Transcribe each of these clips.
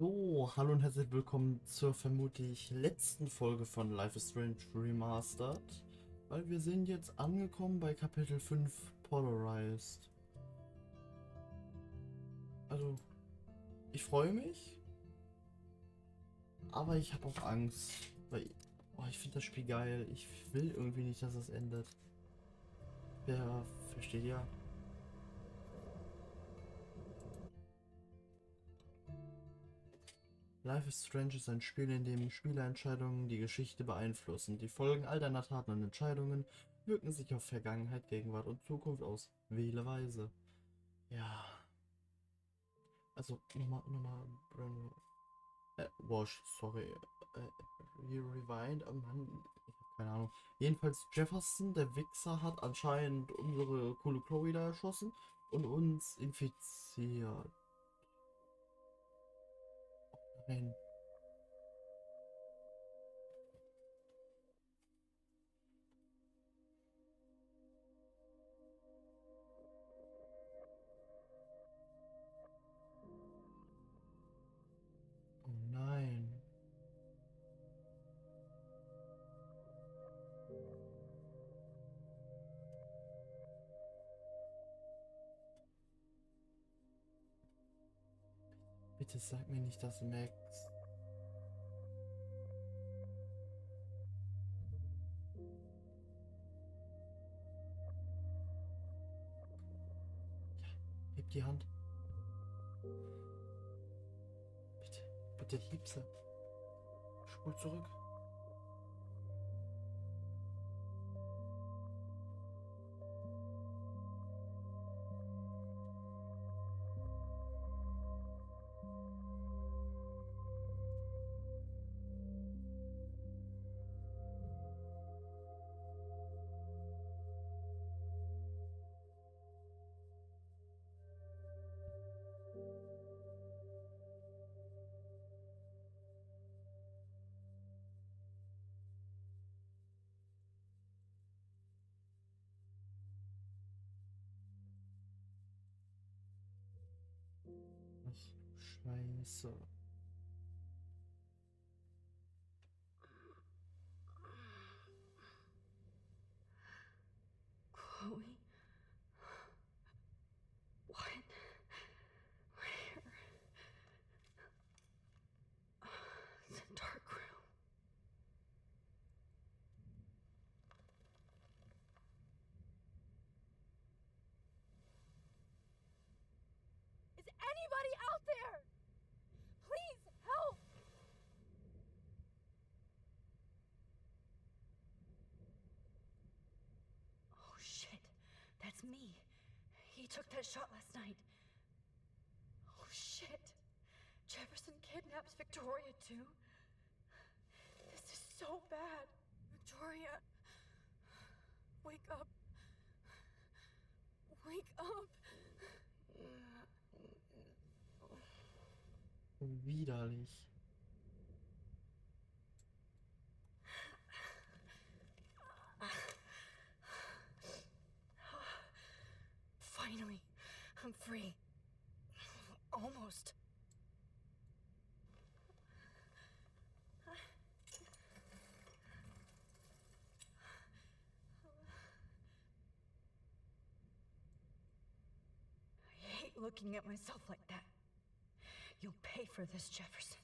So, hallo und herzlich willkommen zur vermutlich letzten Folge von Life is Strange Remastered, weil wir sind jetzt angekommen bei Kapitel 5 Polarized. Also, ich freue mich, aber ich habe auch Angst, weil ich finde das Spiel geil. Ich will irgendwie nicht, dass es endet. Ja, versteht ihr? Life is Strange ist ein Spiel, in dem Spielerentscheidungen die Geschichte beeinflussen. Die Folgen all deiner Taten und Entscheidungen wirken sich auf Vergangenheit, Gegenwart und Zukunft aus. Wähle weise. Ja, also nochmal, Wash, sorry, Rewind, oh Mann, ich hab keine Ahnung. Jedenfalls Jefferson, der Wichser, hat anscheinend unsere coole Chloe da erschossen und uns infiziert. Nein, oh nein. Bitte sag mir nicht, dass Max. Ja, heb die Hand. Bitte, bitte heb sie. Spul zurück. Ach, Scheiße. Chloe? What? Where? It's a dark room. Is anybody out there? Please help! Oh shit, that's me. He took that shot last night. Oh shit. Jefferson kidnaps Victoria too? This is so bad. Victoria, wake up. Wake up. Widerlich. Finally, I'm free. Almost. I hate looking at myself like that. You'll pay for this, Jefferson.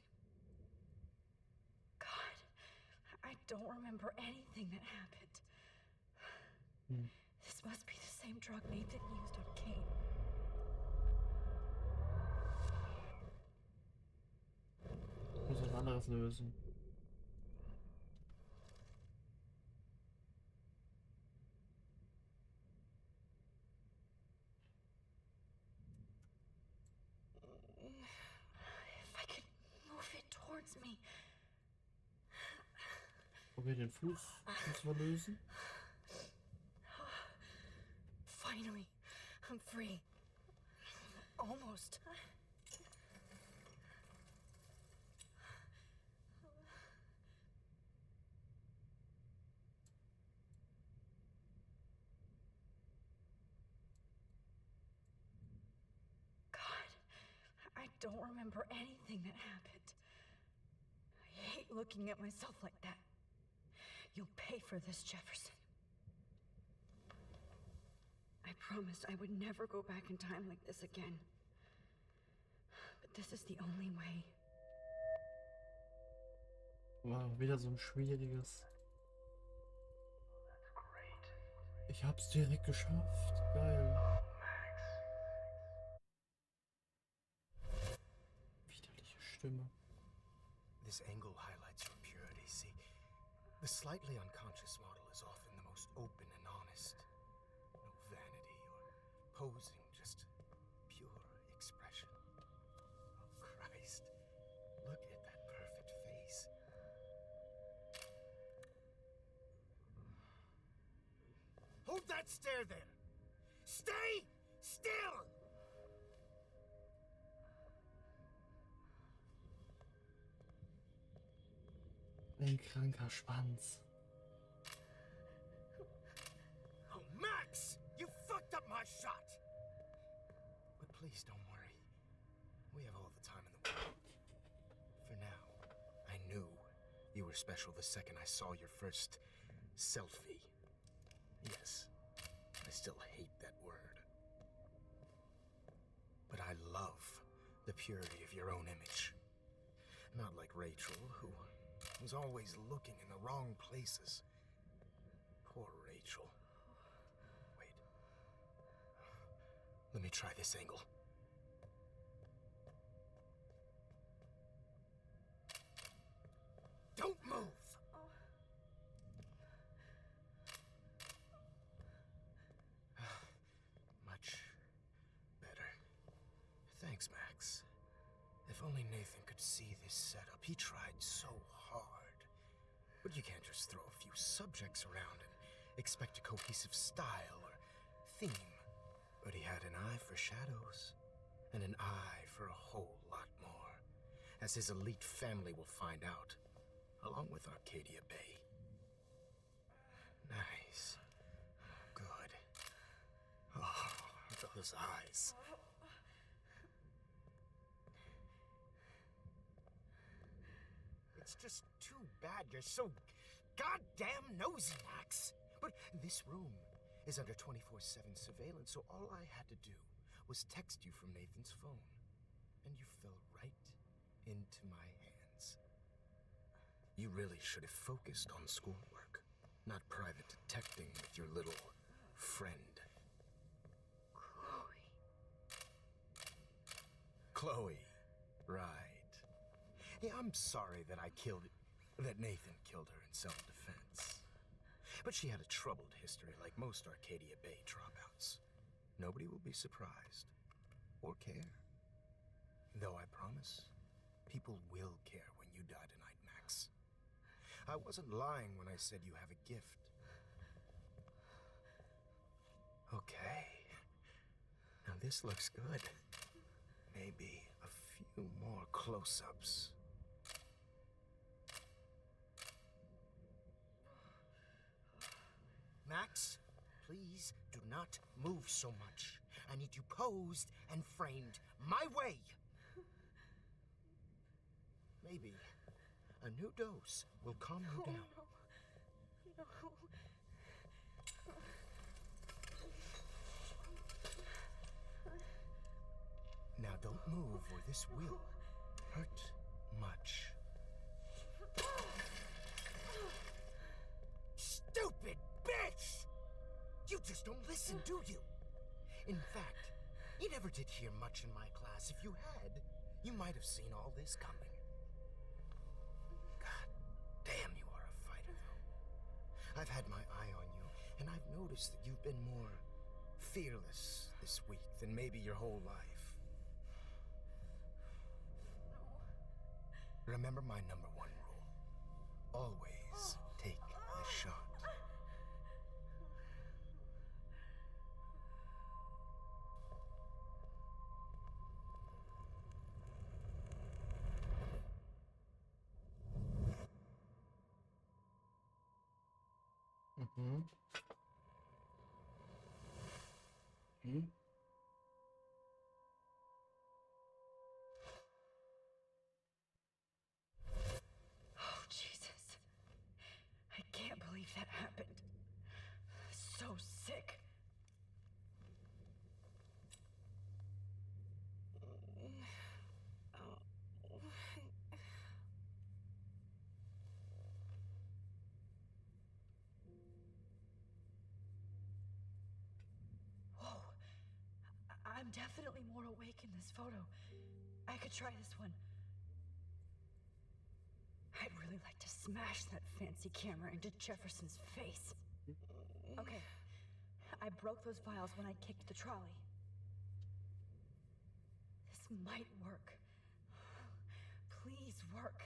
God, I don't remember anything that happened. Hm. This must be the same drug Nathan used on Kane. Ich muss was anderes lösen. If I could move it towards me. Probier den Fuß zu lösen. Finally, I'm free. Almost. God, I don't remember anything that happened. I hate looking at myself like that. You'll pay for this, Jefferson. I promised I would never go back in time like this again. But this is the only way. Wow, wieder so ein schwieriges. Ich hab's direkt geschafft. Geil. Widerliche Stimme. This angle highlights your purity. See, the slightly unconscious model is often the most open and honest. No vanity or posing, just pure expression. Oh, Christ. Look at that perfect face. Hold that stare there! Stay still! Ein kranker Schwanz. Oh, Max! You fucked up my shot! But please don't worry. We have all the time in the world. For now, I knew you were special the second I saw your first selfie. Yes, I still hate that word. But I love the purity of your own image. Not like Rachel, who was always looking in the wrong places. Poor Rachel. Wait. Let me try this angle. Don't move! Much better. Thanks, Max. If only Nathan could see this setup. He tried so hard. But you can't just throw a few subjects around and expect a cohesive style or theme. But he had an eye for shadows, and an eye for a whole lot more, as his elite family will find out, along with Arcadia Bay. Nice. Good. Oh, those eyes. It's just too bad you're so goddamn nosy, Max. But this room is under 24/7 surveillance, so all I had to do was text you from Nathan's phone. And you fell right into my hands. You really should have focused on schoolwork, not private detecting with your little friend. Chloe, right. Yeah, I'm sorry that Nathan killed her in self-defense. But she had a troubled history like most Arcadia Bay dropouts. Nobody will be surprised or care. Though I promise, people will care when you die tonight, Max. I wasn't lying when I said you have a gift. Okay. Now this looks good. Maybe a few more close-ups. Max, please do not move so much. I need you posed and framed my way. Maybe a new dose will calm you down. No. Now don't move or this will hurt much. Stupid bitch! You just don't listen, do you? In fact, you never did hear much in my class. If you had, you might have seen all this coming. God damn, you are a fighter, though. I've had my eye on you, and I've noticed that you've been more fearless this week than maybe your whole life. Remember my number one rule. Always take the shot. Mhm. I'm definitely more awake in this photo. I could try this one. I'd really like to smash that fancy camera into Jefferson's face. Okay, I broke those files when I kicked the trolley. This might work. Please work.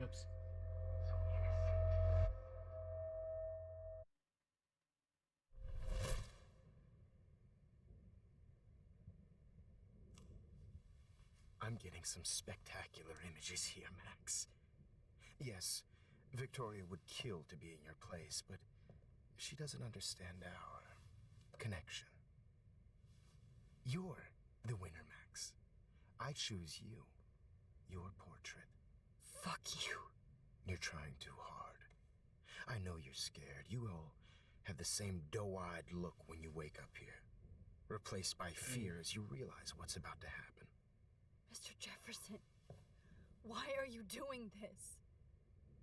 Ups. I'm getting some spectacular images here, Max. Yes, Victoria would kill to be in your place, but she doesn't understand our connection. You're the winner, Max. I choose you. Your portrait. Fuck you. You're trying too hard. I know you're scared. You all have the same doe-eyed look when you wake up here. Replaced by fear as you realize what's about to happen. Mr. Jefferson, why are you doing this?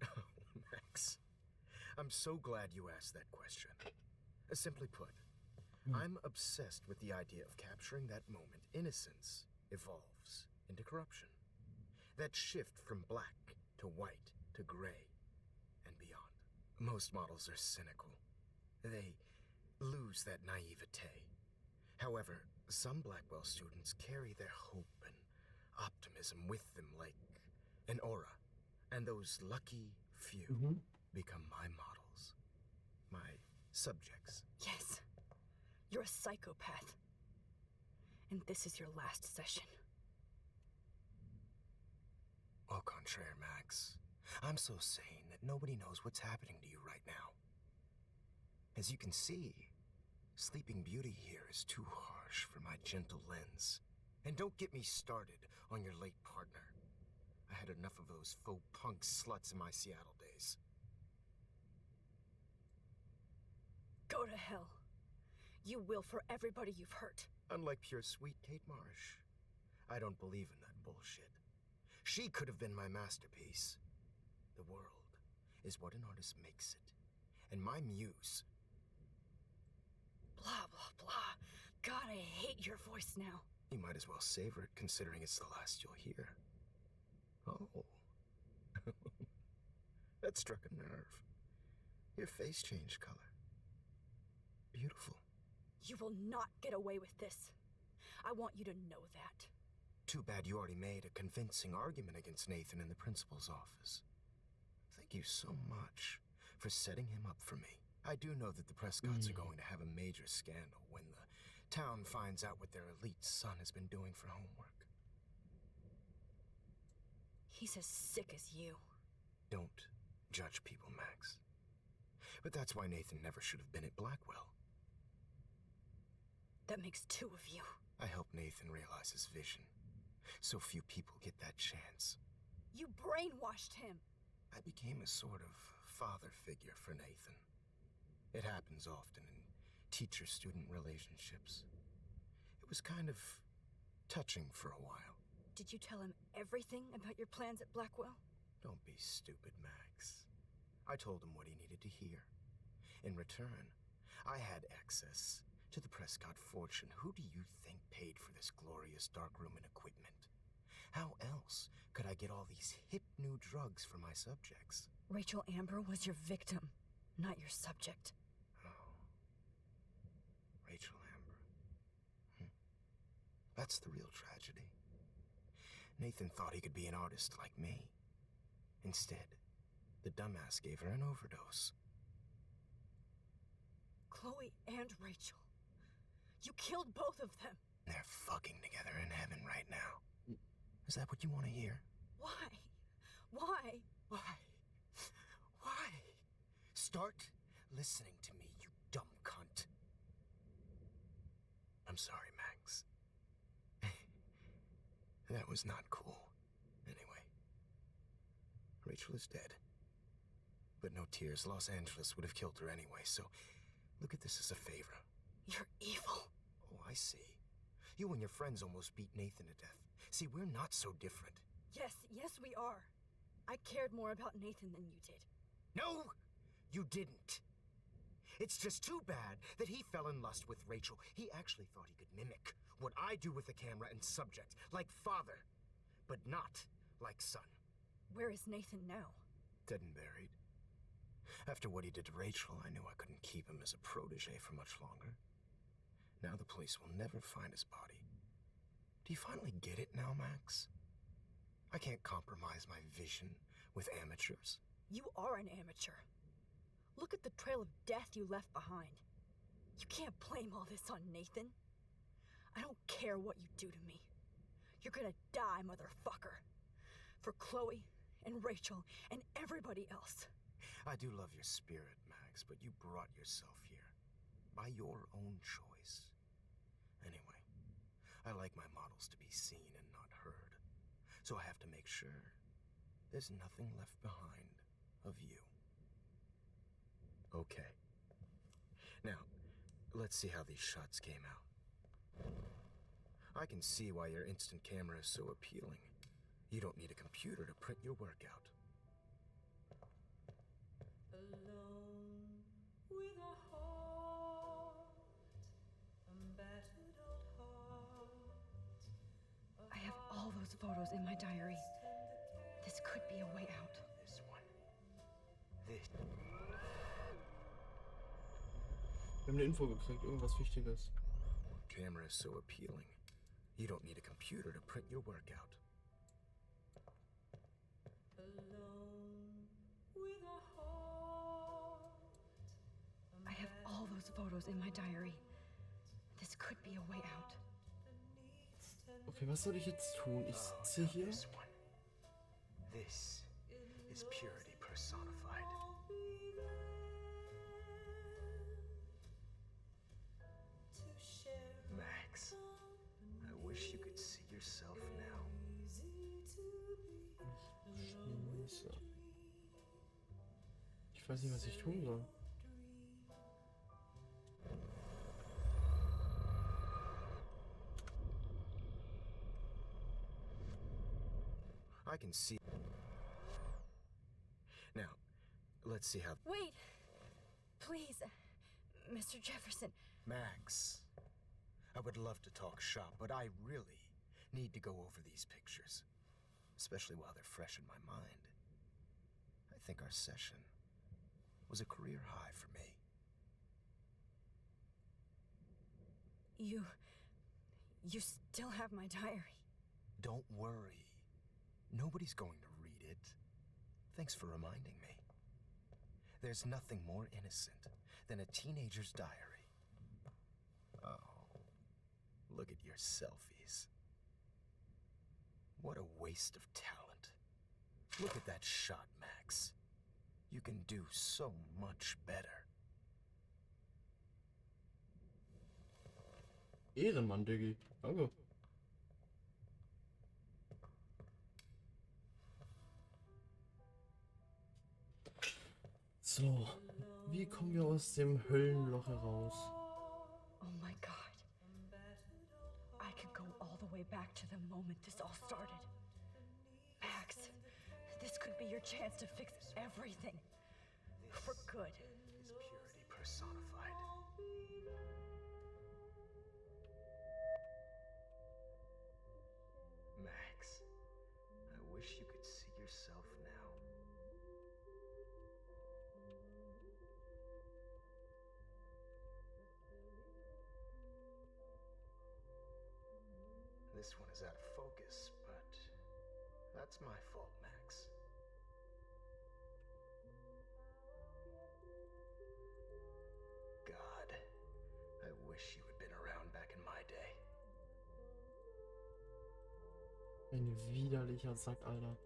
Oh, Max. I'm so glad you asked that question. Simply put, I'm obsessed with the idea of capturing that moment innocence evolves into corruption. That shift from black to white to gray and beyond. Most models are cynical. They lose that naivete. However, some Blackwell students carry their hope and optimism with them like an aura. And those lucky few become my models. My subjects. Yes, you're a psychopath. And this is your last session. Au contraire, Max. I'm so sane that nobody knows what's happening to you right now. As you can see, Sleeping Beauty here is too harsh for my gentle lens. And don't get me started on your late partner. I had enough of those faux punk sluts in my Seattle days. Go to hell. You will for everybody you've hurt. Unlike pure sweet Kate Marsh, I don't believe in that bullshit. She could have been my masterpiece. The world is what an artist makes it. And my muse... Blah, blah, blah. God, I hate your voice now. You might as well savor it, considering it's the last you'll hear. Oh. That struck a nerve. Your face changed color. Beautiful. You will not get away with this. I want you to know that. Too bad you already made a convincing argument against Nathan in the principal's office. Thank you so much for setting him up for me. I do know that the Prescotts are going to have a major scandal when the town finds out what their elite son has been doing for homework. He's as sick as you. Don't judge people, Max. But that's why Nathan never should have been at Blackwell. That makes two of you. I helped Nathan realize his vision. So few people get that chance. You brainwashed him. I became a sort of father figure for Nathan. It happens often in teacher-student relationships. It was kind of touching for a while. Did you tell him everything about your plans at Blackwell? Don't be stupid, Max. I told him what he needed to hear. In return, I had access to the Prescott fortune. Who do you think paid for this glorious darkroom and equipment? How else could I get all these hip new drugs for my subjects? Rachel Amber was your victim, not your subject. Oh. Rachel Amber. That's the real tragedy. Nathan thought he could be an artist like me. Instead, the dumbass gave her an overdose. Chloe and Rachel. You killed both of them. They're fucking together in heaven right now. Is that what you want to hear? Why? Why? Why? Why? Start listening to me, you dumb cunt. I'm sorry, Max. That was not cool. Anyway, Rachel is dead. But no tears. Los Angeles would have killed her anyway, so look at this as a favor. You're evil. Oh, I see. You and your friends almost beat Nathan to death. See, we're not so different. Yes, we are. I cared more about Nathan than you did. No, you didn't. It's just too bad that he fell in lust with Rachel. He actually thought he could mimic what I do with the camera and subject, like father, but not like son. Where is Nathan now? Dead and buried. After what he did to Rachel, I knew I couldn't keep him as a protege for much longer. Now the police will never find his body. Do you finally get it now, Max? I can't compromise my vision with amateurs. You are an amateur. Look at the trail of death you left behind. You can't blame all this on Nathan. I don't care what you do to me. You're gonna die, motherfucker. For Chloe and Rachel and everybody else. I do love your spirit, Max, but you brought yourself here. By your own choice. Anyway, I like my models to be seen and not heard. So I have to make sure there's nothing left behind of you. Okay. Now, let's see how these shots came out. I can see why your instant camera is so appealing. You don't need a computer to print your work out. Alone with a heart, a battered old heart. I have all those photos in my diary. This could be a way out. This one. This. Wir haben eine Info gekriegt, irgendwas Wichtiges. Camera is so appealing. You don't need a computer to print your work out. Alone with a heart. I have all those photos in my diary. This could be a way out. Okay, was soll ich jetzt tun? Ich sitze hier. This one. This is purity personified. Max, I wish you could see yourself now. Scheiße. Ich weiß nicht, was ich tun soll. I can see. Now, let's see how. Wait! Please, Mr. Jefferson. Max, I would love to talk shop, but I really need to go over these pictures, especially while they're fresh in my mind. I think our session was a career high for me. You still have my diary. Don't worry. Nobody's going to read it. Thanks for reminding me. There's nothing more innocent than a teenager's diary. Oh, look at your selfies. What a waste of talent. Look at that shot, Max. You can do so much better. Ehrenmann, Diggi. Danke. So, wie kommen wir aus dem Höllenloch heraus? Oh my god. I could go all the way back to the moment this all started. Max, this could be your chance to fix everything. For good. Is purity personified. Max, I wish you could see yourself now. This one is out of focus, but that's my fault, Max. God, I wish you had been around back in my day. Ein widerlicher Sack, Alter.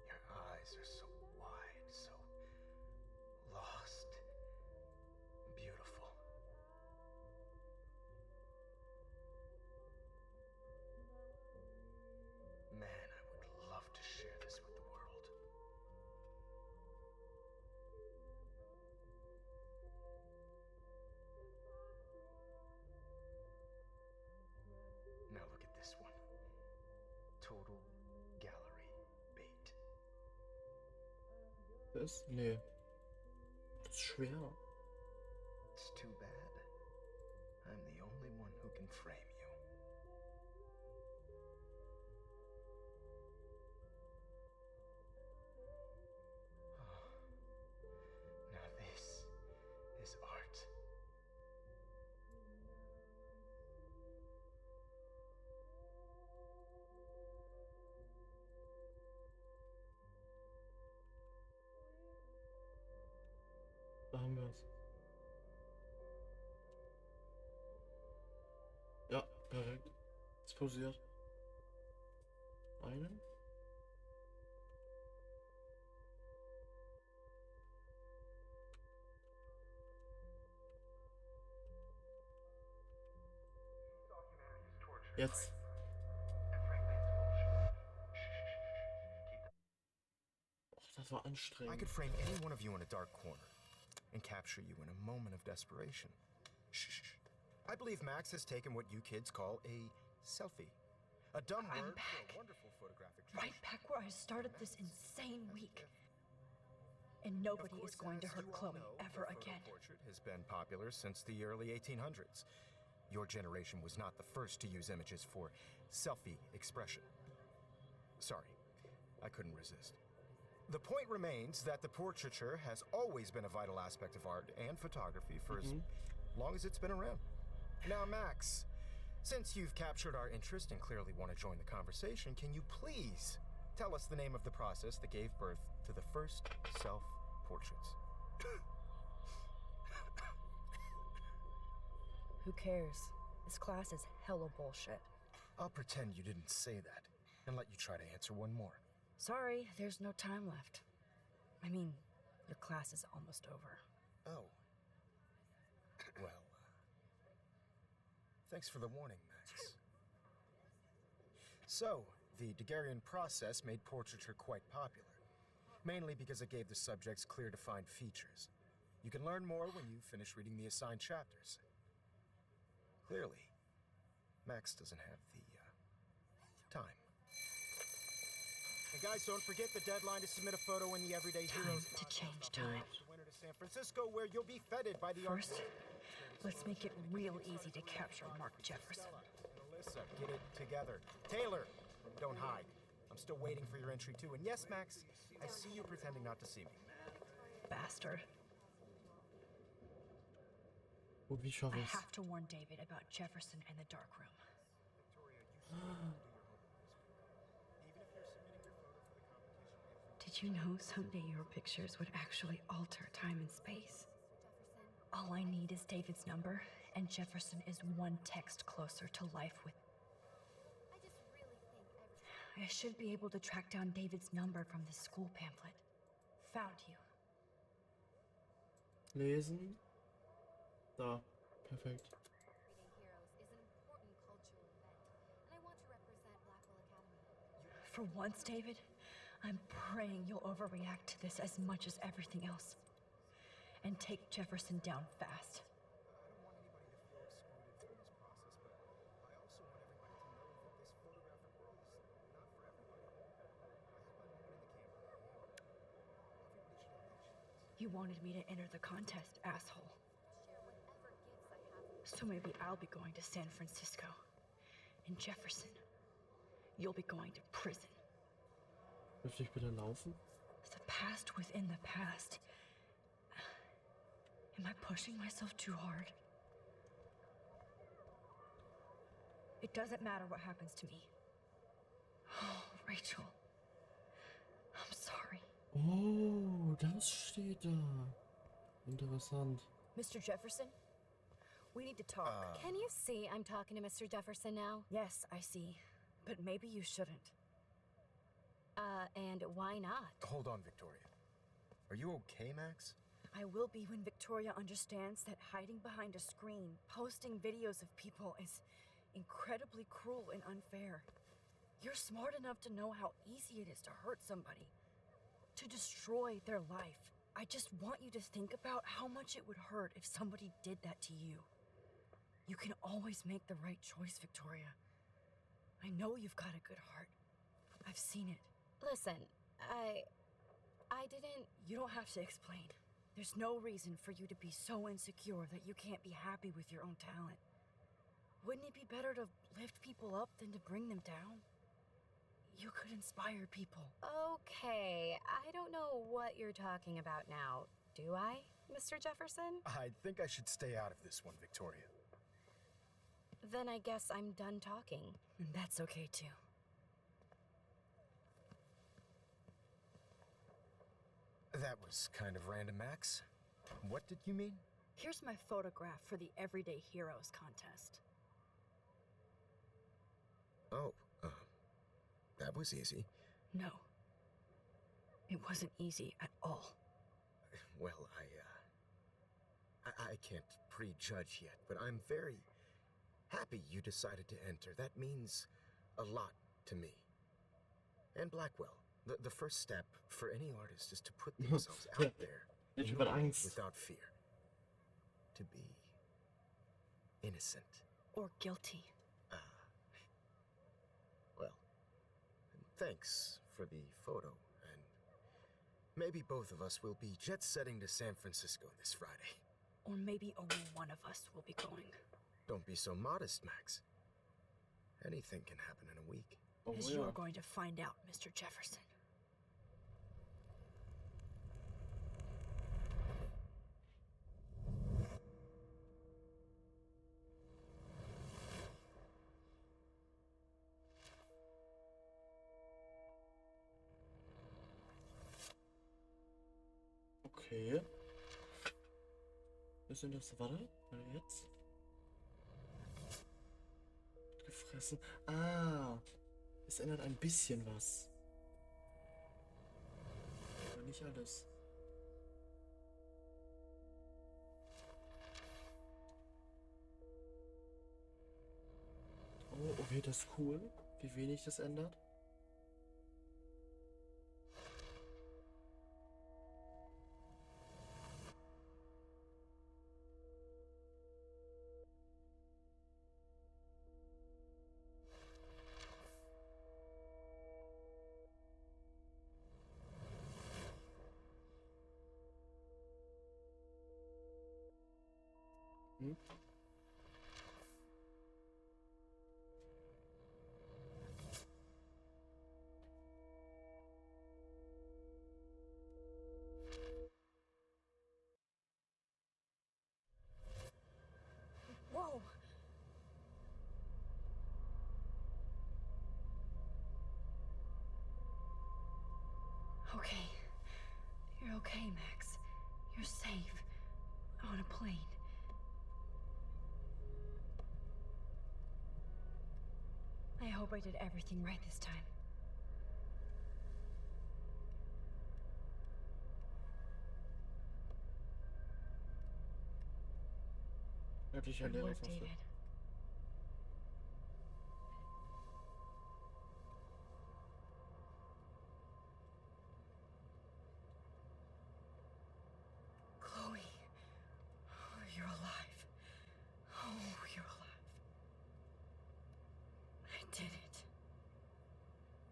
Your eyes are so wide, so lost, beautiful. Man, I would love to share this with the world. Now look at this one. Total gallery bait. Das? Nee. Das ist schwer. It's too bad. I'm the only one who can frame you. Now this is art. Da haben wir es. Ja, perfekt. Es posiert. Einen. Jetzt. Och, das war I anstrengend. could frame any one of you in a dark corner and capture you in a moment of desperation. Shh. I believe Max has taken what you kids call a selfie. A dumb I'm word for back. a wonderful photographic Right tradition. back where I started this insane week. And nobody is going to hurt Chloe ever again. Portrait has been popular since the early 1800s. Your generation was not the first to use images for selfie expression. Sorry, I couldn't resist. The point remains that the portraiture has always been a vital aspect of art and photography for as long as it's been around. Now, Max, since you've captured our interest and clearly want to join the conversation, can you please tell us the name of the process that gave birth to the first self-portraits? Who cares? This class is hella bullshit. I'll pretend you didn't say that and let you try to answer one more. Sorry, there's no time left. I mean, your class is almost over. Oh. Well, thanks for the warning, Max. So, the Daguerrean process made portraiture quite popular, mainly because it gave the subjects clear defined features. You can learn more when you finish reading the assigned chapters. Clearly, Max doesn't have the time. And guys, don't forget the deadline to submit a photo in the Everyday Time Heroes to contest. change I'll time. take the winner to San Francisco, where you'll be feted by the First, artist. let's make it real easy to capture Mark Jefferson. And Alyssa, get it together. Taylor, don't hide. I'm still waiting for your entry too. And yes, Max, I see you pretending not to see me. Bastard. Und wie schaffe I ich es? have to warn David about Jefferson and the dark room. Did you know someday your pictures would actually alter time and space? All I need is David's number, and Jefferson is one text closer to life with. I should be able to track down David's number from the school pamphlet. Found you. Lesen. Da. Perfekt. Everyday Heroes is an important cultural event, and I want to represent Blackwell Academy. For once, David, I'm praying you'll overreact to this as much as everything else. And take Jefferson down fast. You wanted me to enter the contest, asshole. Share whatever gifts I have. So maybe I'll be going to San Francisco. And Jefferson, you'll be going to prison. Dürfte ich bitte laufen? The past within the past. Am I pushing myself too hard? It doesn't matter what happens to me. Oh, Rachel. I'm sorry. Oh, das steht da. Interessant. Mr. Jefferson, We need to talk. Can you see I'm talking to Mr. Jefferson now? Yes, I see. But maybe you shouldn't. And why not? Hold on, Victoria. Are you okay, Max? I will be when Victoria understands that hiding behind a screen, posting videos of people is incredibly cruel and unfair. You're smart enough to know how easy it is to hurt somebody, to destroy their life. I just want you to think about how much it would hurt if somebody did that to you. You can always make the right choice, Victoria. I know you've got a good heart. I've seen it. Listen, I didn't... You don't have to explain. There's no reason for you to be so insecure that you can't be happy with your own talent. Wouldn't it be better to lift people up than to bring them down? You could inspire people. Okay, I don't know what you're talking about now, do I, Mr. Jefferson? I think I should stay out of this one, Victoria. Then I guess I'm done talking. And that's okay too. That was kind of random, Max. What did you mean? Here's my photograph for the Everyday Heroes contest. Oh, that was easy. No. It wasn't easy at all. Well, I can't prejudge yet, but I'm very happy you decided to enter. That means a lot to me. And Blackwell. The first step for any artist is to put themselves out there Ich in über the world Angst. without fear. To be innocent. Or guilty. Well, thanks for the photo, and maybe both of us will be jet-setting to San Francisco this Friday. Or maybe only one of us will be going. Don't be so modest, Max. Anything can happen in a week. Oh, As ja. you're going to find out, Mr. Jefferson. Okay. Wir sind das. Warte. Jetzt. Gefressen. Ah. Es ändert ein bisschen was. Aber nicht alles. Oh, okay, das ist cool. Wie wenig das ändert. Hm? Whoa! Okay. You're okay, Max. You're safe. On a plane. I hope I did everything right this time. Wirklicher Good work, Lehrerwaffe. David. Chloe. Oh, you're alive. Oh, you're alive. I did it.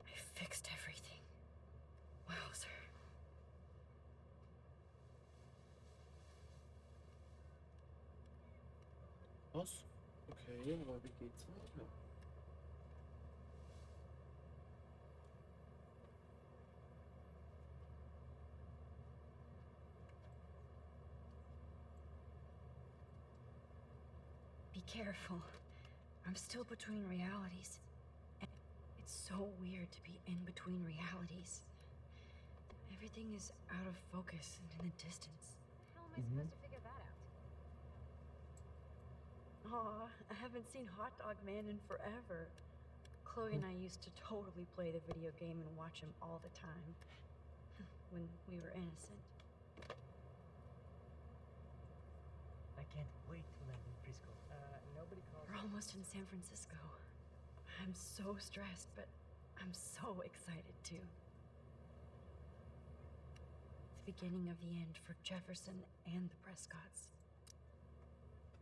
I fixed everything. Wowzer. Was? Okay, aber wie geht's weiter? Be careful. I'm still between realities. And it's so weird to be in between realities. Everything is out of focus and in the distance. How am I supposed to figure that out? Aw, I haven't seen Hot Dog Man in forever. Chloe and I used to totally play the video game and watch him all the time. When we were innocent. I can't wait to land in Frisco. Nobody calls. We're almost in San Francisco. I'm so stressed, but I'm so excited too. The beginning of the end for Jefferson and the Prescotts.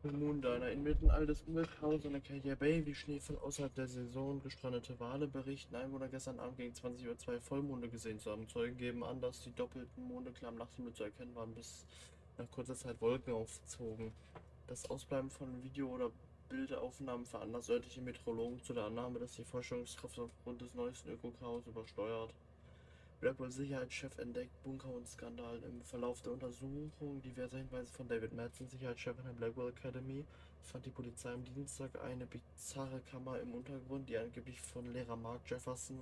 Moondiner. Inmitten all des Umweltchaos in der Arcadia Bay, wie Schnee von außerhalb der Saison gestrandete Wale, berichten Einwohner gestern Abend gegen 20 Uhr 2 Vollmonde gesehen zu haben. Zeugen geben an, dass die doppelten Monde klar am Nachthimmel zu erkennen waren, bis nach kurzer Zeit Wolken aufzogen. Das Ausbleiben von Video- oder Bildaufnahmen veranlasst örtliche Meteorologen zu der Annahme, dass die Vorstellungskraft aufgrund des neuesten Ökochaos übersteuert. Blackwell-Sicherheitschef entdeckt Bunker und Skandal. Im Verlauf der Untersuchung diverser Hinweise von David Madsen, Sicherheitschef an der Blackwell Academy, fand die Polizei am Dienstag eine bizarre Kammer im Untergrund, die angeblich von Lehrer Mark Jefferson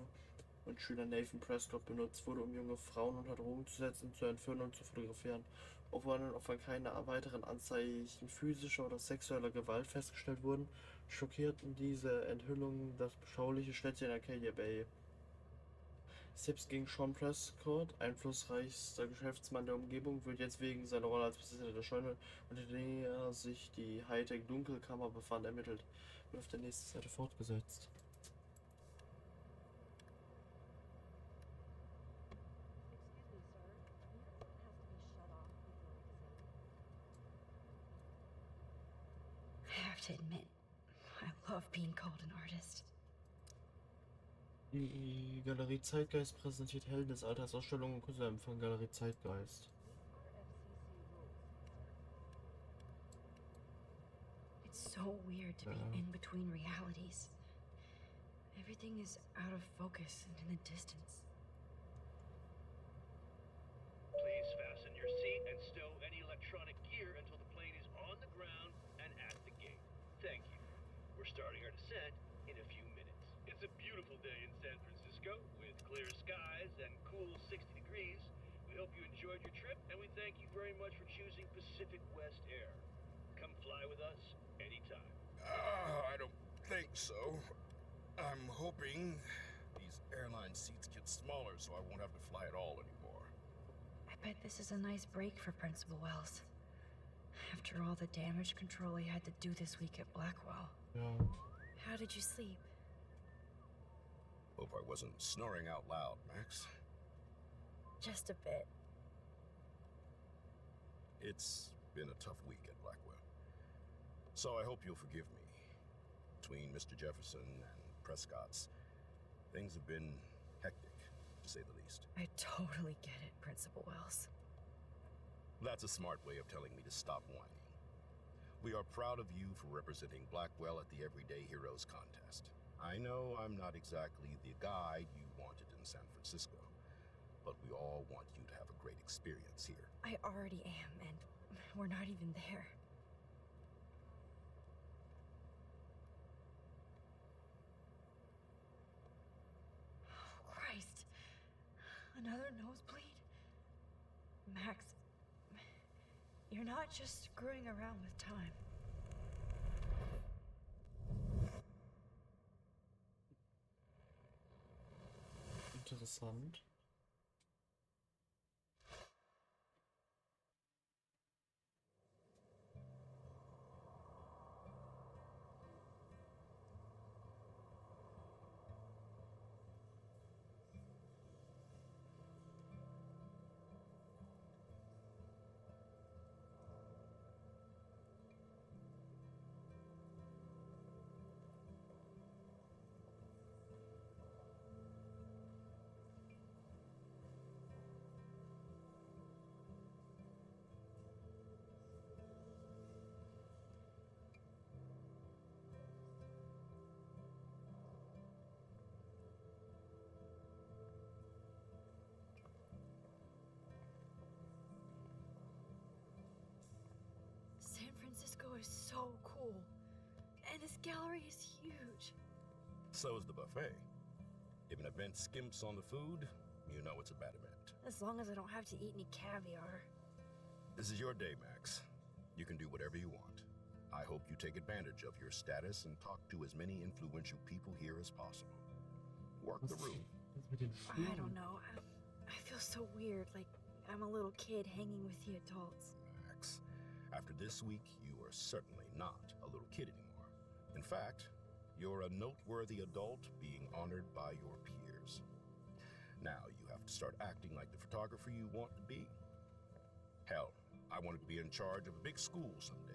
und Schüler Nathan Prescott benutzt wurde, um junge Frauen unter Drogen zu setzen, zu entführen und zu fotografieren. Obwohl an den Opfern keine weiteren Anzeichen physischer oder sexueller Gewalt festgestellt wurden, schockierten diese Enthüllungen das beschauliche Städtchen Arcadia Bay. Selbst gegen Sean Prescott, einflussreichster Geschäftsmann der Umgebung, wird jetzt wegen seiner Rolle als Besitzer der Scheune, unter der sich die Hightech-Dunkelkammer befand, ermittelt. Wird auf der nächsten Seite fortgesetzt. I have to admit, I love being called an artist. Die Galerie Zeitgeist präsentiert Helden des Alters, Ausstellungen und Kunstempfang Galerie Zeitgeist. It's so weird to be in between realities. Everything is out of focus and in the distance. Please fasten your seat and stow any electronic gear until the plane is on the ground and at the gate. Thank you. We're starting our descent in a few minutes. It's a beautiful day in San Francisco with clear skies and cool 60 degrees. We hope you enjoyed your trip and we thank you very much for choosing Pacific West Air. Come fly with us anytime. I don't think so. I'm hoping these airline seats get smaller so I won't have to fly at all anymore. I bet this is a nice break for Principal Wells. After all the damage control he had to do this week at Blackwell. Ja. How did you sleep? Hope I wasn't snoring out loud, Max. Just a bit. It's been a tough week at Blackwell. So I hope you'll forgive me. Between Mr. Jefferson and Prescott's, things have been hectic, to say the least. I totally get it, Principal Wells. That's a smart way of telling me to stop whining. We are proud of you for representing Blackwell at the Everyday Heroes contest. I know I'm not exactly the guy you wanted in San Francisco, but we all want you to have a great experience here. I already am, and we're not even there. Oh, Christ. Another nosebleed? Max, you're not just screwing around with time. Interessant. San Francisco is so cool. And this gallery is huge. So is the buffet. If an event skimps on the food, you know it's a bad event. As long as I don't have to eat any caviar. This is your day, Max. You can do whatever you want. I hope you take advantage of your status and talk to as many influential people here as possible. Work the room. Was mit den I Schuhen? don't know. I feel so weird, like I'm a little kid hanging with the adults. Max, after this week, you are certainly not a little kid anymore. In fact, you're a noteworthy adult being honored by your peers. Now you have to start acting like the photographer you want to be. Hell, I wanted to be in charge of a big school someday.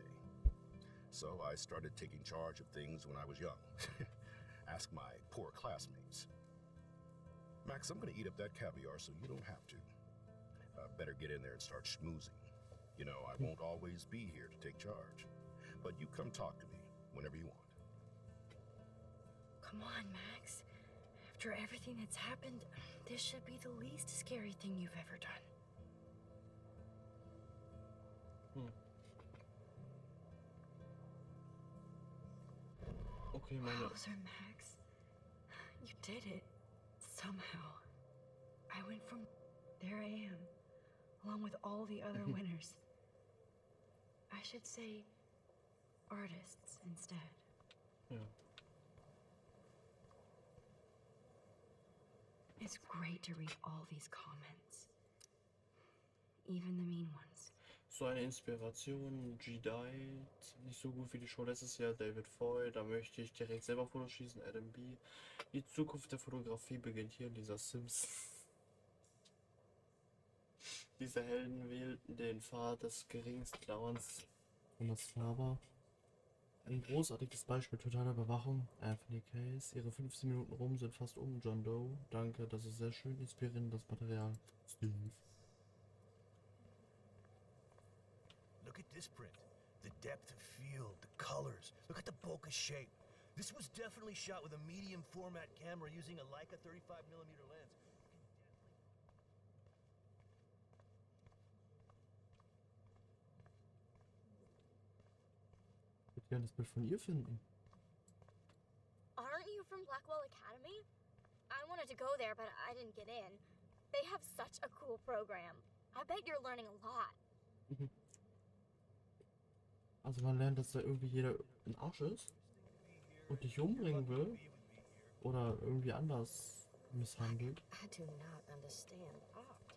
So I started taking charge of things when I was young. Ask my poor classmates. Max, I'm gonna eat up that caviar so you don't have to. Better get in there and start schmoozing. You know, I won't always be here to take charge. But you come talk to me whenever you want. Come on, Max. After everything that's happened, this should be the least scary thing you've ever done. Okay, meine. Wowzer, Max. You did it. Somehow. I went from... There I am. Along with all the other winners. I should say... artists instead. Ja. It's great to read all these comments. Even the mean ones. So eine Inspiration, G-Died, nicht so gut wie die Show letztes Jahr, David Foy, da möchte ich direkt selber Fotos schießen, Adam B. Die Zukunft der Fotografie beginnt hier in dieser Sims. Diese Helden wählten den Pfad des geringsten Dauerns und das Faber. Ein großartiges Beispiel totaler Überwachung, Anthony Case. Ihre 15 Minuten rum sind fast um, John Doe. Danke, das ist sehr schön inspirierendes Material. Steve. Look at this print. The depth of field, the colors. Look at the bokeh shape. This was definitely shot with a medium format camera using a Leica 35mm lens. Ich würde gerne das Bild von ihr finden. Aren't you from Blackwell Academy? I wanted to go there, but I didn't get in. They have such a cool program. I bet you're learning a lot. Also man lernt, dass da irgendwie jeder ein Arsch ist und dich umbringen will oder irgendwie anders misshandelt. I do not understand art.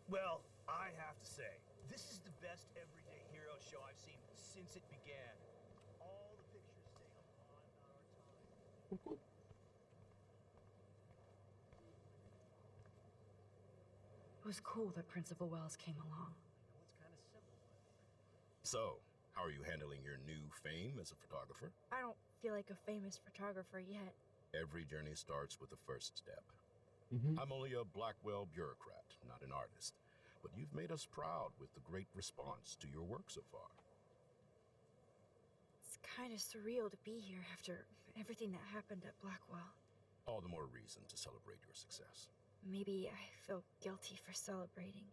Well, I have to say, this is the best everyday hero show I've seen since it began. All the pictures say a lot about our time. Oh, gut. It was cool that Principal Wells came along. So, how are you handling your new fame as a photographer? I don't feel like a famous photographer yet. Every journey starts with the first step. Mhm. I'm only a Blackwell bureaucrat, not an artist. But you've made us proud with the great response to your work so far. It's kind of surreal to be here after everything that happened at Blackwell. All the more reason to celebrate your success. Maybe I feel guilty for celebrating.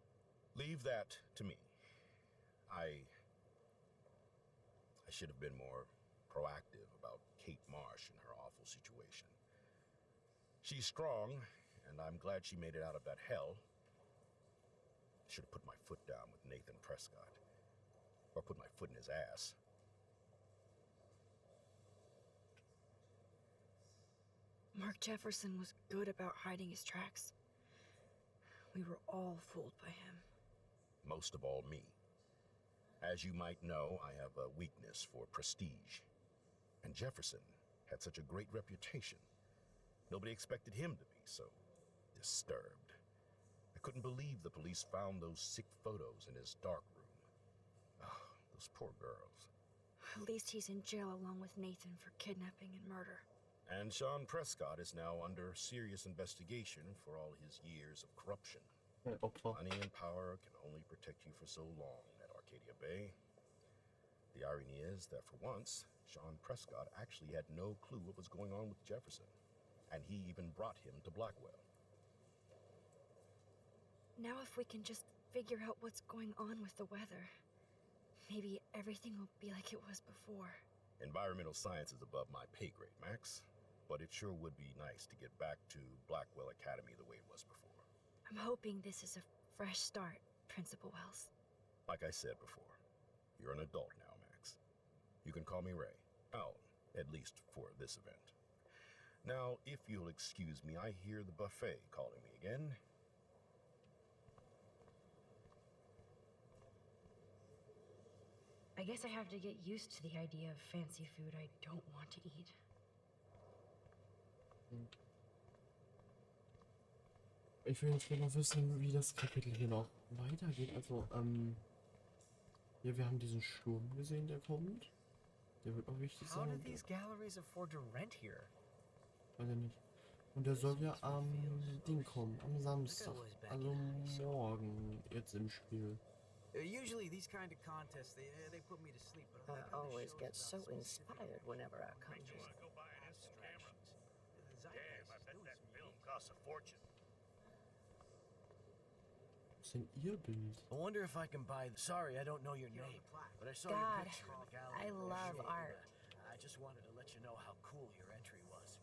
Leave that to me. I should have been more proactive about Kate Marsh and her awful situation. She's strong, and I'm glad she made it out of that hell. I should have put my foot down with Nathan Prescott. Or put my foot in his ass. Mark Jefferson was good about hiding his tracks. We were all fooled by him. Most of all, me. As you might know, I have a weakness for prestige. And Jefferson had such a great reputation. Nobody expected him to be so disturbed. I couldn't believe the police found those sick photos in his dark room. Oh, those poor girls. At least he's in jail along with Nathan for kidnapping and murder. And Sean Prescott is now under serious investigation for all his years of corruption. Opfer. Money and power can only protect you for so long at Arcadia Bay. The irony is that for once, Sean Prescott actually had no clue what was going on with Jefferson, and he even brought him to Blackwell. Now if we can just figure out what's going on with the weather, maybe everything will be like it was before. Environmental science is above my pay grade, Max, but it sure would be nice to get back to Blackwell Academy the way it was before. I'm hoping this is a fresh start, Principal Wells. Like I said before, you're an adult now, Max. You can call me Ray. Alan, at least for this event. Now, if you'll excuse me, I hear the buffet calling me again. I guess I have to get used to the idea of fancy food I don't want to eat. Ich will jetzt gerne wissen, wie das Kapitel hier noch weitergeht. Also, ja, wir haben diesen Sturm gesehen, der kommt. Der wird auch wichtig How do sein. these galleries afford to rent here? Weiß ich nicht. Und der soll ja am Ding kommen, am Samstag. Also morgen jetzt im Spiel. Usually these kind of contests, they put me to sleep. But I always get so inspired whenever I come here. Go buy an camera. Damn, I bet that film costs a fortune. Was ist denn ihr Bild? I wonder if I can buy. Sorry, I don't know your name, but I saw your God, picture in the gallery. I love art. I just wanted to let you know how cool your entry was.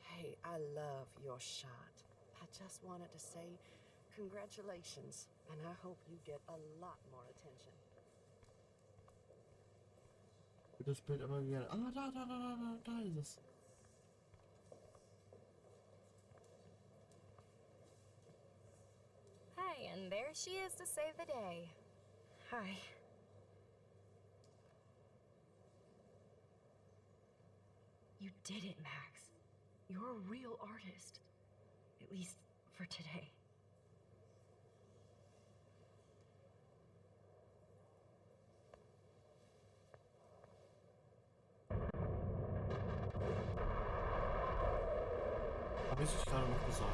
Hey, I love your shot. I just wanted to say congratulations, and I hope you get a lot more attention. Wird das Bild aber wieder. Ah, da ist es. Hey, and there she is to save the day. Hi. You did it, Max. You're a real artist. At least for today. Habe ich es gerade noch gesagt?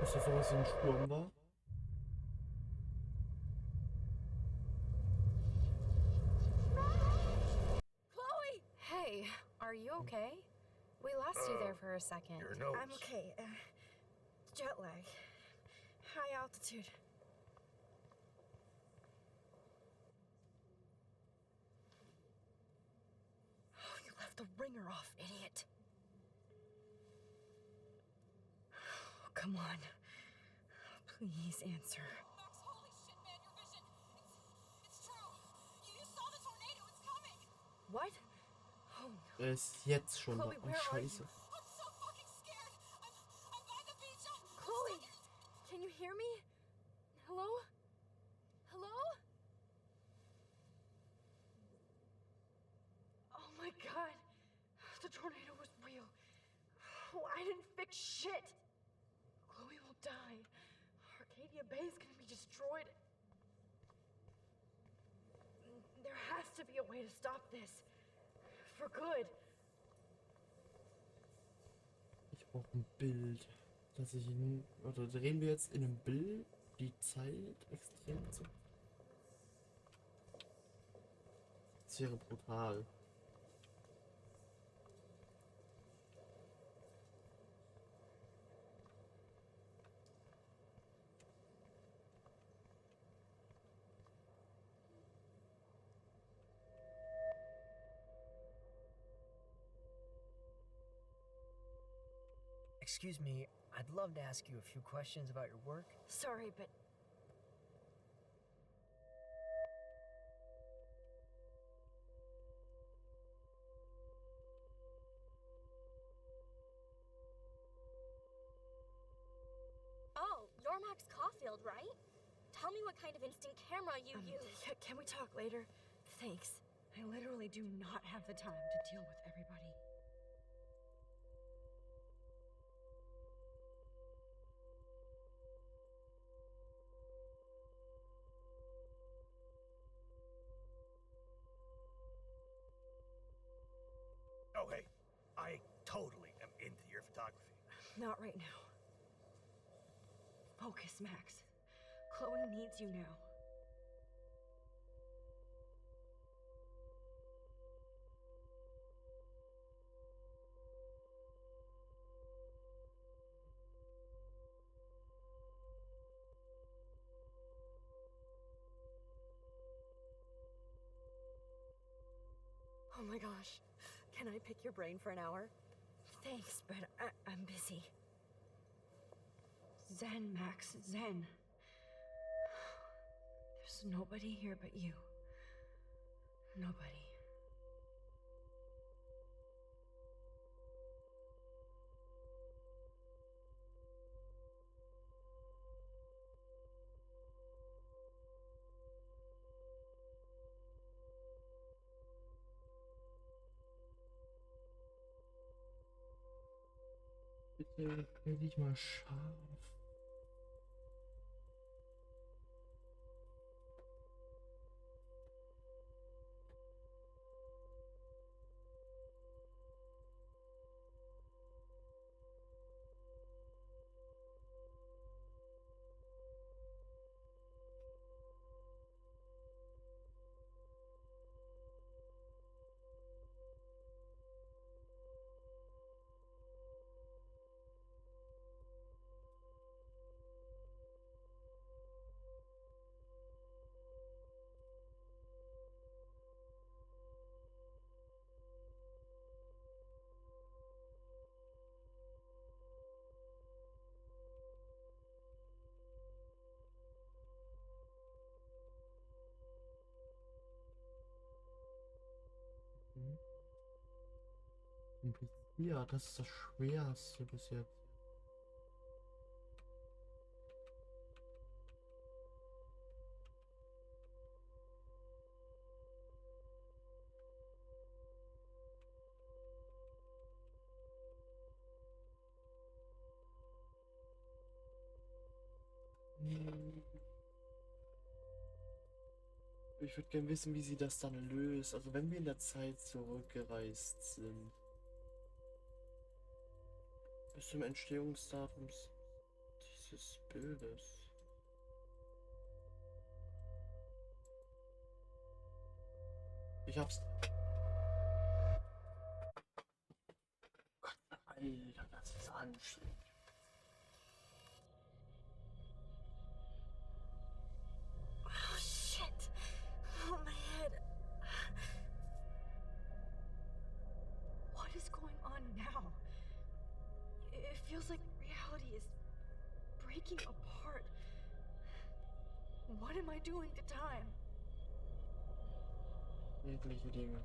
Dass das sowas wie ein Sturm war? Chloe! Hey, are you okay? We lost you there for a second. Your nose. I'm okay. Jet lag. High altitude. Oh, you left the ringer off, idiot. Oh, come on. Please answer. Max, holy shit, man, your vision. It's true. You saw the tornado. It's coming. What? Oh, no. Er ist jetzt schon da. Chloe, Oh, where are you? scheiße. I'm so fucking scared. I'm by the beach. Chloe, can you hear me? Hello? Hello? Oh my god. The tornado was real. Oh, I didn't fix shit. Chloe will die. Arcadia Bay is gonna be destroyed. There has to be a way to stop this. For good. Ich brauche ein Bild. Dass ich ihn. Oder drehen wir jetzt in einem Bild die Zeit extrem zu. Das wäre brutal. Excuse me, I'd love to ask you a few questions about your work. Sorry, but Oh, you're Max Caulfield, right? Tell me what kind of instant camera you use. can we talk later? Thanks. I literally do not have the time to deal with everybody. Oh, hey, I totally am into your photography. Not right now. Focus, Max. Chloe needs you now. Oh my gosh. Can I pick your brain for an hour? Thanks, but I'm busy. Zen, Max, Zen. There's nobody here but you. Nobody. Bitte stell dich mal scharf. Ja, das ist das Schwerste bis jetzt. Ich würde gerne wissen, wie sie das dann löst. Also wenn wir in der Zeit zurückgereist sind. Bis zum Entstehungsdatum dieses Bildes. Ich hab's. Gott, Alter, das ist anstrengend. Oh, shit. Oh, my head. What is going on now? It feels like reality is breaking apart. What am I doing to time? Jegliche Dinge.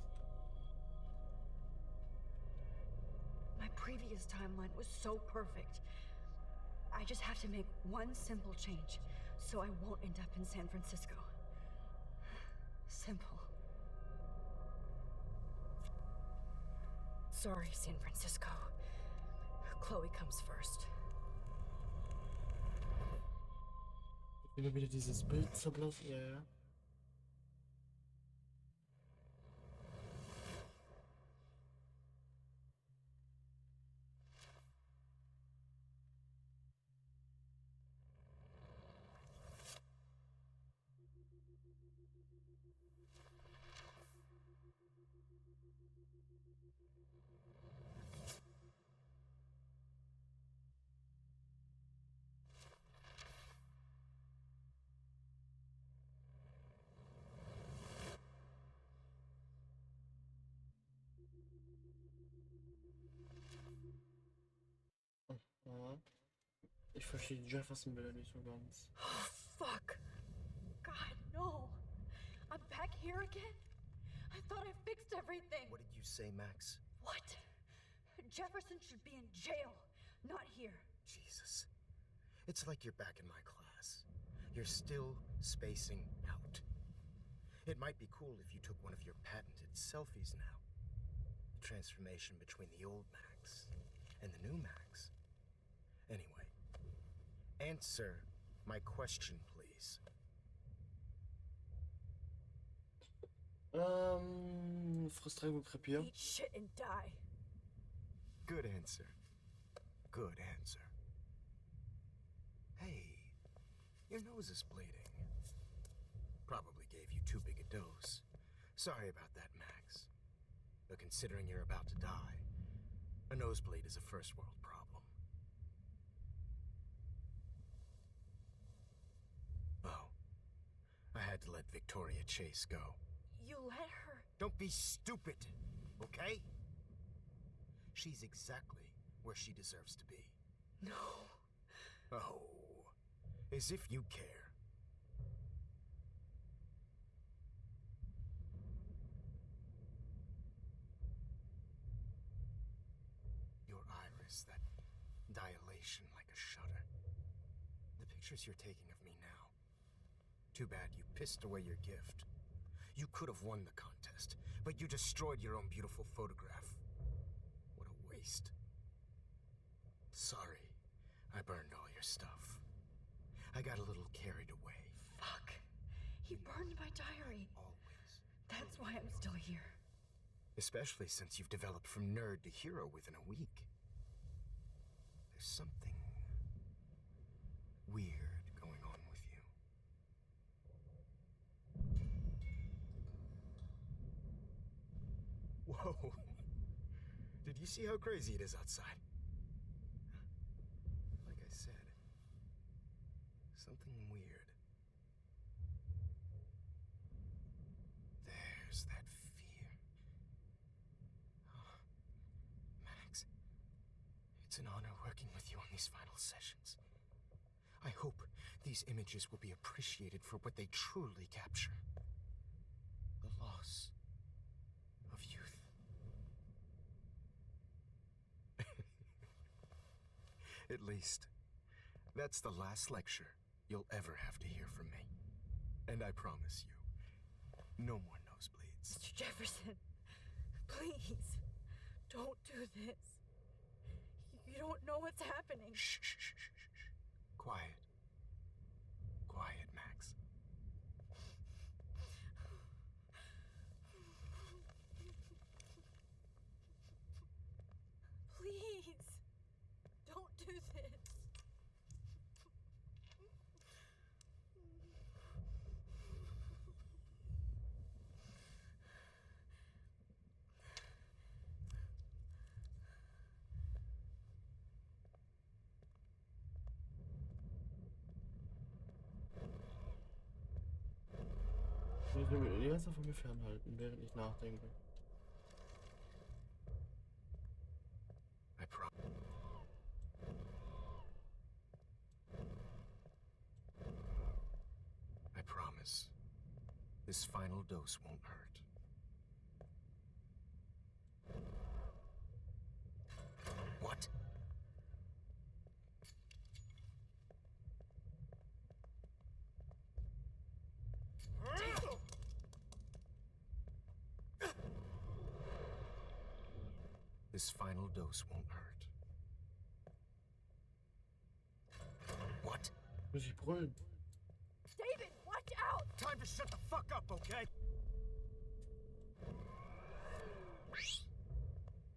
My previous timeline was so perfect. I just have to make one simple change, so I won't end up in San Francisco. Simple. Sorry, San Francisco. Chloe comes first. Ich will wieder dieses Bild zerblassen, ja, ja. Ja. Ich verstehe die Jefferson-Bilder nicht so ganz. Oh, fuck. God, no. I'm back here again? I thought I fixed everything. What did you say, Max? What? Jefferson should be in jail, not here. Jesus. It's like you're back in my class. You're still spacing out. It might be cool if you took one of your patented selfies now. The transformation between the old Max and the new Max. Anyway, answer my question, please. Frustrierung krepieren. Eat shit and die. Good answer. Good answer. Hey, your nose is bleeding. Probably gave you too big a dose. Sorry about that, Max. But considering you're about to die, a nosebleed is a first world problem. Oh, I had to let Victoria Chase go. You let her? Don't be stupid, okay? She's exactly where she deserves to be. No. Oh, as if you care. Your iris, that dilation like a shutter. The pictures you're taking of me now. Too bad you pissed away your gift. You could have won the contest, but you destroyed your own beautiful photograph. What a waste. Sorry, I burned all your stuff. I got a little carried away. Fuck. He burned my diary. Always. That's why I'm still here. Especially since you've developed from nerd to hero within a week. There's something weird going on with you. Whoa. Did you see how crazy it is outside? Like I said, something weird. There's that fear. Oh, Max, it's an honor working with you on these final sessions. I hope these images will be appreciated for what they truly capture. The loss of youth. At least, that's the last lecture you'll ever have to hear from me. And I promise you, no more nosebleeds. Mr. Jefferson, please, don't do this. You don't know what's happening. Shh, shh, shh, shh, shh. Quiet. Quiet, Max. Please, don't do this. Ich will mir die ganze Zeit von mir fernhalten, während ich nachdenke. I promise. This final dose won't hurt. What? This final dose won't hurt. What? Muss ich brüllen? David, watch out! Time to shut the fuck up, okay?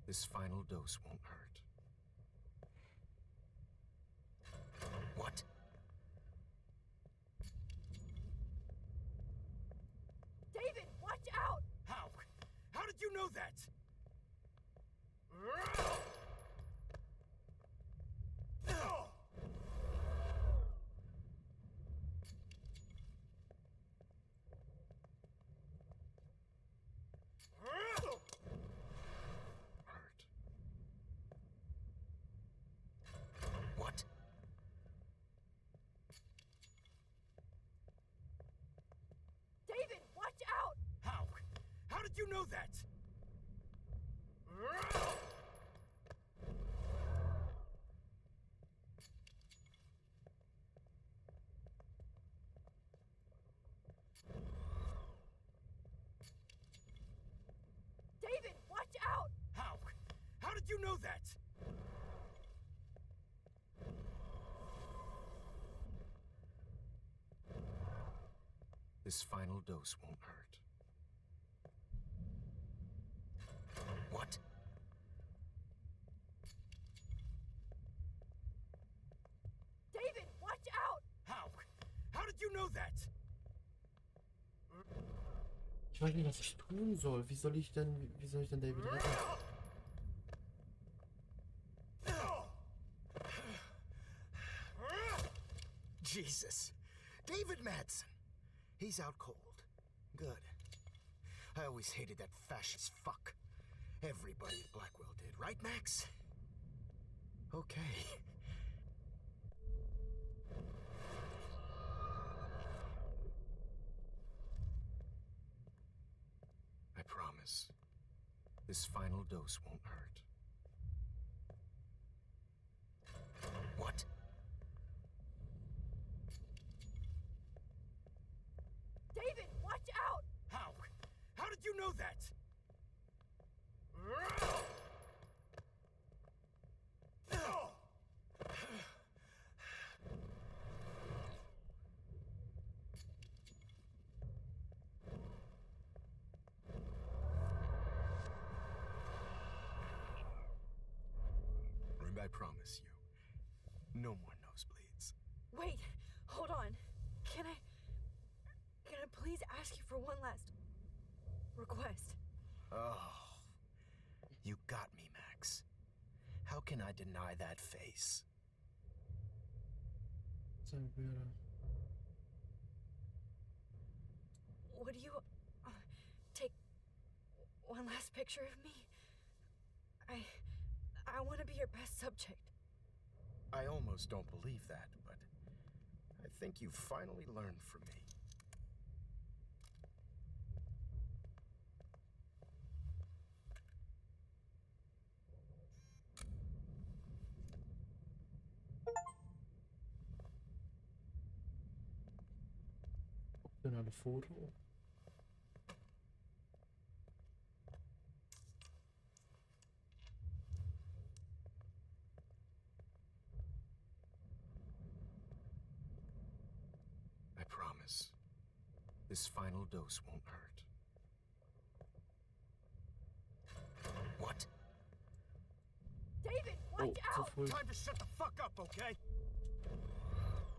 This final dose won't hurt. What? David, watch out! How? How did you know that? What? David, watch out! How? How did you know that? David, watch out! How? How did you know that? This final dose won't hurt. What? David, watch out! How? How did you know that? Ich weiß nicht, was ich tun soll. Wie soll ich denn David retten? Jesus. David Madsen. He's out cold. Good. I always hated that fascist fuck. Everybody at Blackwell did, right, Max? Okay. promise, this final dose won't hurt. What? David, watch out! How? How did you know that? I promise you, no more nosebleeds. Wait, hold on. Can I please ask you for one last request? Oh, you got me, Max. How can I deny that face? Sein Bruder. Would you take one last picture of me? I want to be your best subject. I almost don't believe that, but I think you finally learned from me. Ein Foto. I promise, this final dose won't hurt. What? David, watch out! Früh. Time to shut the fuck up, okay?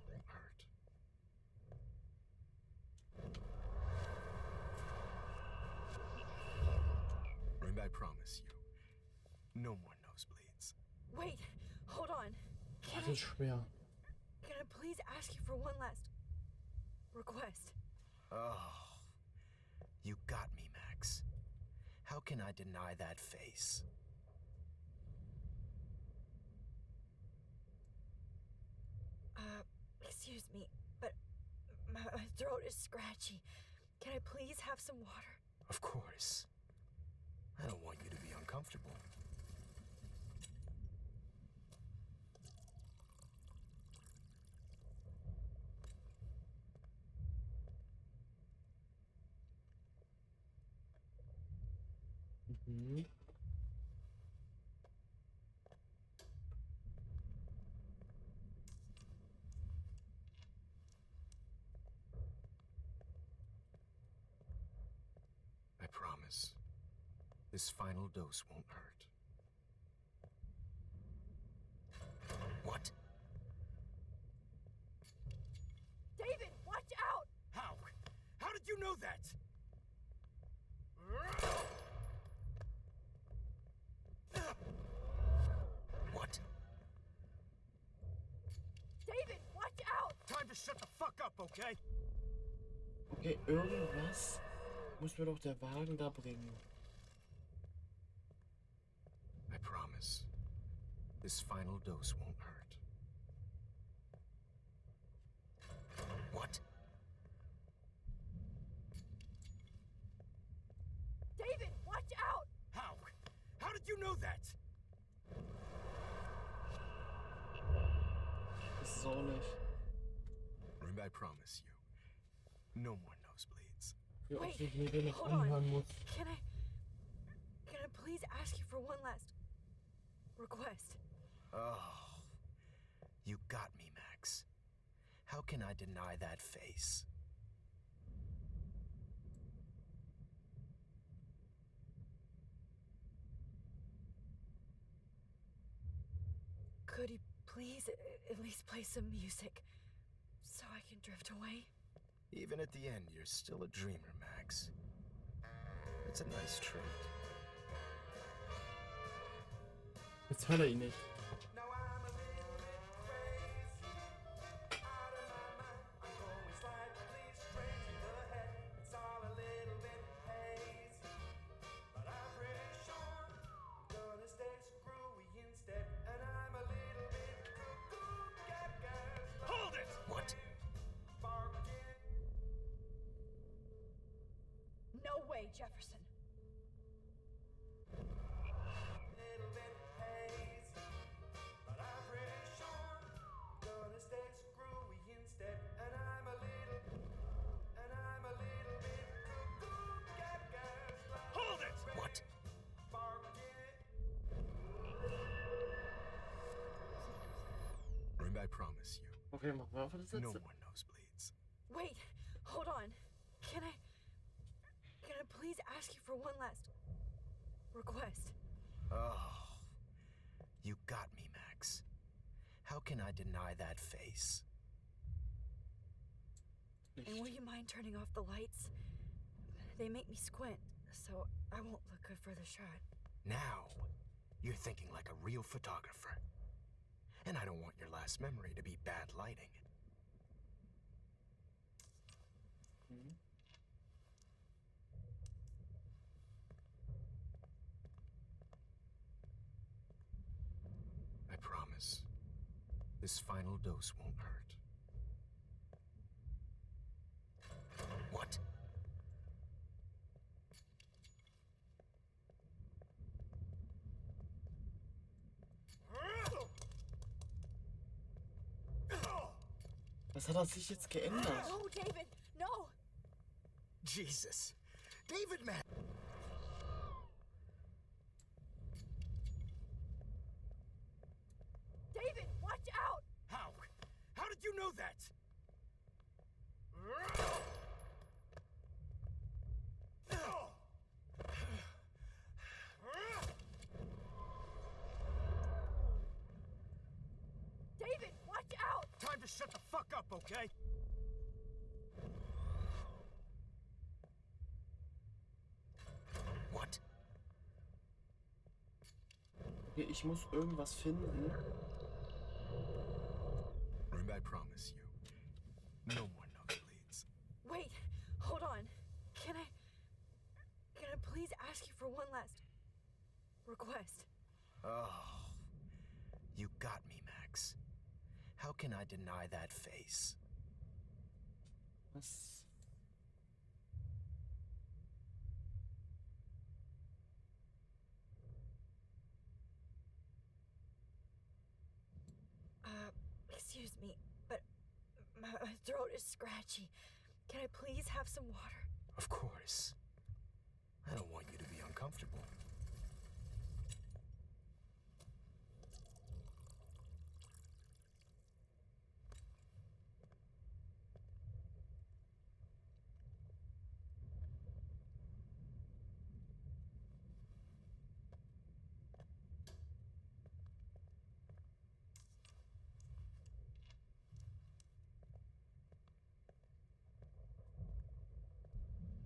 Won't hurt. And I promise you, no more nosebleeds. Wait, hold on. Das ist schwer. Can I please ask you for one last request? Oh, you got me, Max. How can I deny that face? Excuse me, but my throat is scratchy. Can I please have some water? Of course. I don't want you to be uncomfortable. Mhm. I promise, this final dose won't hurt. What? David, watch out! How? How did you know that? What? David, watch out! Time to shut the fuck up, okay? Okay, irgendwas muss mir doch der Wagen da bringen. I promise, this final dose won't hurt. What? David, watch out! How? How did you know that? Das ist auch nicht. And I promise you, no more nosebleeds. Wie oft Wait, ich mir den noch hold on. anhören muss. Can I please ask you for one last request? Oh, you got me, Max. How can I deny that face? Could you please at least play some music so I can drift away? Even at the end, you're still a dreamer, Max. It's a nice trait. Jetzt hört ihn nicht. Hold it! What? No way, Jefferson. I promise you, Okay, machen wir einfach das no letzte. more nosebleeds. Wait, hold on. Can I please ask you for one last request? Oh, you got me, Max. How can I deny that face? And will you mind turning off the lights? They make me squint, so I won't look good for the shot. Now, you're thinking like a real photographer. And I don't want your last memory to be bad lighting. Mhm. I promise, this final dose won't hurt. What? Was hat er sich jetzt geändert? No, David, no! Jesus. David, man. David, watch out! How? How did you know that? David, watch out! Time to shut the fuck up, okay? What? Okay, ich muss irgendwas finden. And I promise you, no more nosebleeds. Wait, hold on. Can I please ask you for one last request? Oh, you got me, Max. How can I deny that face? Was? Excuse me, but my throat is scratchy. Can I please have some water? Of course. I don't want you to be uncomfortable.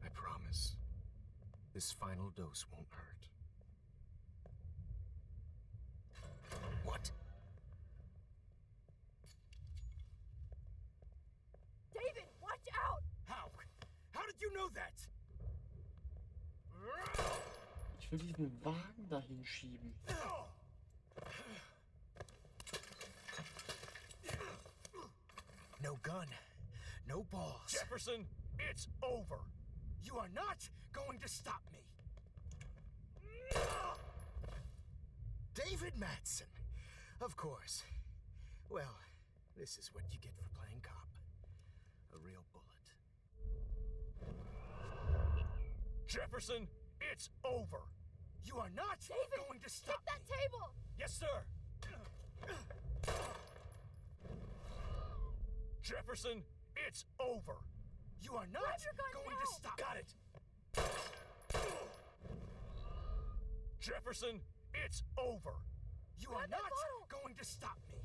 I promise, this final dose won't hurt. What? David, watch out! How? How did you know that? Ich will diesen Wagen dahin schieben. No gun, no balls. Jefferson, it's over. You are not going to stop me. David Madsen. Of course. Well, this is what you get for playing cop. A real bullet. Jefferson, it's over. You are not David, going to stop hit that me. table! Yes, sir. Jefferson, it's over. You are not Grab your gun going now. to stop. Got it. Jefferson, it's over. You Grab are that not bottle. going to stop me.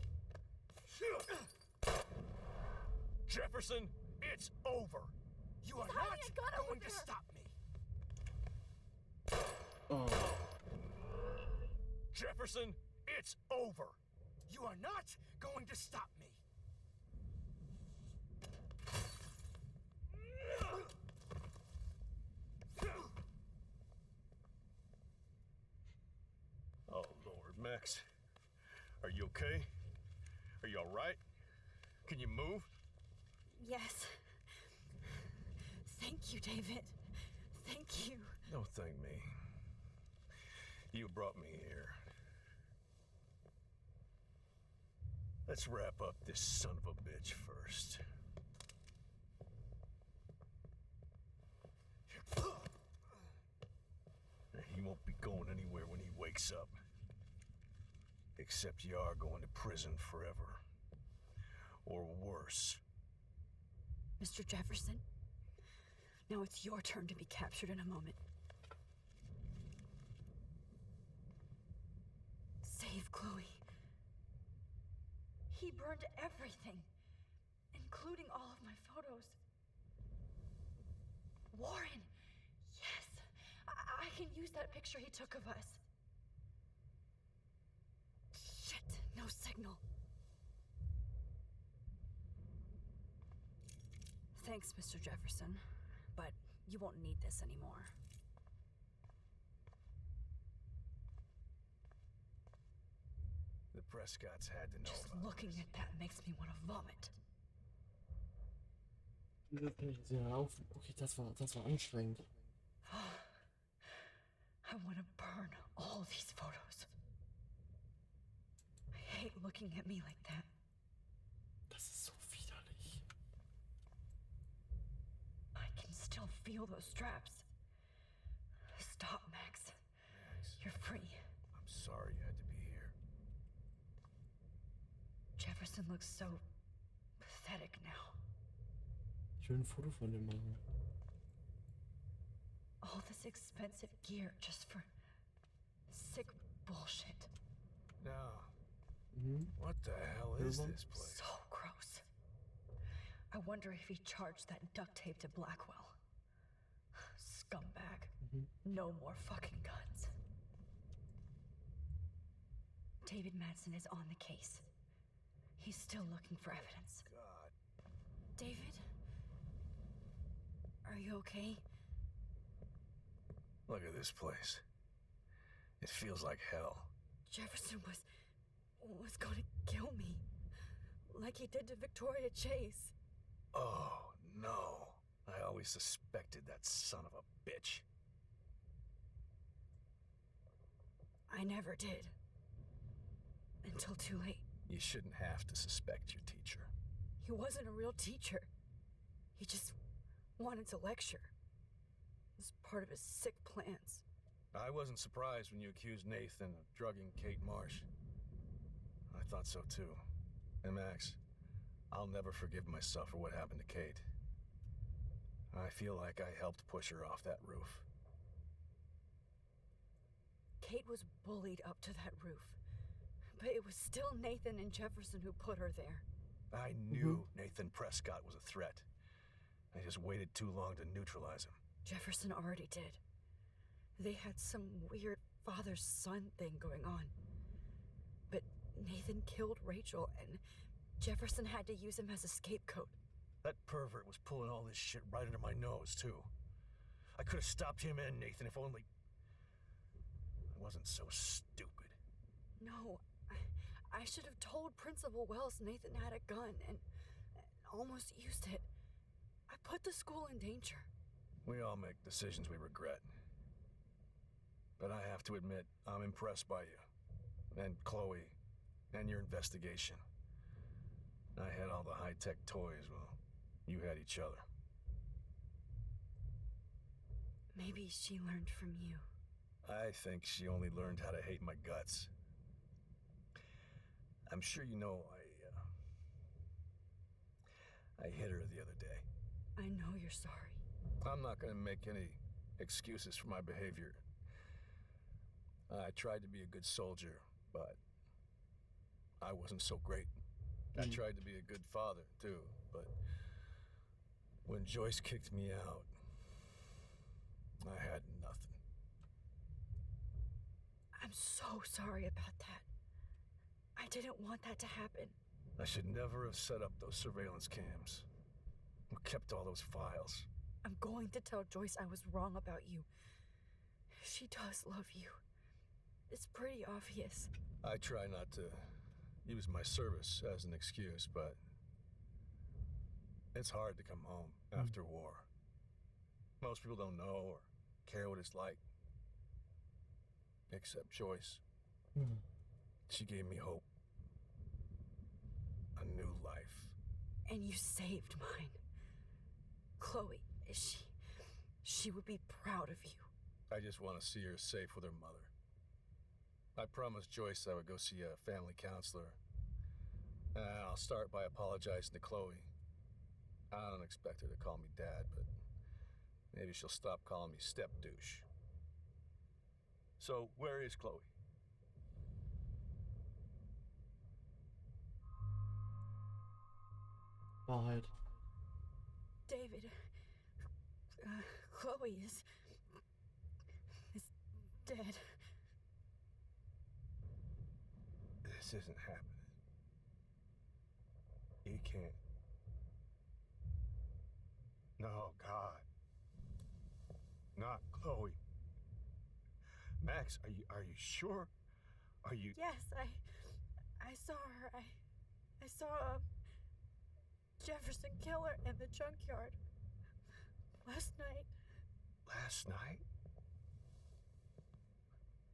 Jefferson, it's over. You are He's not hiding a gun over going to there. stop me. Oh. Jefferson, it's over. You are not going to stop me. Oh, Lord, Max. Are you okay? Are you all right? Can you move? Yes. Thank you, David. Thank you. Don't thank me. You brought me here. Let's wrap up this son of a bitch first. He won't be going anywhere when he wakes up. Except you are going to prison forever. or worse. Mr. Jefferson, now it's your turn to be captured in a moment. Save Chloe. He burned everything, including all of my photos. Warren, yes, I can use that picture he took of us. Shit, no signal. Thanks, Mr. Jefferson, but you won't need this anymore. The Prescotts had to know Just about looking this. at that makes me want to vomit. Diese Page sehen auf. Okay, das war anstrengend. I want to burn all these photos. I hate looking at me like that. Das ist so widerlich. I can still feel those straps. Stop, Max. Max, You're free. I'm sorry you had to be here. Jefferson looks so pathetic now. Ich will ein Foto von dem machen. All this expensive gear just for sick bullshit. Now, Mhm. what the hell is Silver? this place? So gross. I wonder if he charged that duct tape to Blackwell. Scumbag. Mhm. No more fucking guns. David Madsen is on the case. He's still looking for evidence. God. David? Are you okay? Look at this place. It feels like hell. Jefferson was going to kill me. Like he did to Victoria Chase. Oh, no. I always suspected that son of a bitch. I never did. Until too late. You shouldn't have to suspect your teacher. He wasn't a real teacher. He just wanted to lecture. It was part of his sick plans. I wasn't surprised when you accused Nathan of drugging Kate Marsh. I thought so too. And Max, I'll never forgive myself for what happened to Kate. I feel like I helped push her off that roof. Kate was bullied up to that roof. But it was still Nathan and Jefferson who put her there. I knew Nathan Prescott was a threat. I just waited too long to neutralize him. Jefferson already did. They had some weird father-son thing going on. But Nathan killed Rachel, and Jefferson had to use him as a scapegoat. That pervert was pulling all this shit right under my nose, too. I could have stopped him and Nathan if only I wasn't so stupid. No, I should have told Principal Wells Nathan had a gun and almost used it. I put the school in danger. We all make decisions we regret. But I have to admit, I'm impressed by you. And Chloe. And your investigation. I had all the high-tech toys, well, you had each other. Maybe she learned from you. I think she only learned how to hate my guts. I'm sure you know I hit her the other day. I know you're sorry. I'm not gonna make any excuses for my behavior. I tried to be a good soldier, but I wasn't so great. I tried to be a good father, too, but when Joyce kicked me out, I had nothing. I'm so sorry about that. I didn't want that to happen. I should never have set up those surveillance cams. Or kept all those files. I'm going to tell Joyce I was wrong about you. She does love you. It's pretty obvious. I try not to use my service as an excuse, but it's hard to come home after war. Most people don't know or care what it's like. Except Joyce. She gave me hope. A new life. And you saved mine. Chloe, she would be proud of you. I just want to see her safe with her mother. I promised Joyce I would go see a family counselor. I'll start by apologizing to Chloe. I don't expect her to call me Dad, but maybe she'll stop calling me step douche. So, where is Chloe? Wahrheit. David, Chloe is dead. This isn't happening. You can't. No, God. Not Chloe. Max, are you sure? Are you... Yes, I saw her. I saw Jefferson Killer in the junkyard last night. Last night?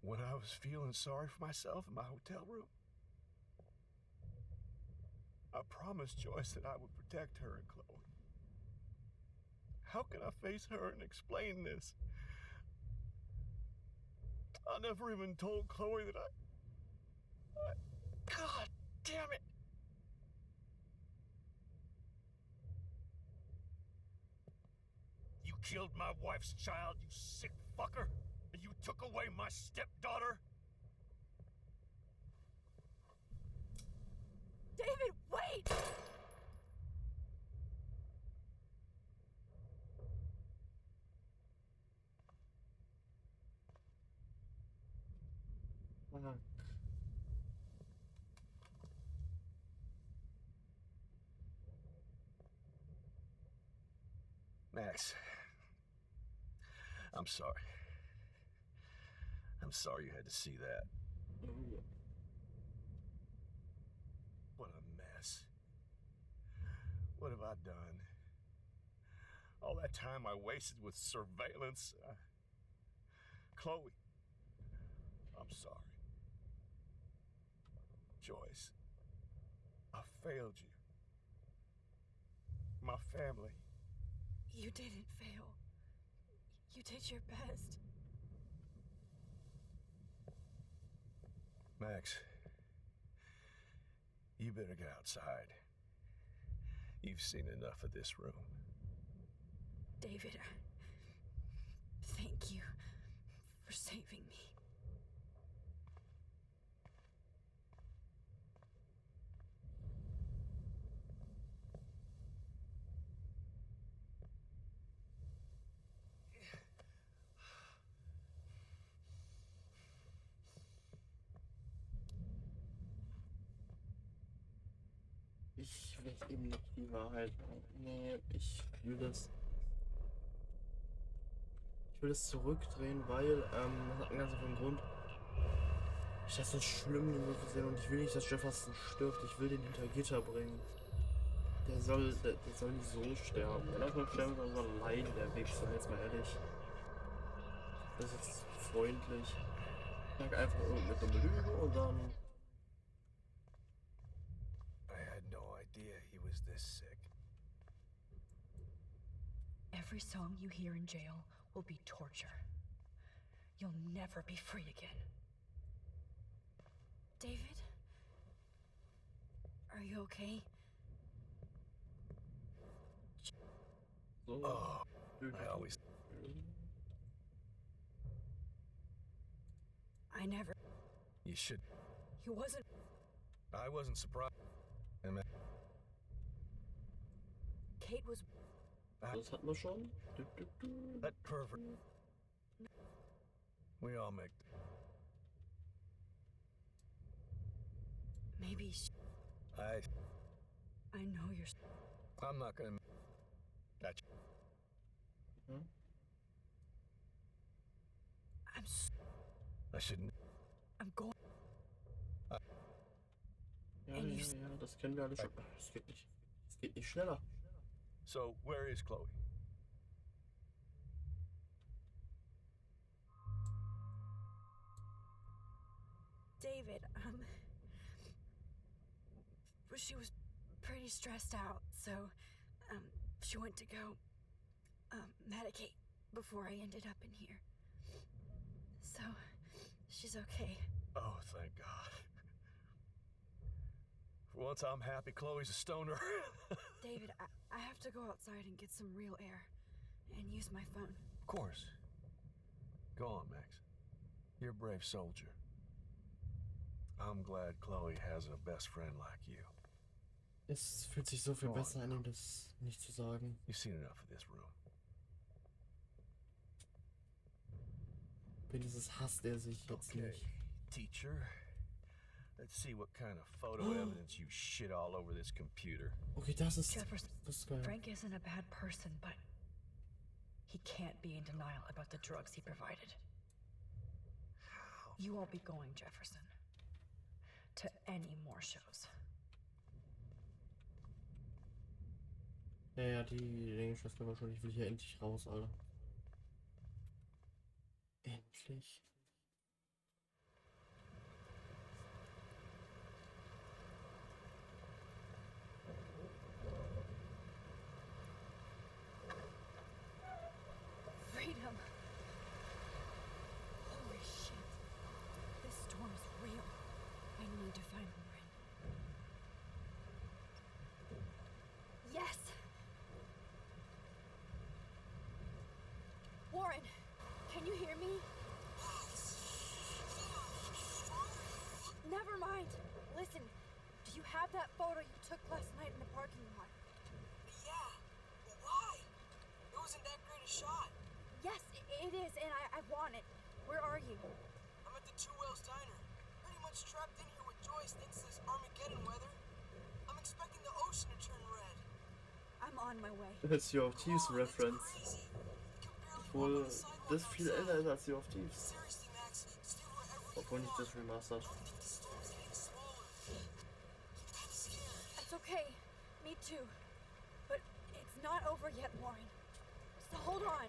When I was feeling sorry for myself in my hotel room? I promised Joyce that I would protect her and Chloe. How can I face her and explain this? I never even told Chloe that I... God damn it! You killed my wife's child, you sick fucker! And you took away my stepdaughter? David, wait! Fuck. Max, I'm sorry. I'm sorry you had to see that. What a mess. What have I done? All that time I wasted with surveillance. Chloe, I'm sorry. Joyce, I failed you. My family. You didn't fail. You did your best. Max, you better get outside. You've seen enough of this room. David, thank you for saving me. Ich will eben nicht die Wahrheit. Nee, ich will das. Ich will das zurückdrehen, weil, das hat einen ganz einfachen Grund. Ich das so schlimm wie möglich sehen und ich will nicht, dass Jefferson stirbt. Ich will den hinter Gitter bringen. Der soll nicht so sterben. Wenn er soll sterben, dann soll er leiden, der Wichser, jetzt mal ehrlich. Das ist jetzt freundlich. Ich sag einfach mit einer Lüge und dann. This sick. Every song you hear in jail will be torture. You'll never be free again. David? Are you okay? So. Oh, I always... I never... You should... He wasn't... I wasn't surprised. Kate was... Das hatten wir schon. That pervert. We all make... Maybe I know you're... I'm not gonna... That... I shouldn't... I'm going... Ja, das kennen wir alle schon. Es geht nicht. Es geht nicht schneller. So, where is Chloe? David, she was pretty stressed out, so, she went to go, medicate before I ended up in here. So, she's okay. Oh, thank God. For once, I'm happy Chloe's a stoner. David, I have to go outside and get some real air and use my phone. Of course. Go on, Max. You're a brave soldier. I'm glad Chloe has a best friend like you. Es fühlt sich so viel Go on besser an, now. ihm das nicht zu sagen. You've seen enough of this room. Wenigstens hasst er sich jetzt Okay, nicht. teacher. Let's see what kind of photo evidence you shit all over this computer. Okay, das ist Jefferson, geil. Frank isn't a bad person, but he can't be in denial about the drugs he provided. You won't be going, Jefferson, to any more shows. Ja, die Längenschwester war schon. Ich will hier endlich raus, Alter. Endlich. Freedom. Holy shit. This storm is real. I need to find Warren. Yes! Warren, can you hear me? Never mind. Listen, do you have that photo you took last night in the parking lot? Yeah, but why? It wasn't that great a shot. Yes, it is, and I want it. Where are you? I'm at the Two Whales Diner. Pretty much trapped in here with Joyce thanks to this Armageddon weather. I'm expecting the ocean to turn red. I'm on my way. Das ist Sea of Thieves Oh, Reference. that's crazy. You can barely walk Obwohl on the sidewalk das viel outside. älter ist als Sea of Thieves. Seriously, Max, stay wherever Obwohl you nicht are. das Remastered. I don't think the storm's getting smaller. I'm scared. It's okay. Me too. But it's not over yet, Warren. So hold on.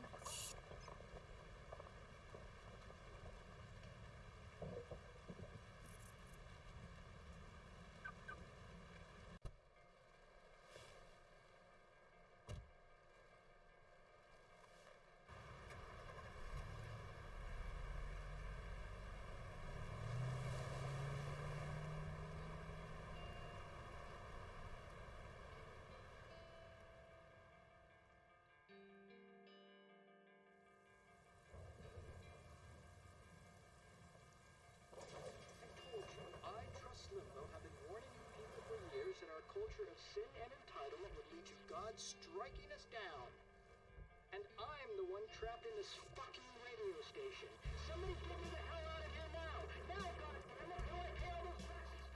I trust Limbo have been warning you people for years that our culture of sin and entitlement would lead to God striking us down. And I'm the one trapped in this fucking radio station. Somebody get me the hell out of here now! Now I've got it! I'm not going to pay all those taxes!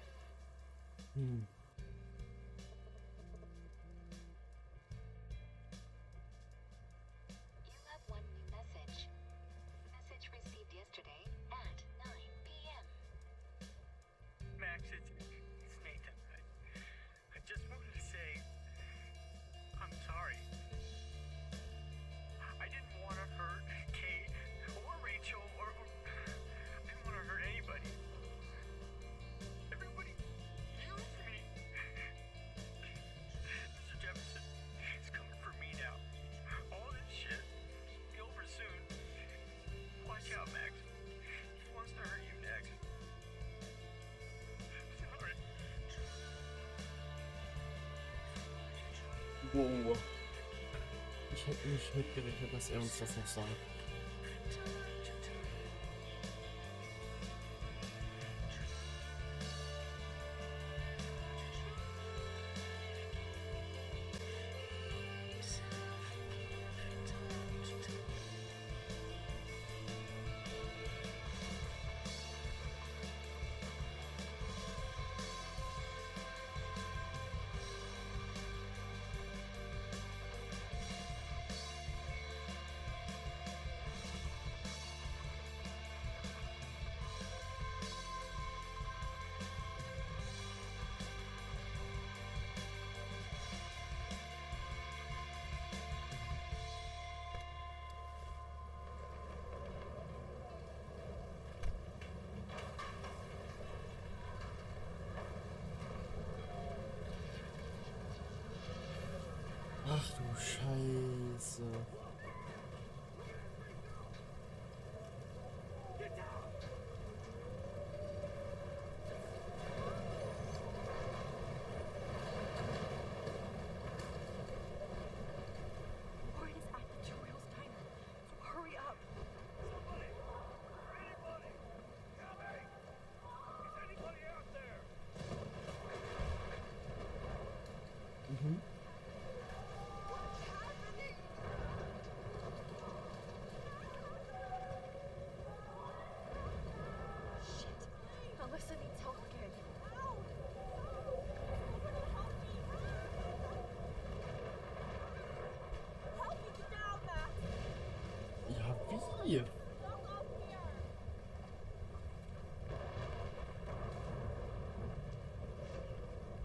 You have one new message. Message received yesterday at 9 p.m. Max, it's Nathan. I just wanted to say I'm sorry. I didn't want to hurt Kate or Rachel or I didn't want to hurt anybody. Everybody used me. Mr. Jefferson is coming for me now. All this shit will be over soon. Watch out, Max. He wants to hurt you next. Sorry. Wow. Ich hätte nicht mitgerechnet, dass er uns das noch sagt. Ach du Scheiße. Alyssa needs help again. Help me get down, Max! Ja, wie? Stop up here!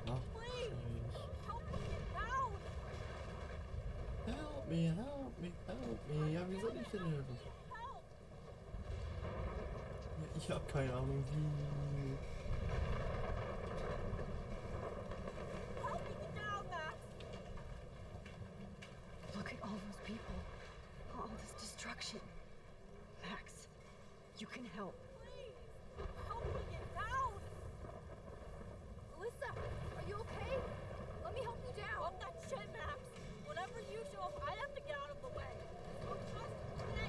Ach, Please! Scheiß. Help me get down! Help me, help me, help me. Ja, wie soll ich denn helfen? Help! Ja, ich hab keine Ahnung, wie. Help me get down, Max! Look at all those people. All this destruction. Max, you can help. Please! Help me get down! Alyssa, are you okay? Let me help you down. Fuck that shit, Max! Whenever you show up, I have to get out of the way. So trust me.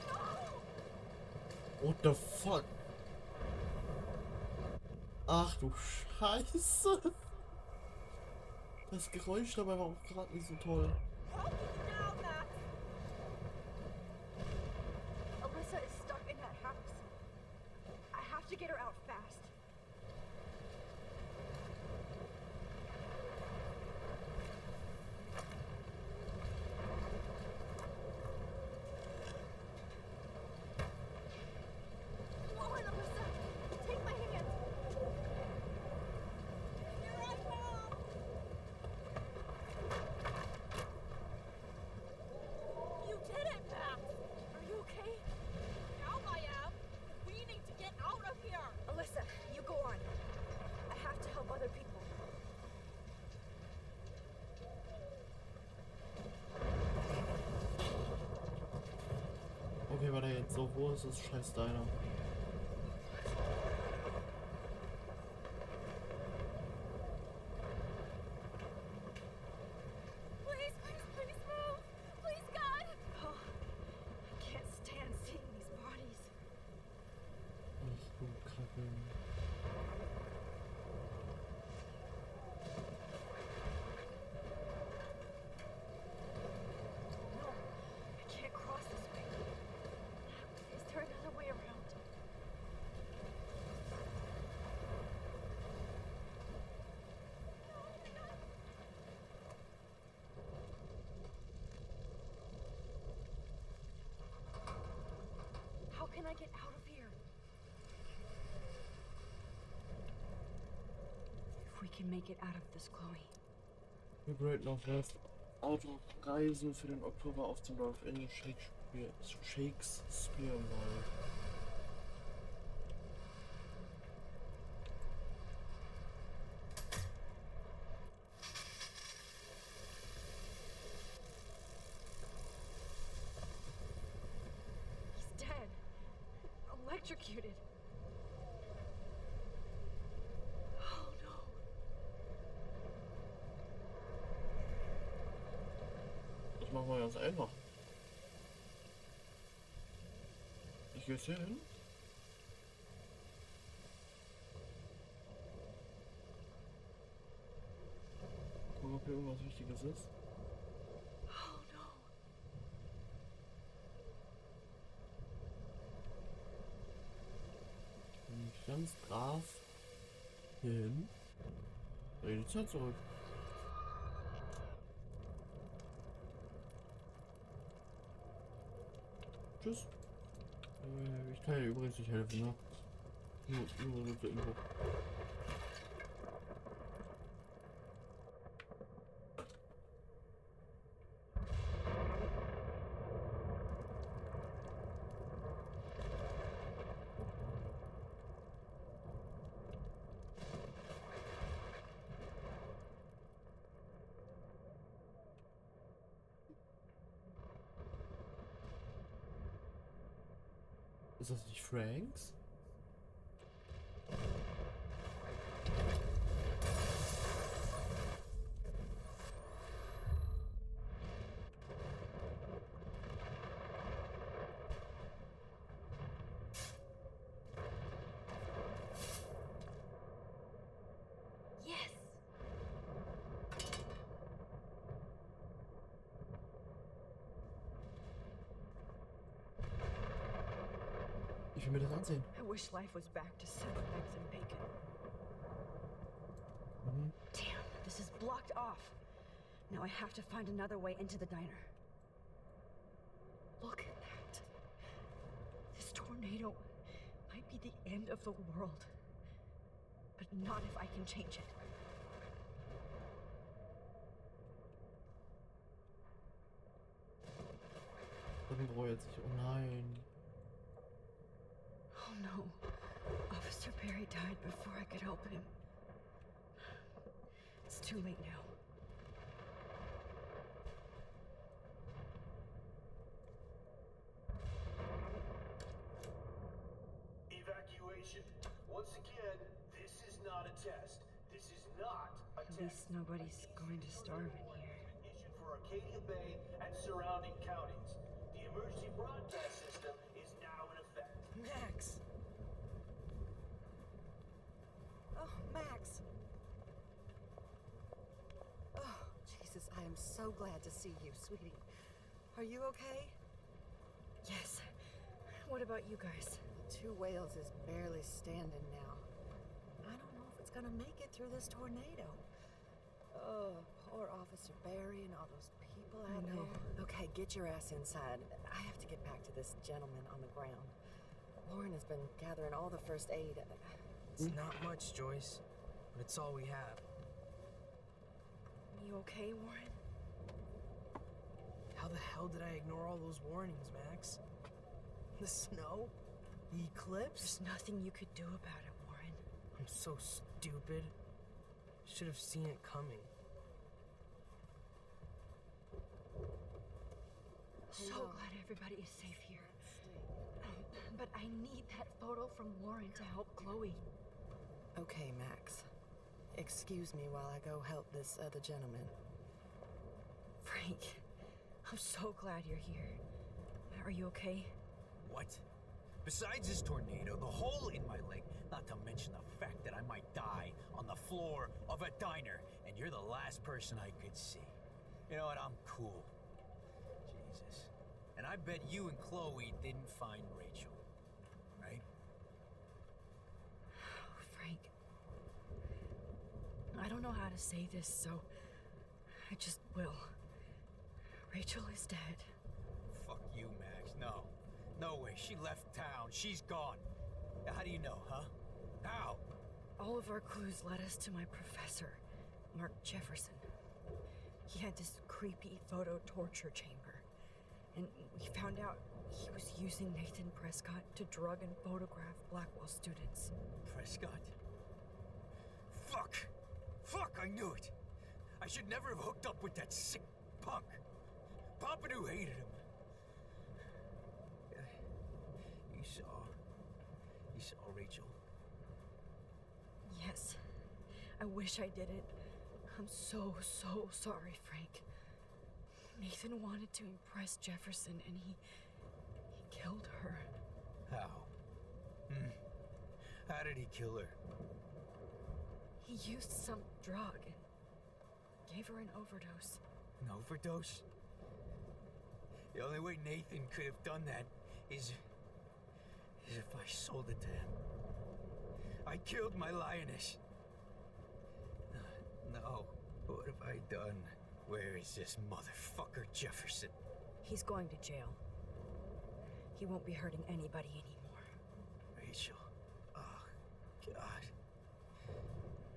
No! What the fuck? Ach du Scheiße. Das Geräusch dabei war auch gerade nicht so toll. Help me get down, Max! Alyssa is stuck in that house. I have to get her out fast. Come on, Alyssa! Take my hand! Here I come! You did it, Max! Are you okay? Now I am! We need to get out of here! Alyssa, you go on. I have to help other people. Okay, warte jetzt so, wo ist das scheiß Diner? Please, please, please move! Please, God! Oh, I can't stand seeing these bodies. Ach du Kacke. No, I can't cross this way. Is there another way around? How can I get out of here? If we can make it out of this, Chloe. Wir Great Northwest. Autoreisen für den Oktober auf dem Dorf Ende Shakespeare mal. He's dead. Electrocuted. Oh no. Das machen wir ganz einfach. Ich gehe jetzt hier hin. Gucken, ob hier irgendwas Wichtiges ist. Oh no. Bin ich ganz brav hier hin. Dreh die Zeit zurück. Tschüss. Ich kann ja übrigens nicht helfen, ne? Nur so zur Info. Ist das nicht Franks? Yes. Ich will mir das ansehen. I wish life was back to simple eggs and bacon. Damn, this is blocked off. Now I have to find another way into the diner. Look at that. This tornado might be the end of the world. But not if I can change it. Dann bereut sich. Oh nein. Oh no. Officer Perry died before I could help him. It's too late now. Evacuation. Once again, this is not a test. This is not a At test. least nobody's going to starve in here. Issued for Arcadia Bay and surrounding counties. The emergency broadcast system is now in effect. Max! Oh, Max! Oh, Jesus, I am so glad to see you, sweetie. Are you okay? Yes. What about you guys? Two Whales is barely standing now. I don't know if it's gonna make it through this tornado. Oh, poor Officer Barry and all those people out I know. there. Okay, get your ass inside. I have to get back to this gentleman on the ground. Warren has been gathering all the first aid. It's not much, Joyce, but it's all we have. You okay, Warren? How the hell did I ignore all those warnings, Max? The snow? The eclipse? There's nothing you could do about it, Warren. I'm so stupid. Should have seen it coming. So glad everybody is safe here. But I need that photo from Warren to help Chloe. Okay, Max. Excuse me while I go help this other gentleman. Frank, I'm so glad you're here. Are you okay? What? Besides this tornado, the hole in my leg, not to mention the fact that I might die on the floor of a diner, and you're the last person I could see. You know what? I'm cool. Jesus. And I bet you and Chloe didn't find Rachel, right? Frank, I don't know how to say this, so I just will. Rachel is dead. Fuck you, Max. No. No way. She left town. She's gone. How do you know, huh? How? All of our clues led us to my professor, Mark Jefferson. He had this creepy photo torture chamber. And we found out he was using Nathan Prescott to drug and photograph Blackwell students. Prescott? Fuck! Fuck, I knew it! I should never have hooked up with that sick punk. Pompidou hated him. You saw Rachel? Yes. I wish I didn't. I'm so sorry, Frank. Nathan wanted to impress Jefferson and he killed her. How? How did he kill her? He used some drug and gave her an overdose. An overdose? The only way Nathan could have done that is if I sold it to him. I killed my lioness. No, what have I done? Where is this motherfucker Jefferson? He's going to jail. He won't be hurting anybody anymore. Rachel. Oh, God.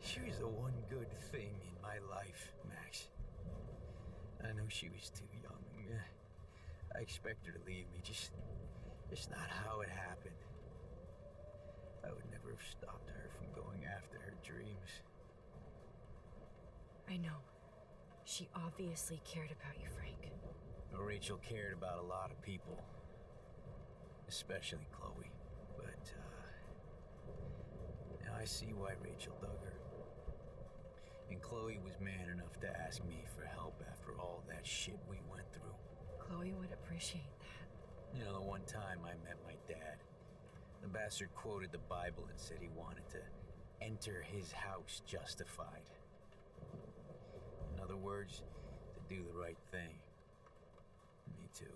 She was the one good thing in my life, Max. I know she was too young. I expect her to leave me, just not how it happened. I would never have stopped her from going after her dreams. I know. She obviously cared about you, Frank. Well, Rachel cared about a lot of people. Especially Chloe. But, now I see why Rachel dug her. And Chloe was man enough to ask me for help after all that shit we went through. Chloe would appreciate that. You know, the one time I met my dad, the bastard quoted the Bible and said he wanted to enter his house justified. In other words, to do the right thing. Me too.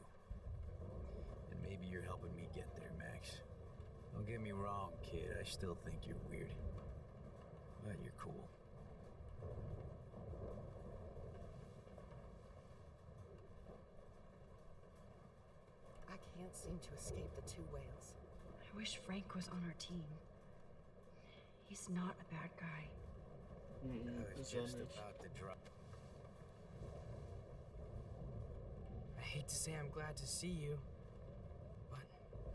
And maybe you're helping me get there, Max. Don't get me wrong, kid. I still think you're weird. But you're cool. I can't seem to escape the two whales. I wish Frank was on our team. He's not a bad guy. I was just about to drop. I hate to say I'm glad to see you, but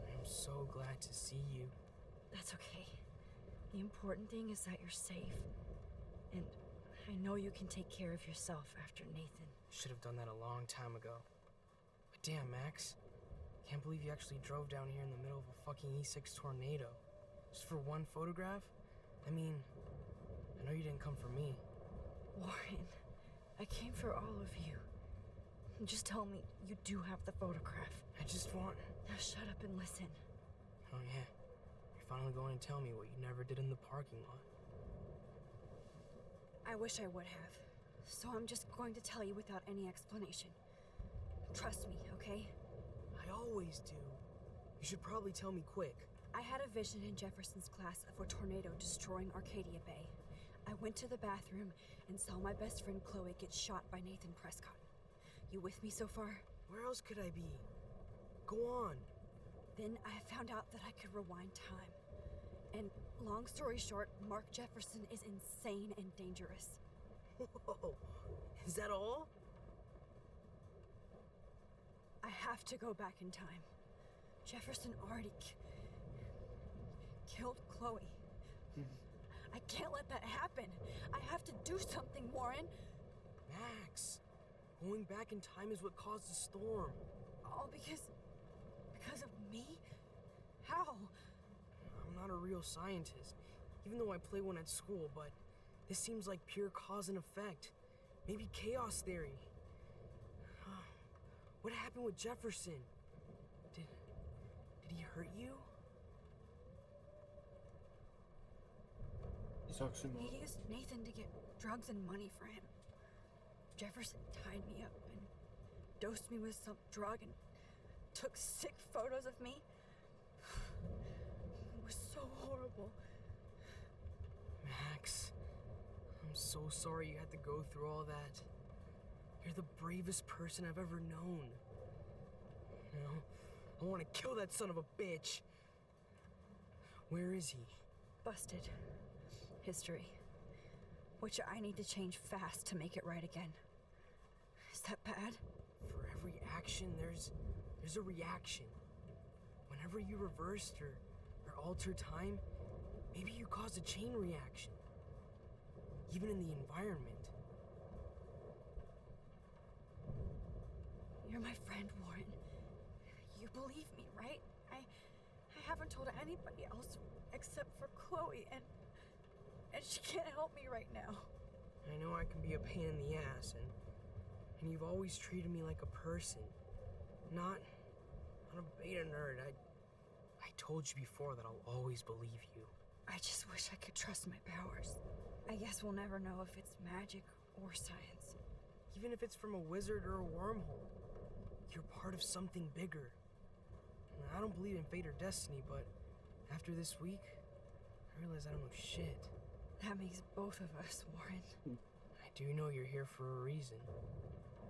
I'm so glad to see you. That's okay. The important thing is that you're safe. And I know you can take care of yourself after Nathan. Should have done that a long time ago. But damn, Max. Can't believe you actually drove down here in the middle of a fucking E6 tornado. Just for one photograph? I mean, I know you didn't come for me. Warren, I came for all of you. Just tell me you do have the photograph. I just want... Now shut up and listen. Oh yeah, you're finally going to tell me what you never did in the parking lot. I wish I would have. So I'm just going to tell you without any explanation. Trust me, okay? I always do. You should probably tell me quick. I had a vision in Jefferson's class of a tornado destroying Arcadia Bay. I went to the bathroom and saw my best friend Chloe get shot by Nathan Prescott. You with me so far? Where else could I be? Go on. Then I found out that I could rewind time. And long story short, Mark Jefferson is insane and dangerous. Whoa, is that all? I have to go back in time. Jefferson already killed Chloe. I can't let that happen. I have to do something, Warren. Max, going back in time is what caused the storm. All because of me? How? I'm not a real scientist, even though I play one at school, but this seems like pure cause and effect. Maybe chaos theory. What happened with Jefferson? Did he hurt you? He used Nathan to get drugs and money for him. Jefferson tied me up and dosed me with some drug and took sick photos of me. It was so horrible. Max, I'm so sorry you had to go through all that. You're the bravest person I've ever known. You know, I want to kill that son of a bitch. Where is he? Busted. History. Which I need to change fast to make it right again. Is that bad? For every action, there's a reaction. Whenever you reversed or altered time, maybe you caused a chain reaction. Even in the environment. You're my friend, Warren. You believe me, right? I haven't told anybody else except for Chloe, and she can't help me right now. I know I can be a pain in the ass, and you've always treated me like a person, not a beta nerd. I told you before that I'll always believe you. I just wish I could trust my powers. I guess we'll never know if it's magic or science. Even if it's from a wizard or a wormhole, you're part of something bigger. I don't believe in fate or destiny, but after this week, I realize I don't know shit. That makes both of us, Warren. I do know you're here for a reason.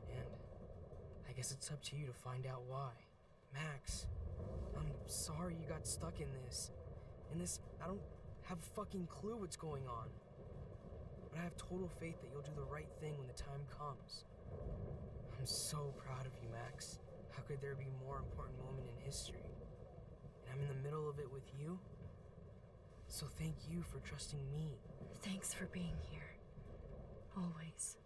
And I guess it's up to you to find out why. Max, I'm sorry you got stuck in this. I don't have a fucking clue what's going on. But I have total faith that you'll do the right thing when the time comes. I'm so proud of you, Max. How could there be a more important moment in history? And I'm in the middle of it with you. So thank you for trusting me. Thanks for being here. Always.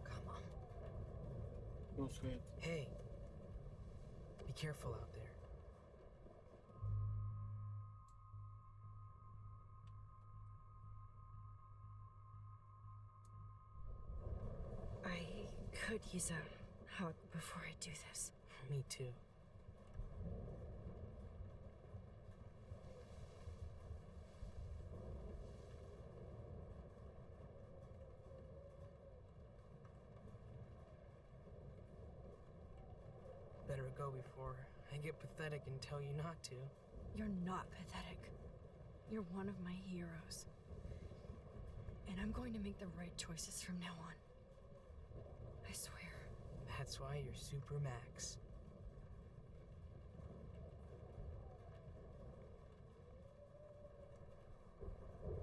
Come on. No sweet. Hey. Be careful out there. I could use a hug before I do this. Me too. go before I get pathetic and tell you not to. You're not pathetic. You're one of my heroes. And I'm going to make the right choices from now on. I swear. That's why you're Super Max.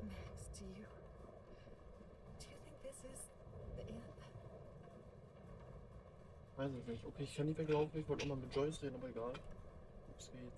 Max, do you think this is the end? Weiß ich nicht. Okay, ich kann nicht mehr glauben, ich wollte auch mal mit Joyce reden, aber egal. Los geht's.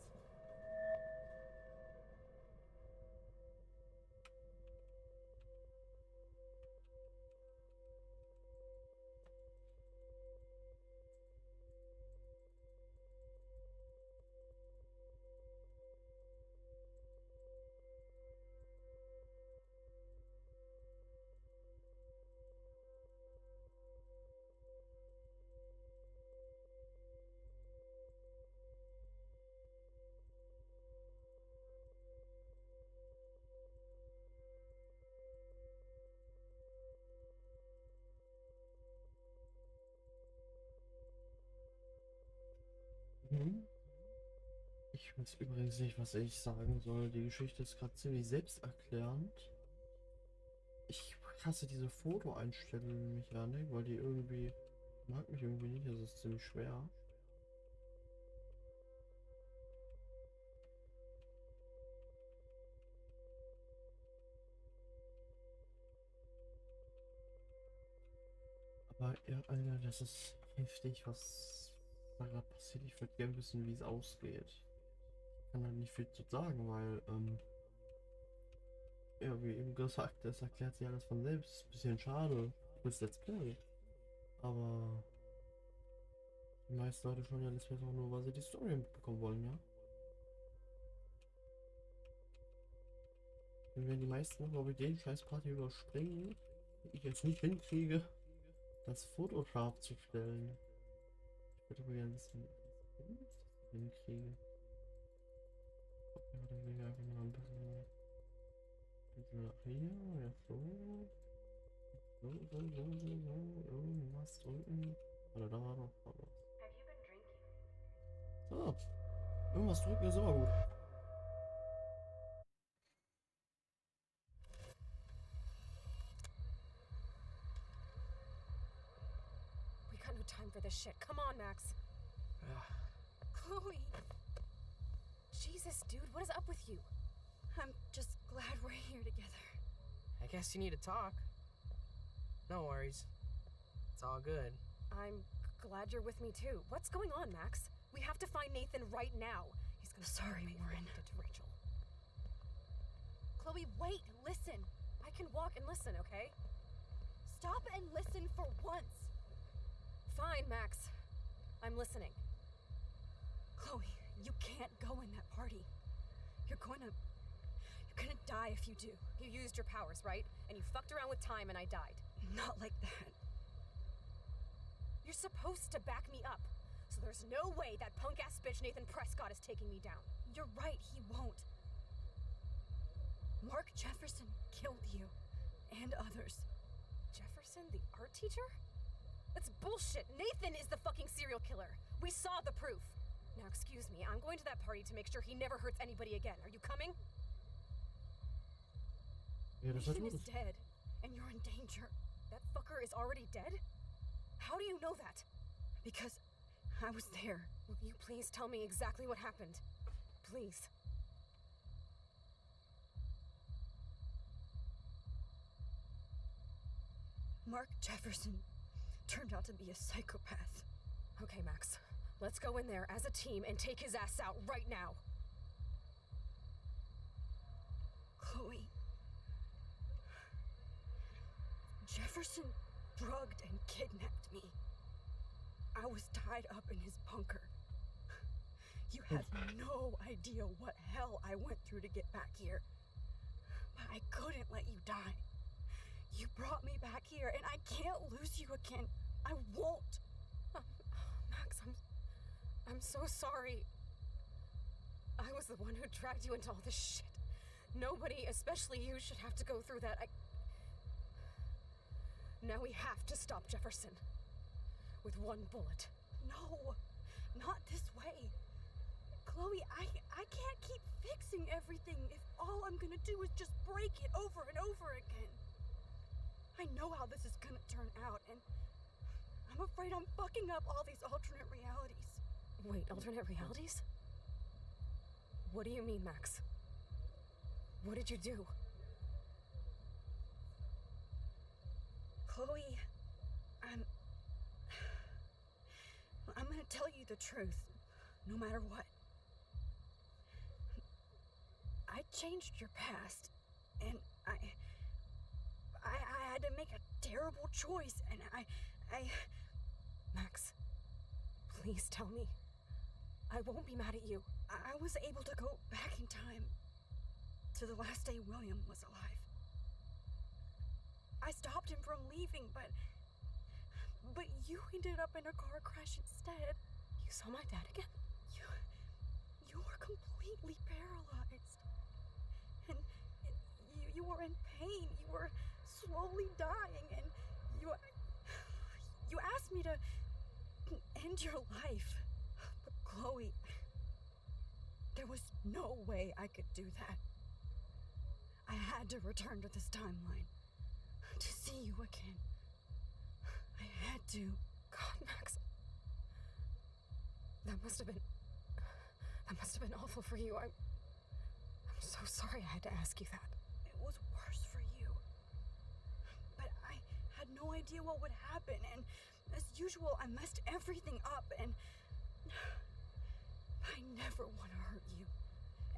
Ich weiß übrigens nicht, was ich sagen soll. Die Geschichte ist gerade ziemlich selbsterklärend. Ich hasse diese Fotoeinstellungen Mechanik, weil die irgendwie mag mich irgendwie nicht. Das ist ziemlich schwer. Aber ja, Alter, das ist heftig, was da gerade passiert. Ich würde gerne wissen, wie es ausgeht. Ich kann halt nicht viel zu sagen, weil, ja, wie eben gesagt, das erklärt sich alles von selbst. Ist ein bisschen schade. Bis jetzt klar. Aber die meisten Leute schauen ja alles auch nur, weil sie die Story mitbekommen wollen, ja. Und wenn die meisten noch, glaube ich, den Scheißparty überspringen, ich jetzt nicht hinkriege, das Foto scharf zu stellen. Ich würde aber gerne wissen, wie ich das hinkriege. Okay, dann will ich einfach mal ein bisschen nach hier, ja so. So, irgendwas drücken. Oder da war doch was. So, irgendwas drücken ist immer gut. We got no time for this shit. Come on, Max. Chloe. Jesus, dude, what is up with you? I'm just glad we're here together. I guess you need to talk. No worries. It's all good. I'm glad you're with me too. What's going on, Max? We have to find Nathan right now. He's gonna Sorry, Warren. to Rachel. Chloe, wait, listen. I can walk and listen, okay? Stop and listen for once. Fine, Max. I'm listening. Chloe, you can't go in that party. You're gonna die if you do. You used your powers, right? And you fucked around with time and I died. Not like that. You're supposed to back me up. So there's no way that punk-ass bitch Nathan Prescott is taking me down. You're right, he won't. Mark Jefferson killed you. And others. Jefferson, the art teacher? That's bullshit. Nathan is the fucking serial killer. We saw the proof. Now, excuse me, I'm going to that party to make sure he never hurts anybody again. Are you coming? Ja, das Nathan is dead, and you're in danger. That fucker is already dead? How do you know that? Because I was there. Will you please tell me exactly what happened? Please. Mark Jefferson turned out to be a psychopath. Okay, Max. Let's go in there as a team and take his ass out right now. Chloe. Jefferson drugged and kidnapped me. I was tied up in his bunker. You have no idea what hell I went through to get back here. But I couldn't let you die. You brought me back here, and I can't lose you again. I won't. Max, I'm so sorry. I was the one who dragged you into all this shit. Nobody, especially you, should have to go through that. Now we have to stop Jefferson. With one bullet. No. Not this way. Chloe, I can't keep fixing everything if all I'm gonna do is just break it over and over again. I know how this is gonna turn out, and I'm afraid I'm fucking up all these alternate realities. Wait, alternate realities? What do you mean, Max? What did you do? Chloe, I'm gonna tell you the truth, no matter what. I changed your past, and I had to make a terrible choice, and I... Max, please tell me. I won't be mad at you. I was able to go back in time to the last day William was alive. I stopped him from leaving, but you ended up in a car crash instead. You saw my dad again? You were completely paralyzed. And you were in pain. You were slowly dying, and you asked me to end your life. But Chloe, there was no way I could do that. I had to return to this timeline to see you again. I had to. God, Max. That must have been awful for you. I'm so sorry I had to ask you that. It was worse for you. But I had no idea what would happen, and as usual, I messed everything up, and I never want to hurt you.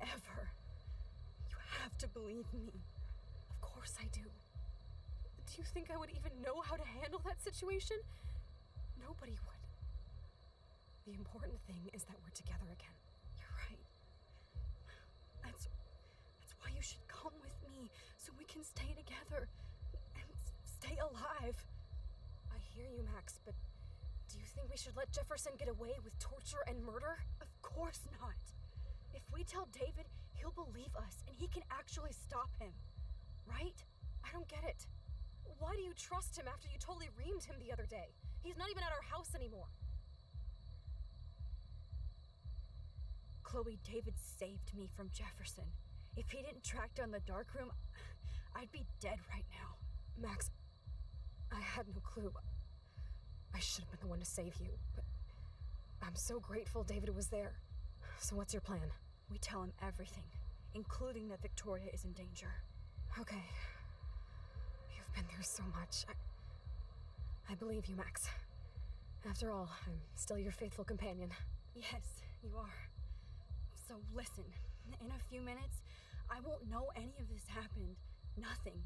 Ever. You have to believe me. Of course I do. Do you think I would even know how to handle that situation? Nobody would. The important thing is that we're together again. You're right. That's why you should come with me, so we can stay together and stay alive. I hear you, Max, but do you think we should let Jefferson get away with torture and murder? Of course not. If we tell David, he'll believe us, and he can actually stop him. Right? I don't get it. Why do you trust him after you totally reamed him the other day? He's not even at our house anymore. Chloe, David saved me from Jefferson. If he didn't track down the dark room, I'd be dead right now. Max, I had no clue. I should have been the one to save you, but I'm so grateful David was there. So what's your plan? We tell him everything, including that Victoria is in danger. Okay. You've been through so much. I believe you, Max. After all, I'm still your faithful companion. Yes, you are. So listen, in a few minutes, I won't know any of this happened. Nothing.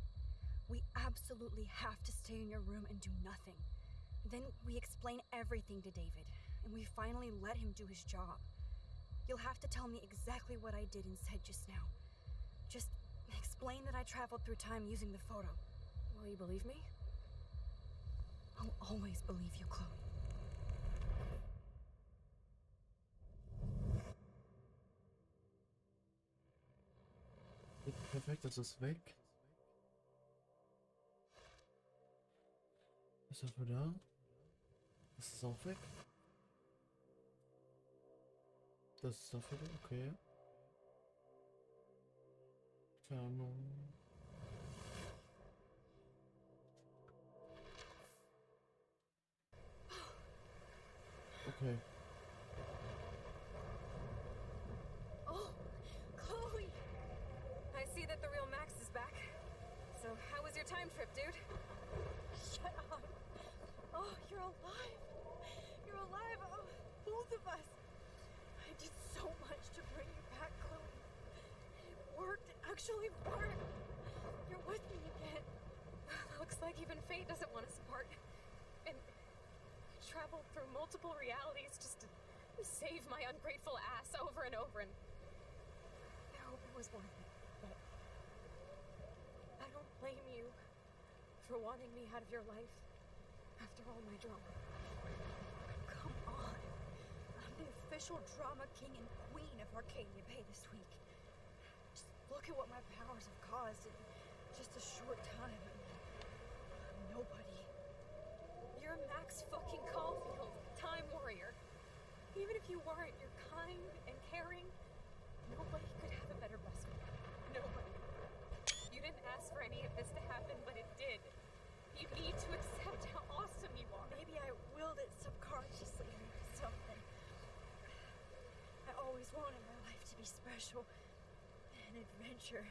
We absolutely have to stay in your room and do nothing. Then we explain everything to David, and we finally let him do his job. You'll have to tell me exactly what I did and said just now. Just explain that I traveled through time using the photo. Will you believe me? I'll always believe you, Chloe. Perfekt, das ist weg. Ist dafür da? Das ist auch weg. Das ist dafür da, okay. Fernung. Okay. Oh, Chloe! I see that the real Max is back. So, how was your time trip, dude? Shut up. Oh, you're alive. You're alive. Oh, both of us. I did so much to bring you back, Chloe. It worked. It actually worked. You're with me again. Looks like even fate doesn't want us apart. And traveled through multiple realities just to save my ungrateful ass over and over, and I hope it was worth it, but I don't blame you for wanting me out of your life after all my drama. Come on. I'm the official drama king and queen of Arcadia Bay this week. Just look at what my powers have caused in just a short time. Nobody. You're Max fucking Caulfield, Time Warrior. Even if you you weren't. You're kind and caring. Nobody could have a better best friend. Nobody. You didn't ask for any of this to happen, but it did. You need to accept how awesome you are. Maybe I willed it subconsciously or something. I always wanted my life to be special. An adventure.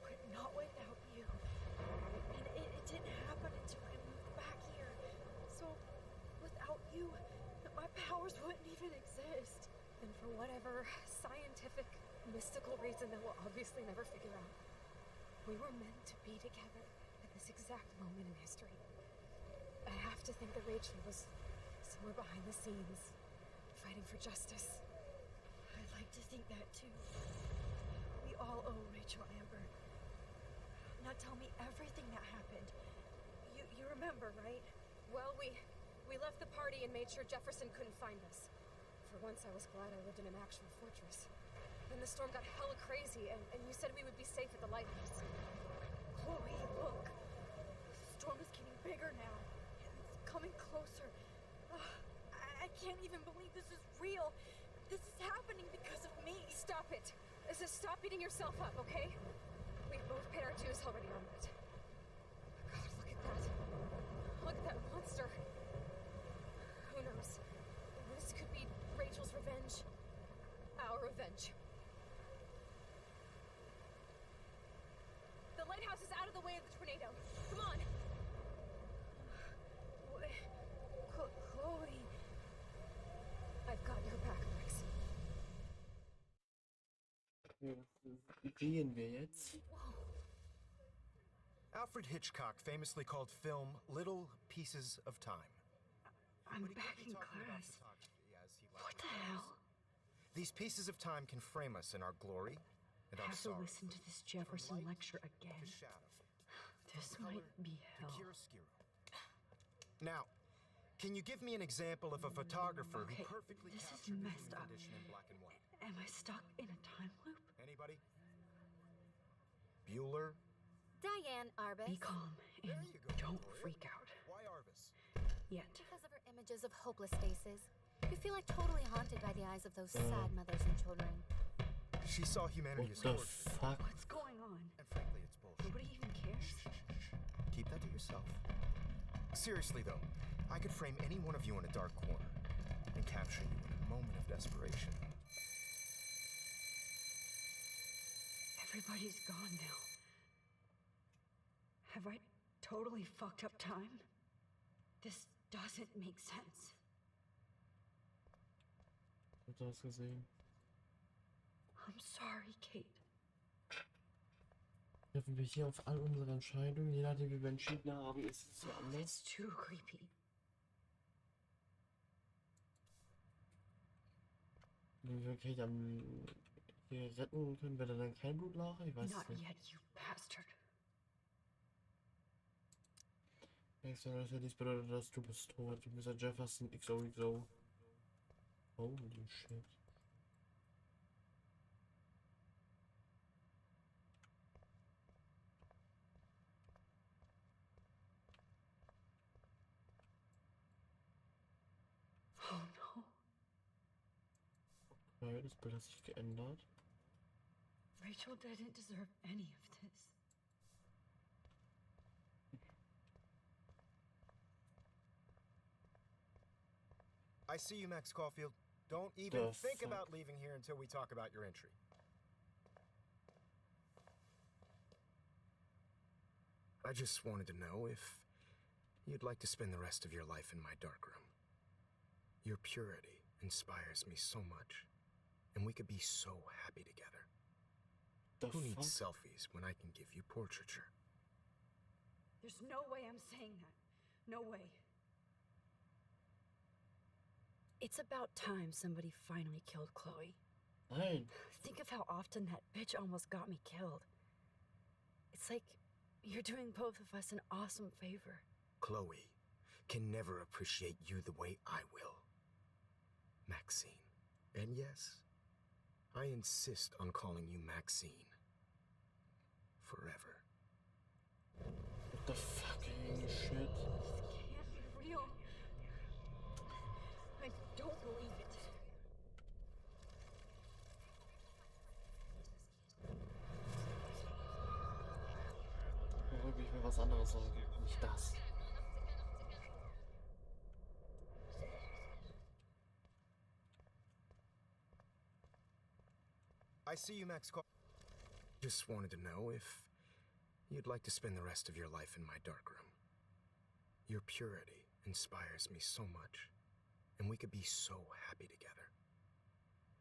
But not without you. And it didn't happen until I moved back here. So, without you, my powers wouldn't even exist. And for whatever scientific, mystical reason that we'll obviously never figure out, we were meant to be together at this exact moment in history. I have to think that Rachel was somewhere behind the scenes, fighting for justice. I'd like to think that too. We all owe Rachel Amber. Now tell me everything that happened. You remember, right? Well, we left the party and made sure Jefferson couldn't find us. For once, I was glad I lived in an actual fortress. Then the storm got hella crazy, and you said we would be safe at the lighthouse. Chloe, look. The storm is getting bigger now. It's coming closer. I can't even believe this is real. This is happening because of me. Stop it. Stop beating yourself up, okay? We've both paid our dues already on that. God, look at that. Look at that monster. Who knows? This could be Rachel's revenge. Our revenge. The lighthouse is out of the way of the tornado. Come on. Chloe. I've got your back, Max. Gehen wir jetzt? Alfred Hitchcock famously called film little pieces of time. I'm back in class. What the hell? These pieces of time can frame us in our glory and I our have to sorrow. listen to this Jefferson lecture again. This might be hell. Now, can you give me an example of a photographer Okay, who perfectly this is captured the messed human up. condition in black and white? Am I stuck in a time loop? Anybody? Bueller? Diane Arbus. Be calm and don't freak out. Why Arbus? Yet. Because of her images of hopeless faces. You feel like totally haunted by the eyes of those sad mothers and children. She saw humanity as What the tortured. fuck? What's going on? And frankly, it's bullshit. Nobody even cares? Keep that to yourself. Seriously, though, I could frame any one of you in a dark corner and capture you in a moment of desperation. Everybody's gone now. Have I totally fucked up time? This doesn't make sense. Habt ihr das gesehen? I'm sorry, Kate. Treffen wir hier auf all unsere Entscheidungen, je nachdem wie wir entschieden haben, ist es ja anders. It's too creepy. Wenn wir Kate hier retten können, wir dann kein Blut lachen? Ich weiß Not es nicht. yet, you bastard. Denkst du, dass er dies bedeutet, dass du bist tot? Du bist ein Jefferson XOXO. Holy shit. Oh no. Okay, das Bild hat sich geändert. Rachel didn't deserve any of this. I see you, Max Caulfield. Don't even The think fuck? about leaving here until we talk about your entry. I just wanted to know if you'd like to spend the rest of your life in my darkroom. Your purity inspires me so much, and we could be so happy together. The Who needs fuck? selfies when I can give you portraiture? There's no way I'm saying that. No way. It's about time somebody finally killed Chloe. Nein. Think of how often that bitch almost got me killed. It's like you're doing both of us an awesome favor. Chloe can never appreciate you the way I will. Maxine. And yes, I insist on calling you Maxine. Forever. What the fucking shit? This can't be real. I don't believe it. Vorsorge, nicht das. I see you, Max. Just wanted to know if you'd like to spend the rest of your life in my darkroom. Your purity inspires me so much, and we could be so happy together.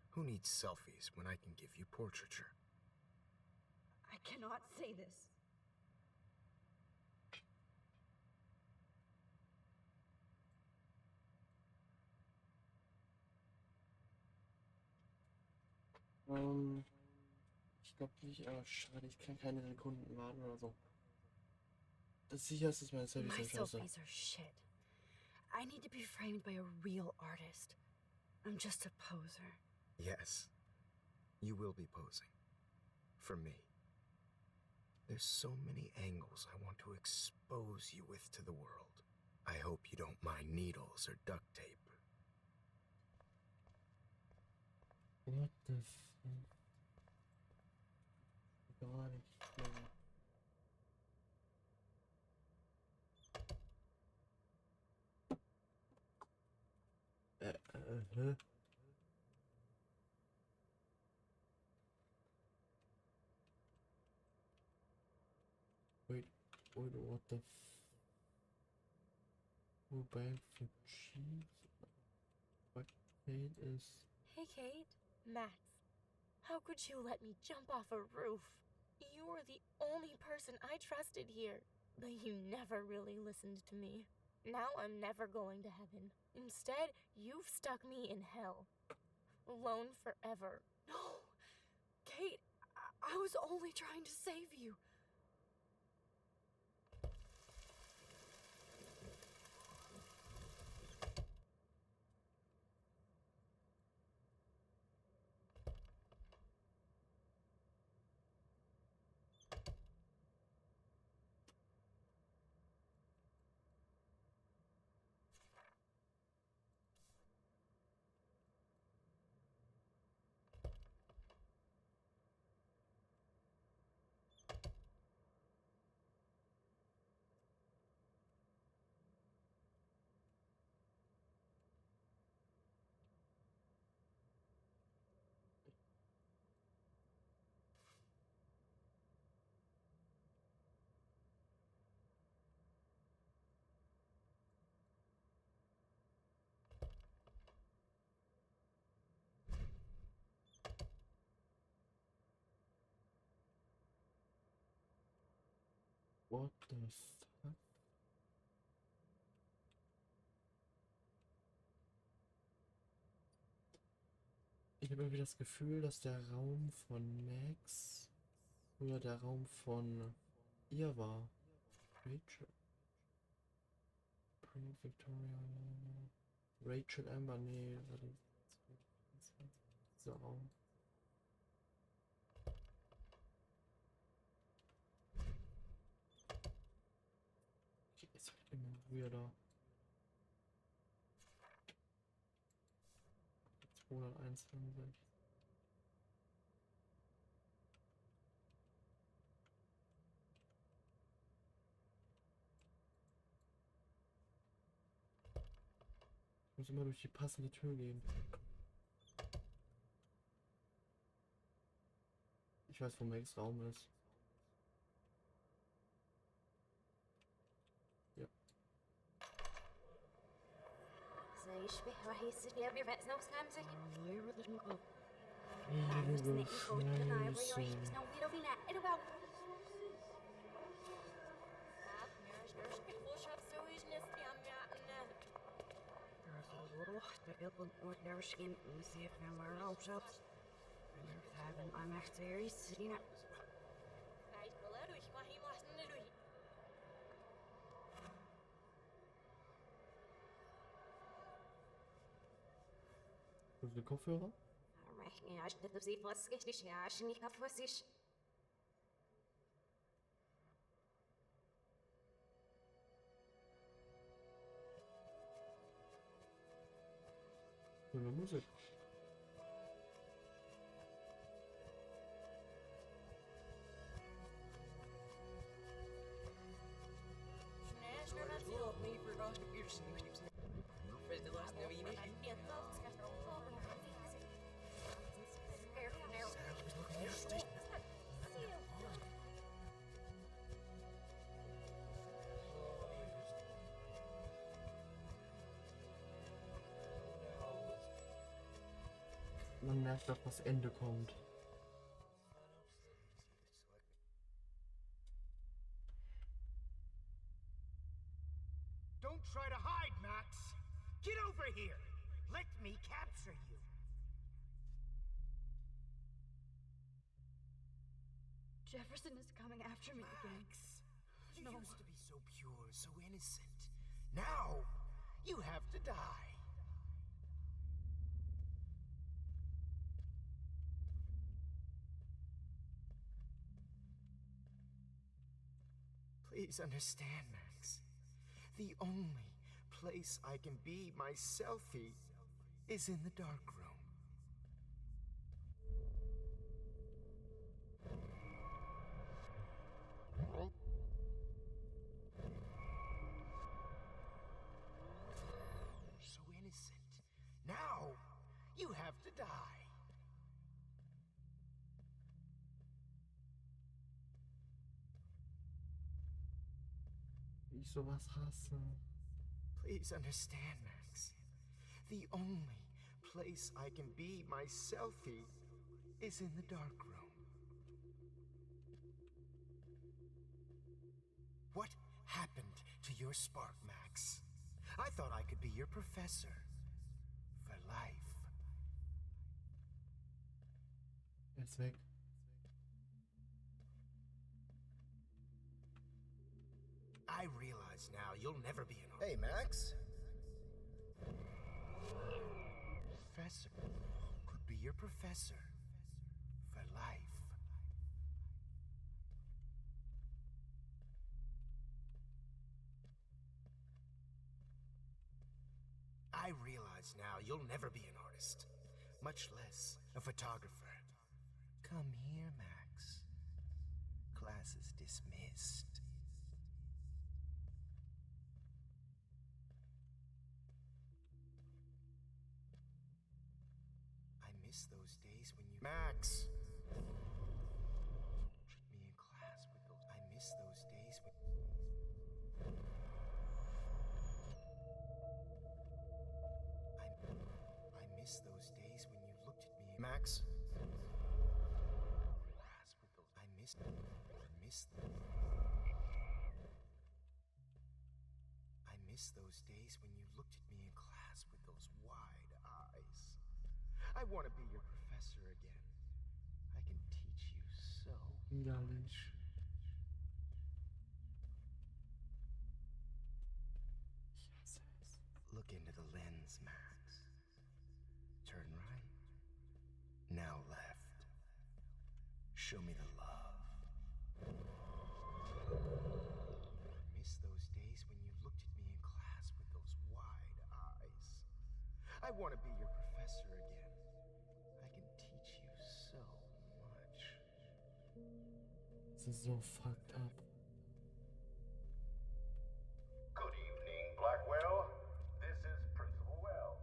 Who needs selfies when I can give you portraiture? I cannot say this. Ich glaube nicht, aber schade, ich kann keine Sekunden warten oder so. Das sicherste ist meine Selfies My sind scheiße. selfies are shit. I need to be framed by a real artist. I'm just a poser. Yes, you will be posing. For me. There's so many angles I want to expose you with to the world. I hope you don't mind needles or duct tape. What the fuck? Gar nicht schlimm. Hä? Wait, what the We're back for cheese? What Kate is... Hey, Kate. Max. How could you let me jump off a roof? You were the only person I trusted here. But you never really listened to me. Now I'm never going to heaven. Instead, you've stuck me in hell. Alone forever. No! Kate, I was only trying to save you. What the fuck? Ich habe irgendwie das Gefühl, dass der Raum von Max früher der Raum von ihr war. Rachel. Victoria. Rachel Amber, nee, warte. Dieser Raum. Okay, es wird immer weirder. 221. Ich muss immer durch die passende Tür gehen. Ich weiß, wo Max Raum ist. Ja. Wo sind die Kopfhörer? Schöne Musik. Man merkt, dass das Ende kommt. Don't try to hide, Max! Get over here! Let me capture you! Jefferson is coming after me again. You used to be so pure, so innocent. Now, you have to die. Please understand, Max. The only place I can be myself is in the dark room. So innocent. Now, you have to die. Wie ich sowas hasse. Please understand, Max. The only place I can be myself is in the dark room. What happened to your spark, Max? I thought I could be your professor for life. Er ist weg. I realize now you'll never be an Hey, Max. professor. Could be your professor for life. I realize now you'll never be an artist, much less a photographer. Come here, Max. Class is dismissed. I miss those days when you... Max! Treat me in class with those... I miss those days when... I miss those days when you looked at me... Max? Class with those... I miss them. I miss those days when you looked at me in class with those wide eyes. I want to be your professor again. I can teach you so. Widerlich. Look into the lens, Max. Turn right. Now left. Show me the love. I miss those days when you looked at me in class with those wide eyes. I want to be your professor again. I can teach you so much. Das ist so fucked up. Good evening, Blackwell. This is Principal Wells,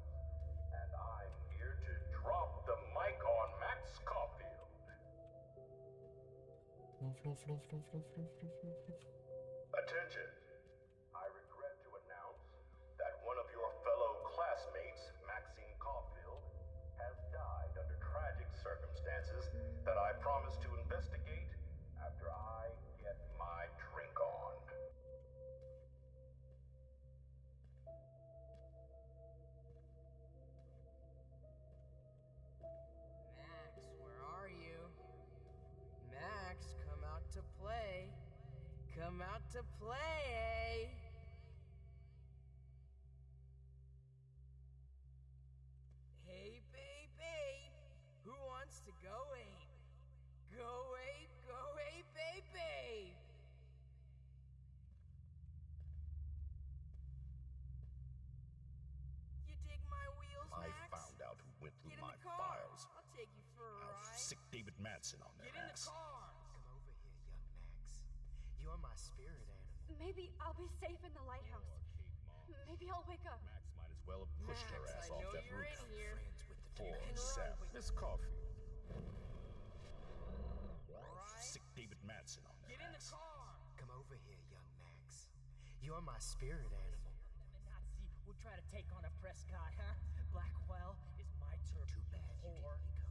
and I'm here to drop the mic on Max Caulfield. Attention. I regret to announce that one of your fellow classmates, Maxine Caulfield, has died under tragic circumstances that I promise to investigate after I get my drink on. Max, where are you? Max, come out to play. Come out to play. Hey, babe. Who wants to go ape? Go ape, babe. You dig my wheels, I Max? found out who went through Get in my the car. files. I'll take you for a I'll ride. sick David Madsen on their Get in the ass. car. Come over here, young Max. You're my spirit animal. Maybe I'll be safe in the lighthouse. Maybe I'll wake up. Max might as well have pushed her Max, ass I off know that you're roof. in here. Friends with the Poor can Seth. run with Miss Caulfield. Alright? Sick David Madsen on their Get in the ass. car. Come over here, young Max. You're my spirit animal. Nazi will try to take on a Prescott, huh? Blackwell is my turf. Too bad you didn't become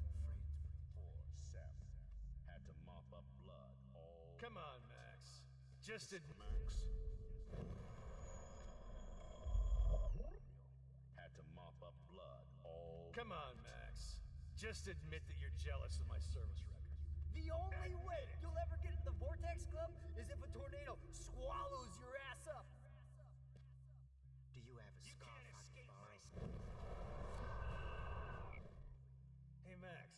Just admit. Max. Had to mop up blood all. Come on, Max. Just admit that you're jealous of my service record. The only way you'll ever get into the Vortex Club is if a tornado swallows your ass up. Do you have a scarf I can borrow? Hey, Max.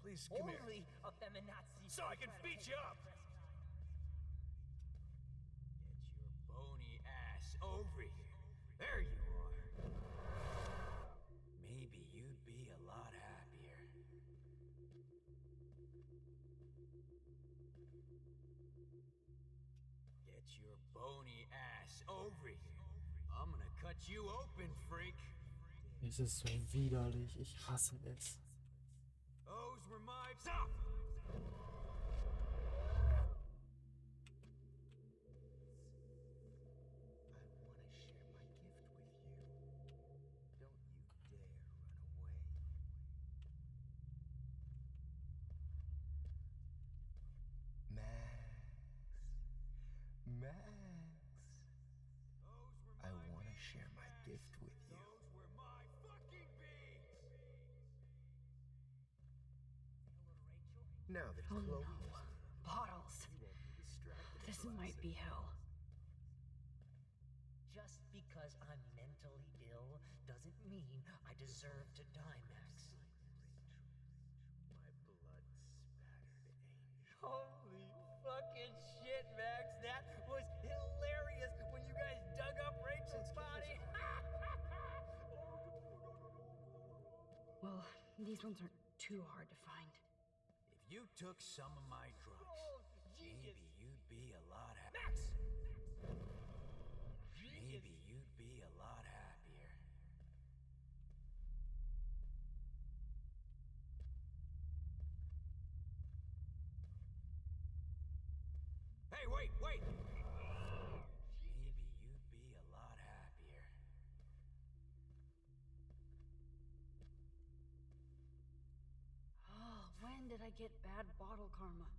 Please come here. Only a feminazi. So I can beat you up. Get your bony ass over here. There you are. Maybe you'd be a lot happier. Get your bony ass over here. I'm gonna cut you open, freak. Es ist so widerlich. Ich hasse es. Those were my... Stop! I want to share my gift with you. Those were my fucking beats! Now that Oh Chloe no. is Bottles. you won't be distracted. This by might be hell. Just because I'm mentally ill doesn't mean I deserve to die, Max. My blood-spattered angel. Holy fucking shit, Max. That was hilarious when you guys dug up Rachel's body. Well, these ones aren't too hard to find. If you took some of my drugs, Genius. maybe you'd be a lot Max! Maybe you'd be a lot happier. Hey, wait! Maybe you'd be a lot happier. Oh, when did I get bad bottle karma?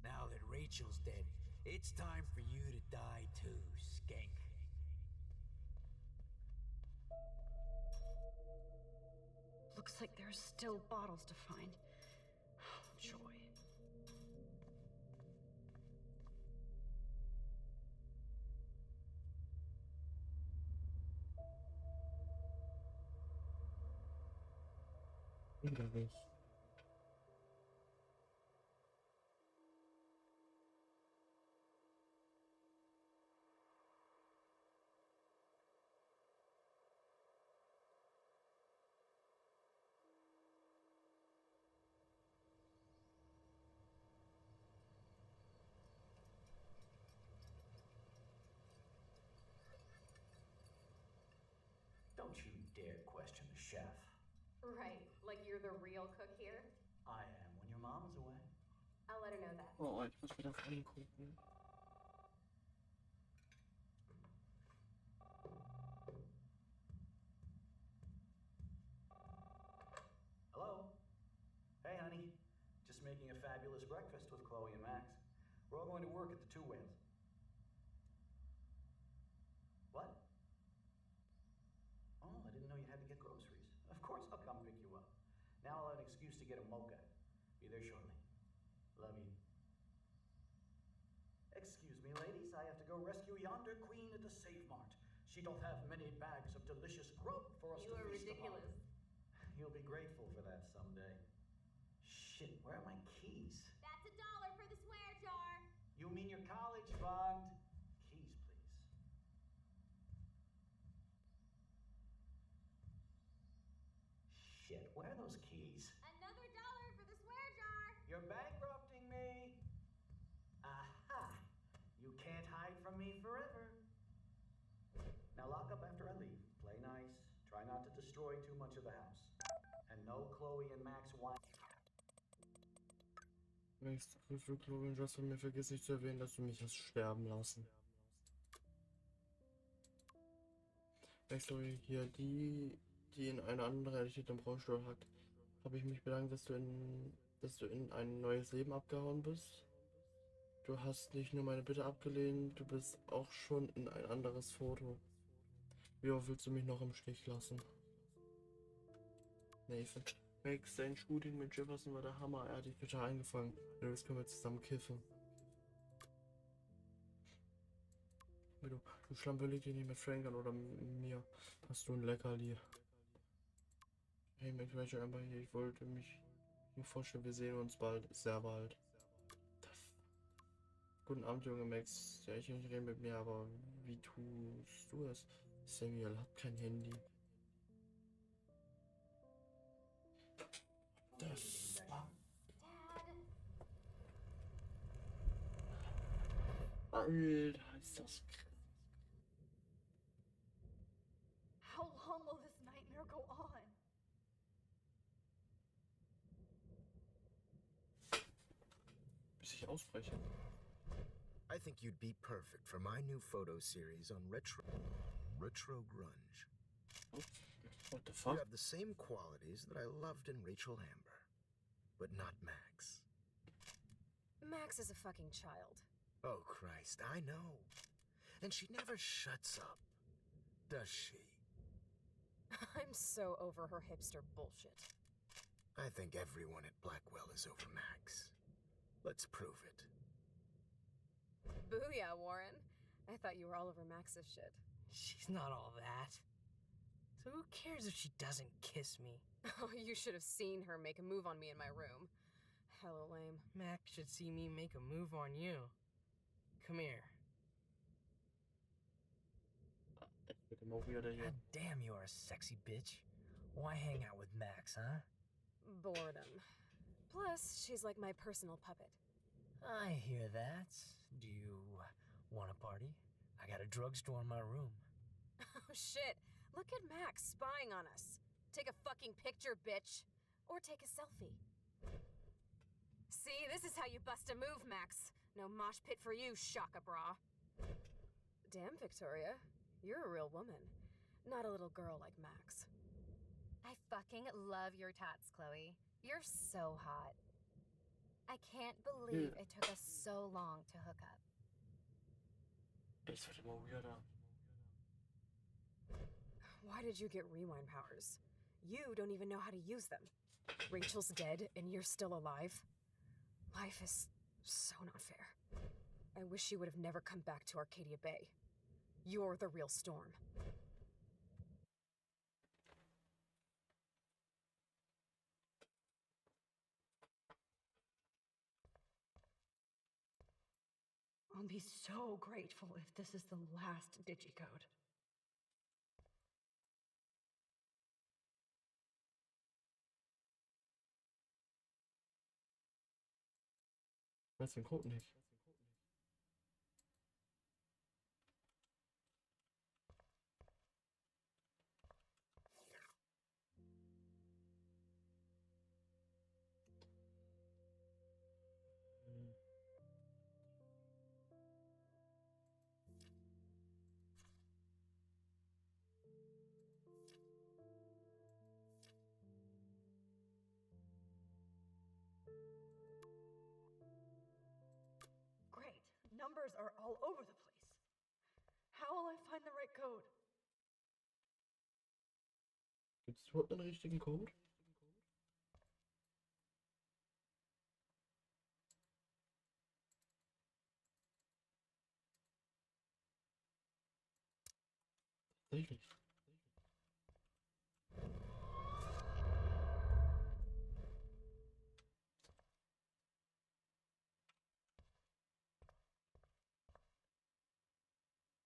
Now that Rachel's dead, it's time for you to die too, skank. Looks like there's still bottles to find. Oh, joy. Widerlich. Don't you dare question the chef. Right, like you're the real cook here? I am when your mom is away. I'll let her know that. Oh, ich muss mir das angucken. Hello? Hey, honey. Just making a fabulous breakfast with Chloe and Max. We're all going to work at the Two Whales. What? Oh, I didn't know you had to get groceries. Of course I'll come pick you up. Now I'll have an excuse to get a mocha. Be there shortly. Love you. Excuse me, ladies. I have to go rescue yonder queen at the Safe Mart. She doth have many bags of delicious grub for us You to are feast upon. ridiculous. You'll be grateful for that someday. Shit, where are my keys? That's $1 for the swear jar. You mean your college fund? Keys, please. Shit, where are those keys? Another $1 for the swear jar. You're bankrupting me. Aha! You can't hide from me forever. Now lock up after I leave. Play nice. Try not to destroy too much of the house. And no Chloe and Max wine. Max, für Chloe und Jocelyn, mir vergiss nicht zu erwähnen, dass du mich hast sterben lassen. Max, Chloe, hier, die in einer anderen Realität im Rollstuhl hackt. Habe ich mich bedankt, dass du in ein neues Leben abgehauen bist. Du hast nicht nur meine Bitte abgelehnt, du bist auch schon in ein anderes Foto. Wie oft willst du mich noch im Stich lassen? Nathan. Max, dein Shooting mit Jefferson war der Hammer. Er hat dich total eingefangen. Wenn du willst, können wir zusammen kiffen. Du Schlampe, leg dich nicht mit Frank an oder mir. Hast du ein Leckerli? Hey Max, welche einfach hier? Ich wollte mich nur vorstellen, wir sehen uns bald. Sehr bald. Guten Abend, junge Max. Ja, ich rede mit mir, aber wie tust du es? Samuel hat kein Handy. Das war... Alter, ist das krass. How long will this nightmare go on? Bis ich ausbreche. I think you'd be perfect for my new photo series on retro grunge. What the fuck? You have the same qualities that I loved in Rachel Amber, but not Max. Max is a fucking child. Oh, Christ, I know. And she never shuts up, does she? I'm so over her hipster bullshit. I think everyone at Blackwell is over Max. Let's prove it. Booyah, Warren. I thought you were all over Max's shit. She's not all that. So who cares if she doesn't kiss me? Oh, you should have seen her make a move on me in my room. Hella lame. Max should see me make a move on you. Come here. God damn, you are a sexy bitch. Why hang out with Max, huh? Boredom. Plus, she's like my personal puppet. I hear that. Do you want a party? I got a drugstore in my room. Oh shit, look at Max spying on us. Take a fucking picture, bitch. Or take a selfie. See, this is how you bust a move, Max. No mosh pit for you, shaka bra. Damn, Victoria. You're a real woman. Not a little girl like Max. I fucking love your tats, Chloe. You're so hot. I can't believe it took us so long to hook up. Das wird immer weirder. Why did you get rewind powers? You don't even know how to use them. Rachel's dead and you're still alive. Life is so not fair. I wish she would have never come back to Arcadia Bay. You're the real Storm. I'll be so grateful if this is the last digicode. Ich weiß den Code nicht. Great. Numbers are all over the place. How will I find the right code? Gibt es überhaupt einen richtigen Code? Tatsächlich.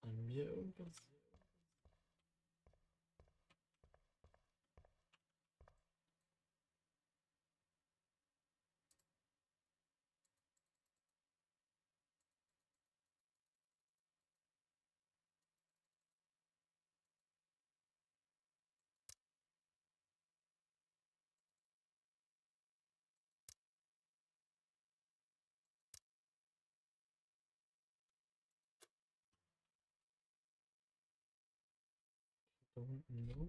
An mir irgendwas? Don't know.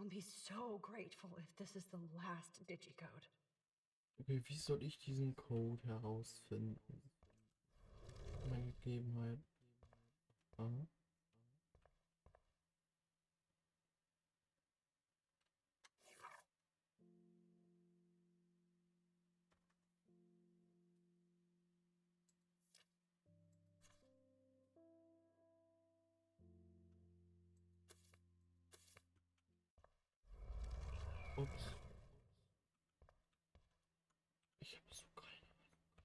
I'll be so grateful if this is the last digicode. Okay, wie soll ich diesen Code herausfinden? Meine Gegebenheit. Aha. Ups. Ich habe so keine Ahnung.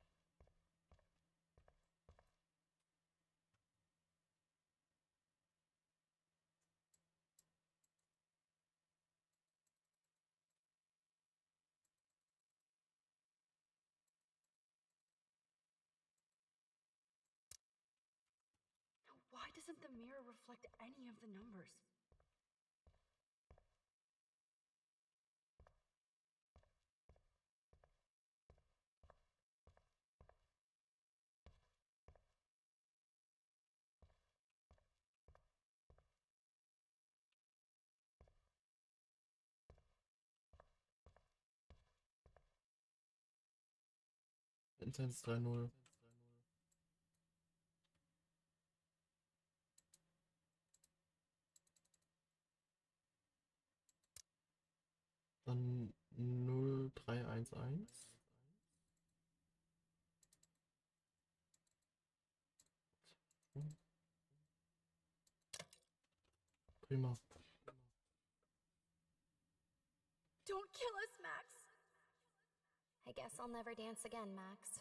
Now, why doesn't the mirror reflect any of the numbers? Intense 3-0. Dann 0311. Prima. Don't kill us, Max. I guess I'll never dance again, Max.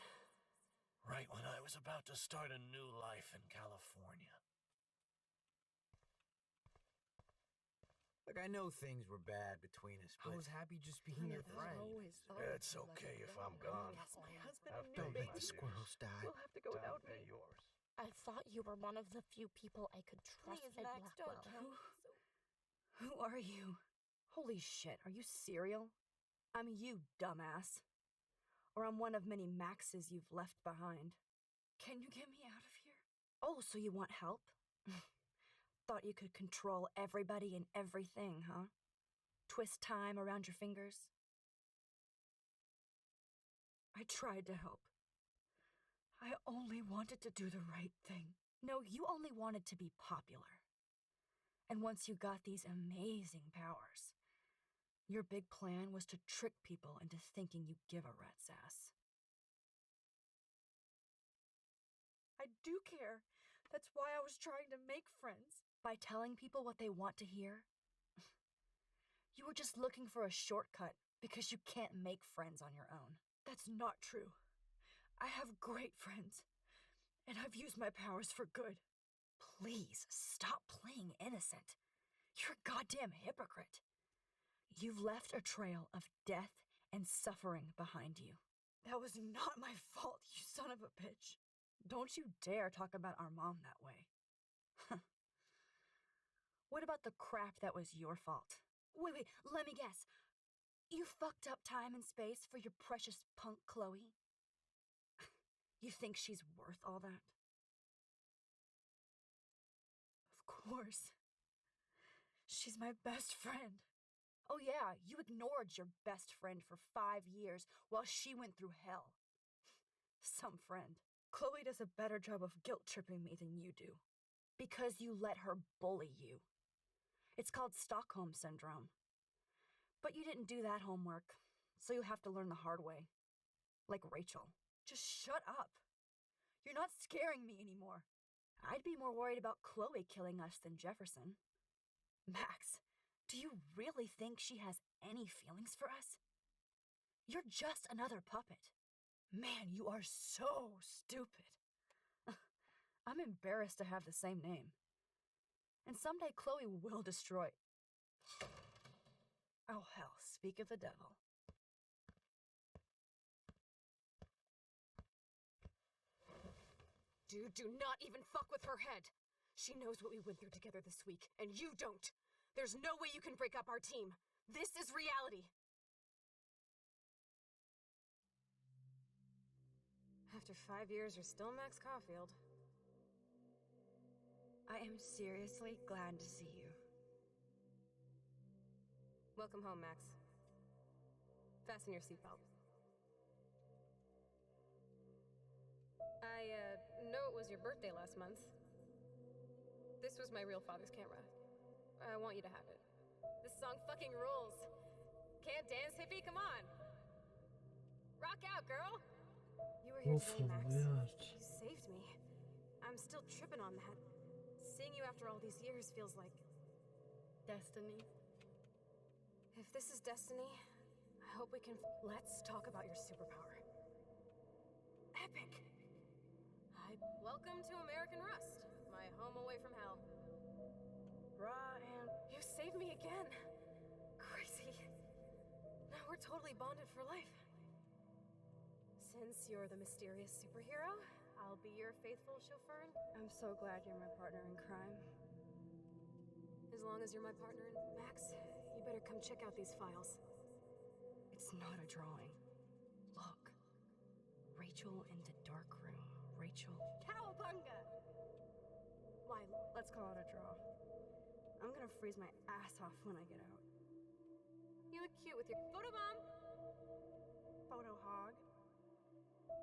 Right when I was about to start a new life in California. Look, I know things were bad between us, I but was happy just being your friend. It's okay if I'm gone. Yes, my husband I've and paid new my baby. squirrels die. We'll have to go without Pay me. yours. I thought you were one of the few people I could trust Please, at Max, don't Blackwell. kill me. Who are you? Holy shit, are you serial? I'm you, dumbass. Or I'm one of many Maxes you've left behind. Can you get me out of here? Oh, so you want help? Thought you could control everybody and everything, huh? Twist time around your fingers? I tried to help. I only wanted to do the right thing. No, you only wanted to be popular. And once you got these amazing powers, your big plan was to trick people into thinking you give a rat's ass. I do care. That's why I was trying to make friends. By telling people what they want to hear. You were just looking for a shortcut because you can't make friends on your own. That's not true. I have great friends, and I've used my powers for good. Please stop playing innocent. You're a goddamn hypocrite. You've left a trail of death and suffering behind you. That was not my fault, you son of a bitch. Don't you dare talk about our mom that way. What about the crap that was your fault? Wait, let me guess. You fucked up time and space for your precious punk Chloe? You think she's worth all that? Of course. She's my best friend. Oh yeah, you ignored your best friend for 5 years while she went through hell. Some friend. Chloe does a better job of guilt-tripping me than you do. Because you let her bully you. It's called Stockholm Syndrome. But you didn't do that homework, so you have to learn the hard way. Like Rachel. Just shut up. You're not scaring me anymore. I'd be more worried about Chloe killing us than Jefferson. Max, do you really think she has any feelings for us? You're just another puppet. Man, you are so stupid. I'm embarrassed to have the same name. And someday Chloe will destroy... Oh hell, speak of the devil. Dude, do not even fuck with her head. She knows what we went through together this week, and you don't. There's no way you can break up our team. This is reality. After 5 years, you're still Max Caulfield. I am seriously glad to see you. Welcome home, Max. Fasten your seatbelt. I know it was your birthday last month. This was my real father's camera. I want you to have it. This song fucking rules. Can't dance, hippie? Come on. Rock out, girl. You were here today, Max. You saved me. I'm still tripping on that. Seeing you after all these years feels like destiny. If this is destiny, I hope we can. Let's talk about your superpower. Epic. Welcome to American Rust, my home away from hell. Ryan, you saved me again. Crazy. Now we're totally bonded for life. Since you're the mysterious superhero, I'll be your faithful chauffeur. I'm so glad you're my partner in crime. As long as you're my partner in... Max, you better come check out these files. It's not a drawing. Look. Rachel in the dark room. Rachel. Cowabunga! Why, let's call it a draw. I'm gonna freeze my ass off when I get out. You look cute with your photobomb. Photo hog.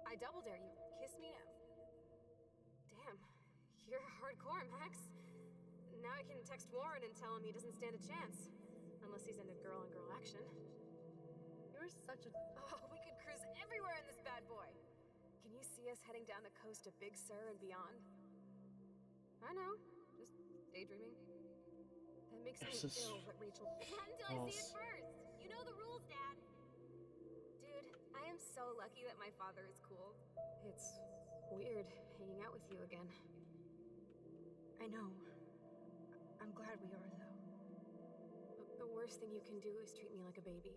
I double dare you. Kiss me now. Damn, you're hardcore, Max. Now I can text Warren and tell him he doesn't stand a chance. Unless he's into girl-on-girl action. You're such a... Oh, we could cruise everywhere in this bad boy. Can you see us heading down the coast to Big Sur and beyond? I know. Just daydreaming. That makes me ill that Rachel... Not until I see it first! You know the rules, Dad! Dude, I am so lucky that my father is cool. It's weird hanging out with you again. I know. I'm glad we are, though. The worst thing you can do is treat me like a baby.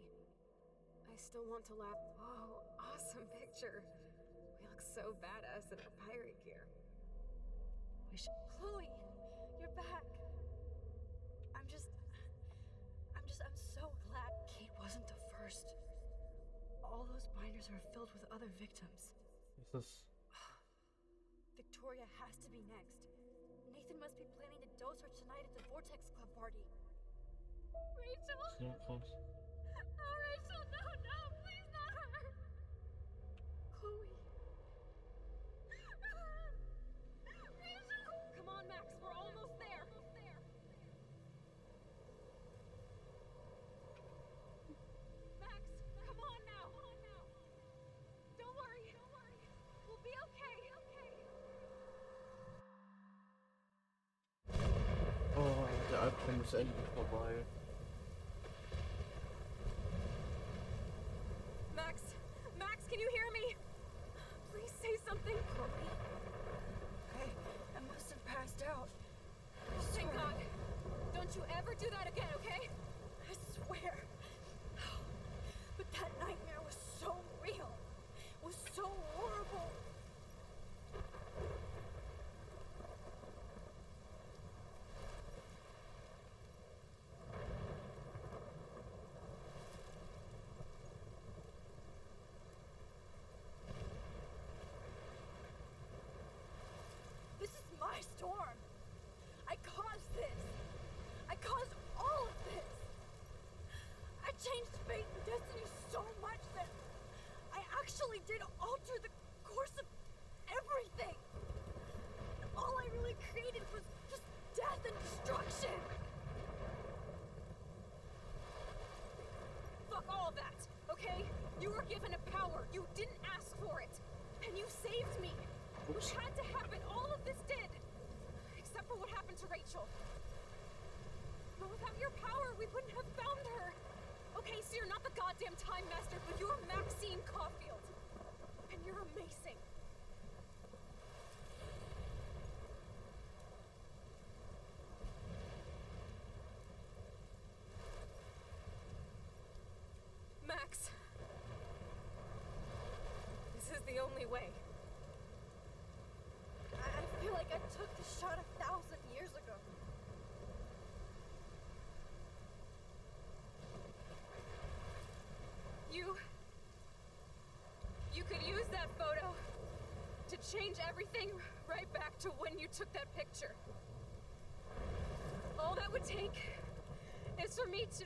I still want to laugh. Oh, awesome picture. We look so badass in our pirate gear. Chloe, you're back. I'm so glad Kate wasn't the first. All those binders are filled with other victims. Victoria has to be next. Nathan must be planning to dose her tonight at the Vortex Club party. Rachel! So close. Oh, Rachel, no, please not her! Chloe. Rachel! Come on, Max, we're almost there. Max, come on now. Don't worry. We'll be okay. Oh, der Albtraum ist endlich vorbei. Max, can you hear me? Please say something. Chloe? I must have passed out. Thank God. Don't you ever do that again, okay? I swear. But that nightmare was so real. It was so horrible. This is my storm. I caused this. I caused all of this. I changed fate and destiny so much that I actually did alter the course of everything. All I really created was just death and destruction. Fuck all that, okay? You were given a power. You didn't ask for it. And you saved me. It had to happen. All of this did. Except for what happened to Rachel. But without your power, we wouldn't have found her. Okay, so you're not the goddamn Time Master, but you're Maxine Caulfield. And you're amazing. Max. This is the only way. I feel like I took the shot 1,000 years ago. You could use that photo to change everything right back to when you took that picture. All that would take is for me to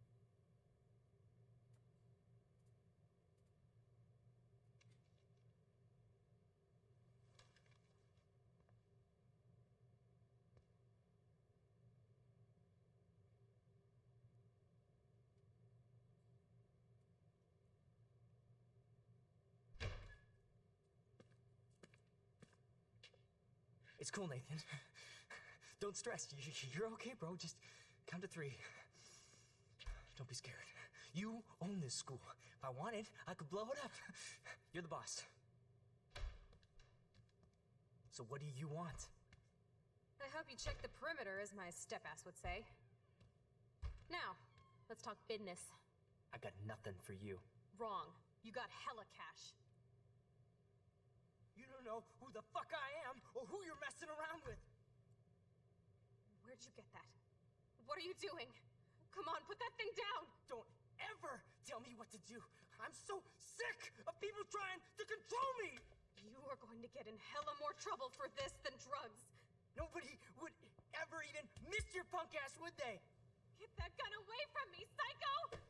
It's cool, Nathan. Don't stress. You're okay, bro. Just count to 3. Don't be scared. You own this school. If I wanted, I could blow it up. You're the boss. So what do you want? I hope you check the perimeter, as my step-ass would say. Now, let's talk business. I got nothing for you. Wrong. You got hella cash. You don't know who the fuck I am or who you're messing around with. Where'd you get that? What are you doing? Come on, put that thing down! Don't ever tell me what to do. I'm so sick of people trying to control me! You are going to get in hella more trouble for this than drugs. Nobody would ever even miss your punk ass, would they? Get that gun away from me, psycho!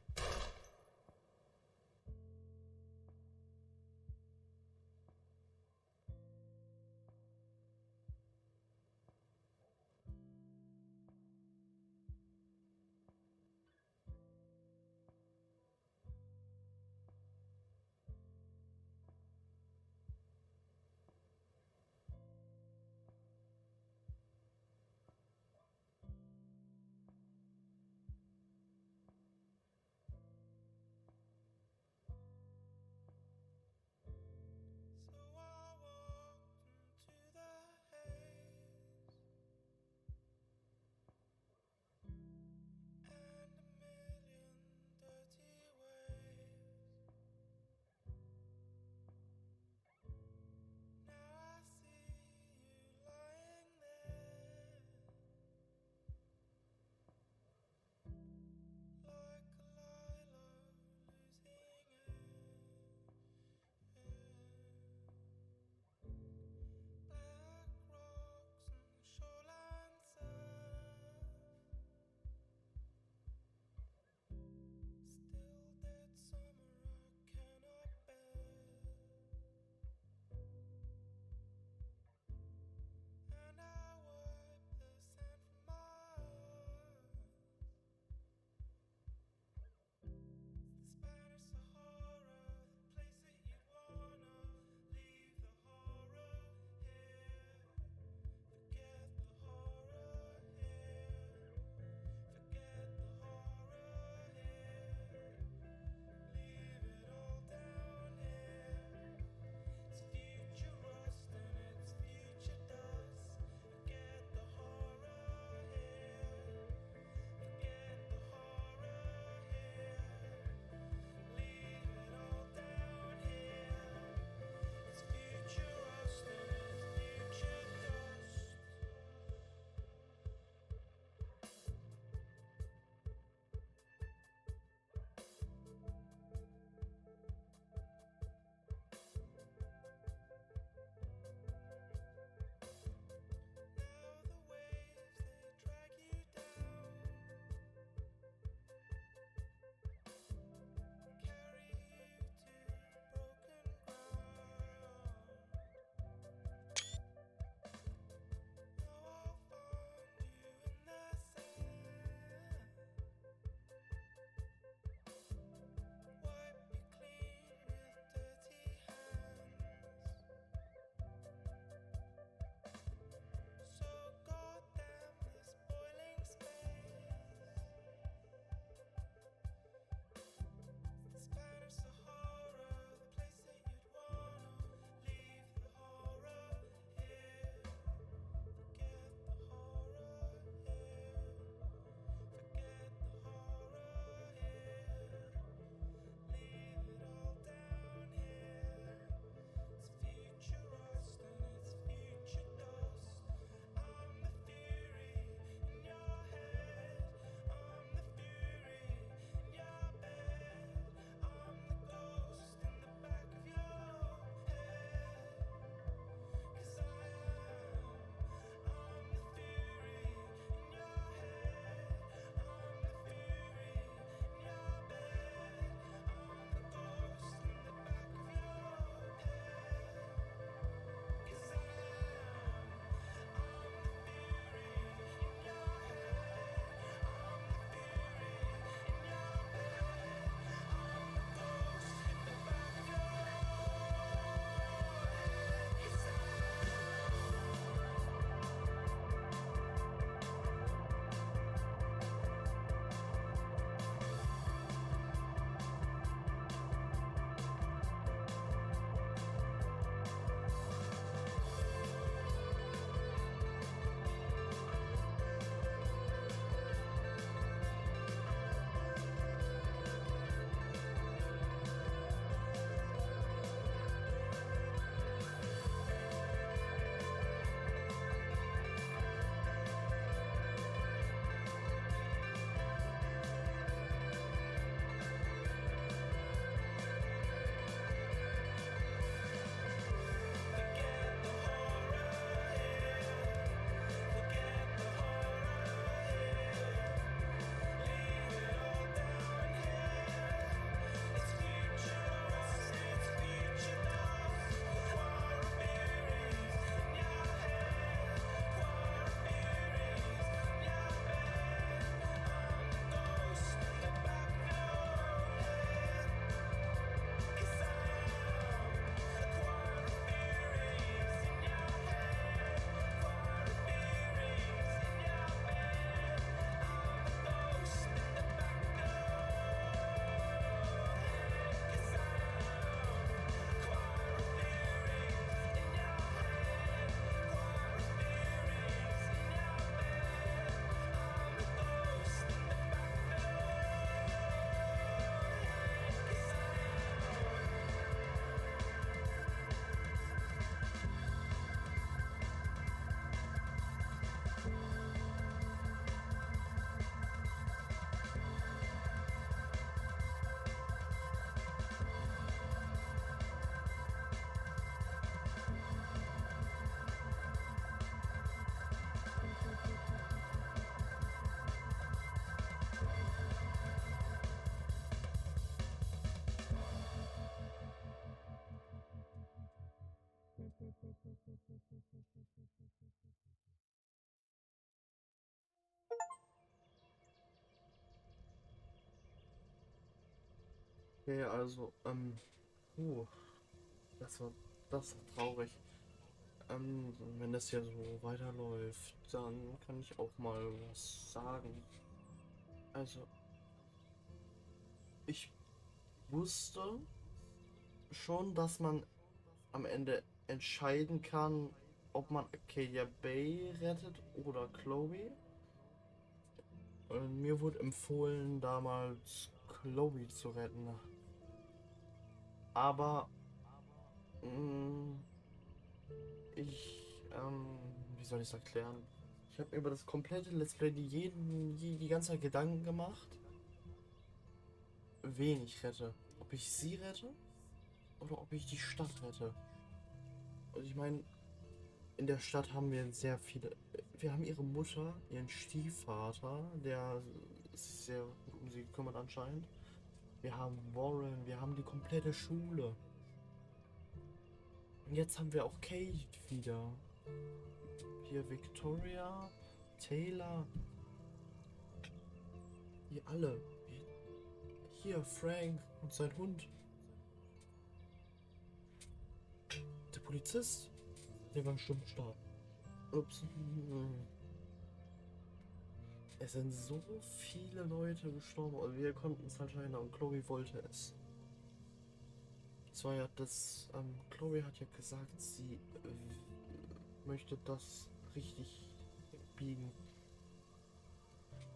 Okay, also, uh, das war, das war traurig. Wenn das hier so weiterläuft, dann kann ich auch mal was sagen. Also, ich wusste schon, dass man am Ende entscheiden kann, ob man Arcadia Bay rettet oder Chloe. Und mir wurde empfohlen, damals Chloe zu retten. Aber ich, wie soll ich es erklären? Ich habe mir über das komplette Let's Play die ganze Zeit Gedanken gemacht, wen ich rette. Ob ich sie rette oder ob ich die Stadt rette. Und ich meine, in der Stadt haben wir sehr viele. Wir haben ihre Mutter, ihren Stiefvater, der sich sehr gut um sie kümmert anscheinend. Wir haben Warren, wir haben die komplette Schule. Und jetzt haben wir auch Kate wieder. Hier Victoria, Taylor. Die alle. Hier Frank und sein Hund. Der Polizist. Der war stumm stark. Ups. Es sind so viele Leute gestorben und wir konnten es halt scheinen und Chloe wollte es. Das war ja das, Chloe hat ja gesagt, sie möchte das richtig biegen.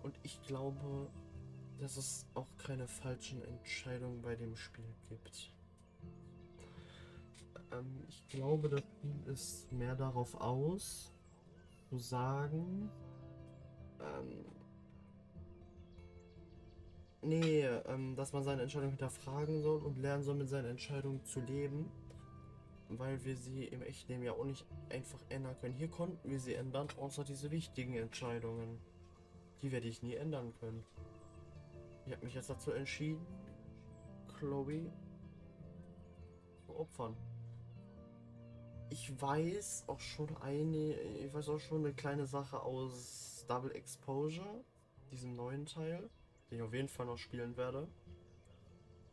Und ich glaube, dass es auch keine falschen Entscheidungen bei dem Spiel gibt. Ich glaube, das Spiel ist mehr darauf aus, zu sagen, dass man seine Entscheidung hinterfragen soll und lernen soll, mit seinen Entscheidungen zu leben, weil wir sie im echten Leben ja auch nicht einfach ändern können. Hier konnten wir sie ändern, außer diese wichtigen Entscheidungen. Die werde ich nie ändern können. Ich habe mich jetzt dazu entschieden, Chloe zu opfern. Ich weiß auch schon eine kleine Sache aus Double Exposure, diesem neuen Teil, den ich auf jeden Fall noch spielen werde.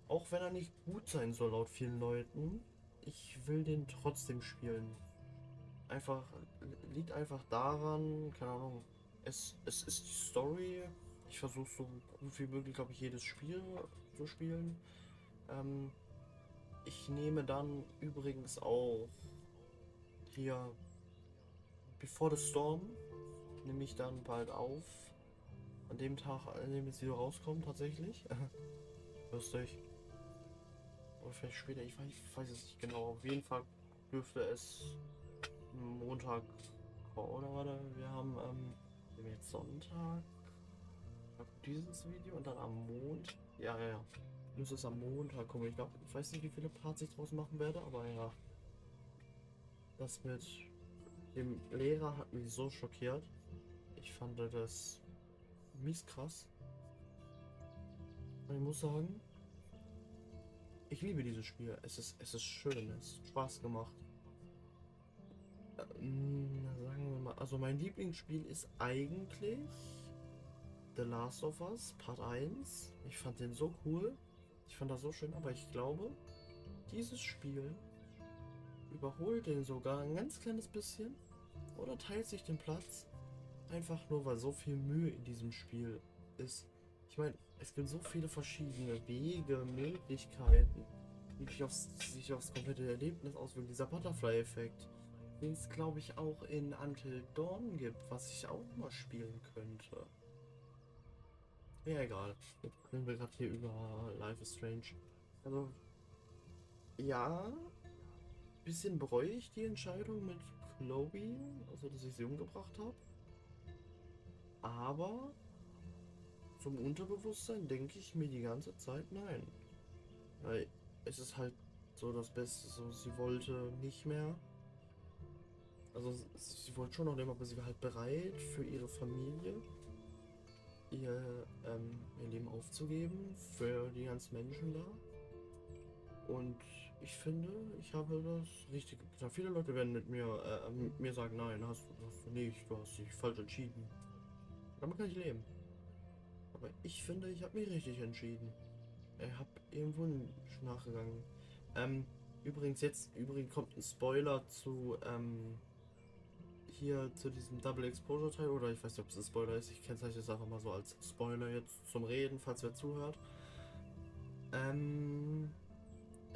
Auch wenn er nicht gut sein soll laut vielen Leuten, ich will den trotzdem spielen. Liegt einfach daran, keine Ahnung, es ist die Story. Ich versuche so gut wie möglich, glaube ich, jedes Spiel zu spielen. Ich nehme dann übrigens auch hier Before the Storm, nehme ich dann bald auf. An dem Tag, an dem das Video rauskommt, tatsächlich. Lustig. Oder vielleicht später, ich weiß es nicht genau. Auf jeden Fall dürfte es Montag, oder warte, wir haben jetzt Sonntag. Dieses Video und dann am Montag. Ja. Müsste es am Montag kommen. Ich glaube, ich weiß nicht, wie viele Parts ich draus machen werde, aber ja. Das mit dem Lehrer hat mich so schockiert. Ich fand das mies krass. Und ich muss sagen, ich liebe dieses Spiel. Es ist schön, es hat Spaß gemacht. Sagen wir mal, also mein Lieblingsspiel ist eigentlich The Last of Us Part 1. Ich fand den so cool. Ich fand das so schön, aber ich glaube, dieses Spiel überholt den sogar ein ganz kleines bisschen oder teilt sich den Platz. Einfach nur, weil so viel Mühe in diesem Spiel ist. Ich meine, es gibt so viele verschiedene Wege, Möglichkeiten, die sich aufs komplette Erlebnis auswirken. Dieser Butterfly-Effekt, den es glaube ich auch in Until Dawn gibt, was ich auch mal spielen könnte. Ja, egal. Jetzt reden wir gerade hier über Life is Strange. Also, ja, bisschen bereue ich die Entscheidung mit Chloe, also dass ich sie umgebracht habe. Aber zum Unterbewusstsein denke ich mir die ganze Zeit nein. Weil es ist halt so das Beste, so sie wollte nicht mehr. Also sie wollte schon noch leben, aber sie war halt bereit für ihre Familie, ihr Leben aufzugeben, für die ganzen Menschen da. Und ich finde, ich habe das Richtige getan. Viele Leute werden mit mir sagen, nein, hast du nicht, du hast dich falsch entschieden. Damit kann ich leben. Aber ich finde, ich habe mich richtig entschieden. Ich hab irgendwo nachgegangen. Übrigens kommt ein Spoiler zu, hier zu diesem Double Exposure Teil, oder ich weiß nicht, ob es ein Spoiler ist, ich kennzeichne es einfach mal so als Spoiler jetzt zum Reden, falls wer zuhört.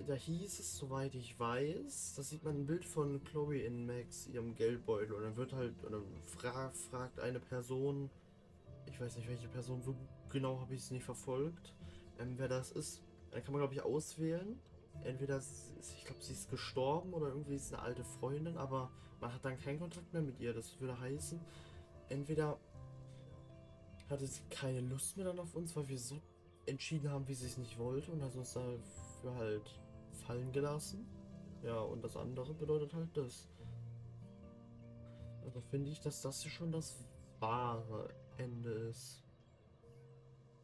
Da hieß es, soweit ich weiß, da sieht man ein Bild von Chloe in Max, ihrem Geldbeutel, und dann wird halt, oder fragt eine Person, ich weiß nicht welche Person, so genau habe ich es nicht verfolgt, wer das ist. Dann kann man, glaube ich, auswählen. Entweder, ich glaube, sie ist gestorben oder irgendwie ist es eine alte Freundin, aber man hat dann keinen Kontakt mehr mit ihr. Das würde heißen, entweder hatte sie keine Lust mehr dann auf uns, weil wir so entschieden haben, wie sie es nicht wollte, und hat uns dafür halt fallen gelassen. Ja, und das andere bedeutet halt das. Also finde ich, dass das hier schon das wahre Ende ist.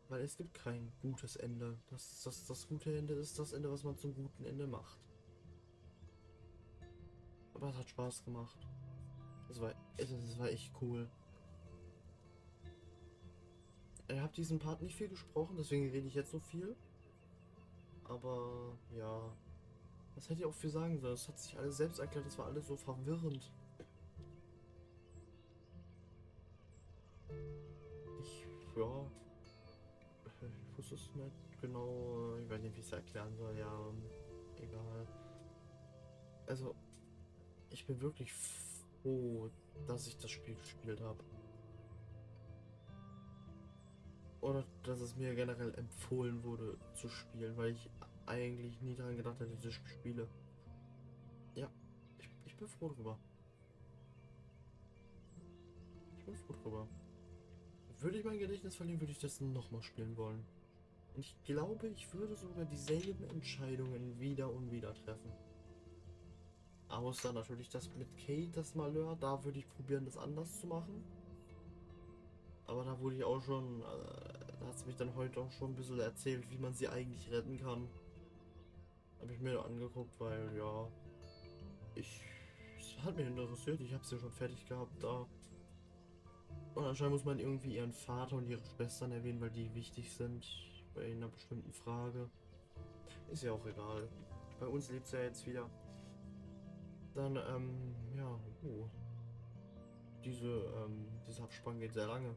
Weil es gibt kein gutes Ende. Das gute Ende ist das Ende, was man zum guten Ende macht. Aber es hat Spaß gemacht. Es war echt cool. Ich habe diesen Part nicht viel gesprochen, deswegen rede ich jetzt so viel. Aber ja, was hätte ich auch für sagen sollen? Es hat sich alles selbst erklärt, das war alles so verwirrend. Ja, ich wusste es nicht genau, ich weiß nicht, wie ich es erklären soll, ja, egal. Also, ich bin wirklich froh, dass ich das Spiel gespielt habe. Oder dass es mir generell empfohlen wurde zu spielen, weil ich eigentlich nie daran gedacht hätte, dass ich spiele. Ja, ich bin froh drüber. Ich bin froh drüber. Würde ich mein Gedächtnis verlieren, würde ich das nochmal spielen wollen. Und ich glaube, ich würde sogar dieselben Entscheidungen wieder und wieder treffen. Außer natürlich das mit Kate, das Malheur, da würde ich probieren, das anders zu machen. Aber da wurde ich auch schon, da hat es mich dann heute auch schon ein bisschen erzählt, wie man sie eigentlich retten kann. Habe ich mir angeguckt, weil ja, es hat mich interessiert, ich habe sie schon fertig gehabt da. Und anscheinend muss man irgendwie ihren Vater und ihre Schwestern erwähnen, weil die wichtig sind bei einer bestimmten Frage. Ist ja auch egal. Bei uns lebt es ja jetzt wieder. Dann, ja, dieser Abspann geht sehr lange.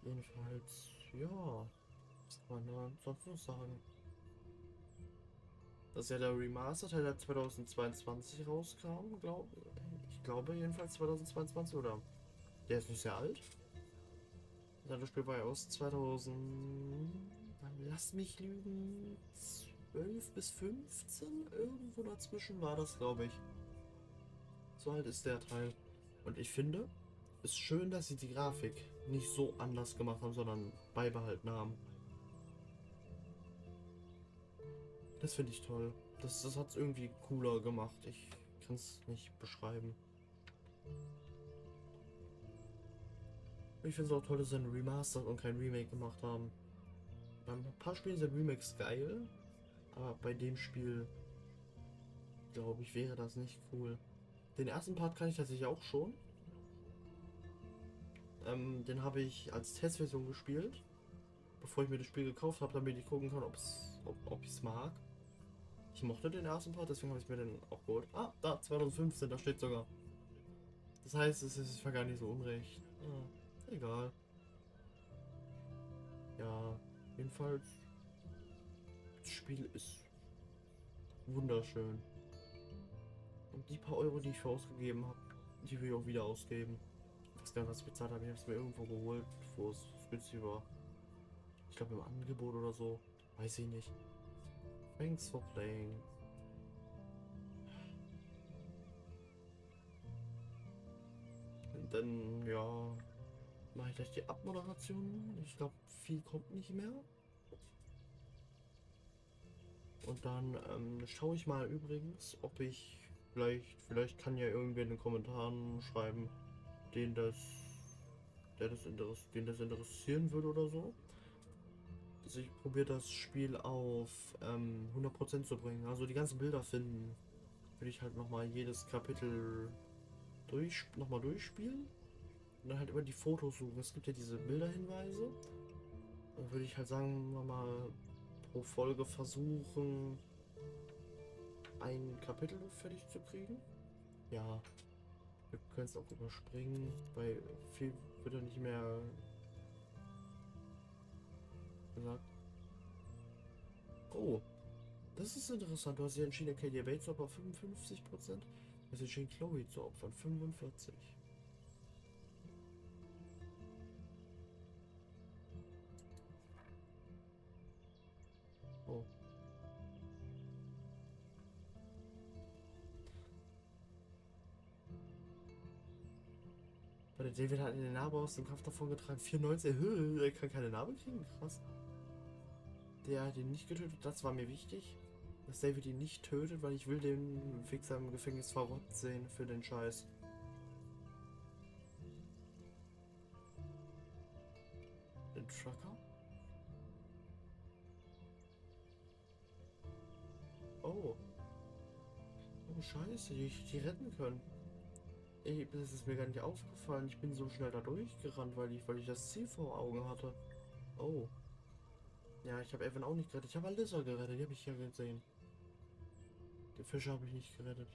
Jedenfalls, ja, was kann man da sonst noch sagen? Das ist ja der Remastered-Teil, der 2022 rauskam, ich glaube jedenfalls 2022, oder? Der ist nicht sehr alt. Das Spiel war ja aus 2000, lass mich lügen, 12 bis 15, irgendwo dazwischen war das, glaube ich. So alt ist der Teil. Und ich finde, es ist schön, dass sie die Grafik nicht so anders gemacht haben, sondern beibehalten haben. Das finde ich toll. Das hat es irgendwie cooler gemacht. Ich kann es nicht beschreiben. Ich finde es auch toll, dass sie ein Remastered und kein Remake gemacht haben. Bei ein paar Spielen sind Remakes geil, aber bei dem Spiel, glaube ich, wäre das nicht cool. Den ersten Part kann ich tatsächlich auch schon. Den habe ich als Testversion gespielt, bevor ich mir das Spiel gekauft habe, damit ich gucken kann, ob ich es mag. Ich mochte den ersten Part, deswegen habe ich mir den auch geholt. Ah, da, 2015, da steht sogar. Das heißt, es ist gar nicht so unrecht. Ah, egal. Ja, jedenfalls, das Spiel ist wunderschön. Und die paar Euro, die ich für ausgegeben habe, die will ich auch wieder ausgeben. Ich weiß gar nicht, was ich bezahlt habe. Ich habe es mir irgendwo geholt, wo es günstig war. Ich glaube im Angebot oder so. Weiß ich nicht. Thanks for playing. Und dann, ja, mache ich gleich die Abmoderation. Ich glaube, viel kommt nicht mehr. Und dann schaue ich mal übrigens, ob ich vielleicht kann ja irgendwer in den Kommentaren schreiben, den das interessieren würde oder so. Also ich probiere das Spiel auf 100% zu bringen. Also die ganzen Bilder finden, würde ich halt nochmal jedes Kapitel nochmal durchspielen. Und dann halt über die Fotos suchen. Es gibt ja diese Bilderhinweise. Dann würde ich halt sagen, wir mal pro Folge versuchen, ein Kapitel fertig zu kriegen. Ja, wir können es auch überspringen, weil viel wird ja nicht mehr gesagt. Oh, das ist interessant. Du hast ja entschieden, okay, die Bait zu opfern 55%. Du hast entschieden, Chloe zu opfern 45%. Oh. Weil der David hat eine Narbe aus dem Kampf davon getragen. 94, er kann keine Narbe kriegen, krass. Der hat ihn nicht getötet, das war mir wichtig. Dass David ihn nicht tötet, weil ich will den Fixer im Gefängnis verrottet sehen für den Scheiß. Den Trucker? Oh. Oh Scheiße, die retten können. Ey, das ist mir gar nicht aufgefallen. Ich bin so schnell da durchgerannt, weil ich das Ziel vor Augen hatte. Oh. Ja, ich habe Evan auch nicht gerettet. Ich habe Alyssa gerettet, die habe ich ja gesehen. Den Fischer habe ich nicht gerettet.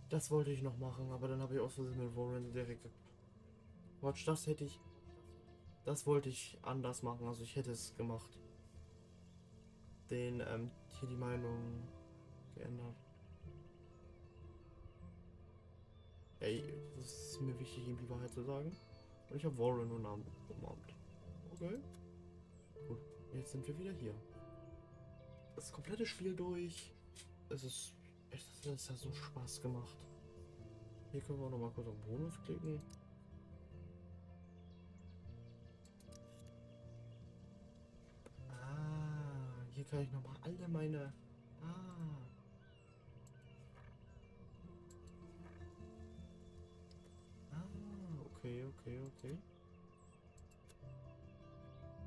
Das wollte ich noch machen, aber dann habe ich aus Versehen mit Warren direkt. Watch, das hätte ich. Das wollte ich anders machen, also ich hätte es gemacht. Hier die Meinung geändert. Ey, das ist mir wichtig, ihm die Wahrheit zu sagen. Und ich habe Warren umarmt. Okay. Gut, jetzt sind wir wieder hier. Das komplette Spiel durch. Es ist echt, das hat so Spaß gemacht. Hier können wir auch noch mal kurz auf Bonus klicken. Ah, hier kann ich noch mal alle meine... Ah. Ah, okay.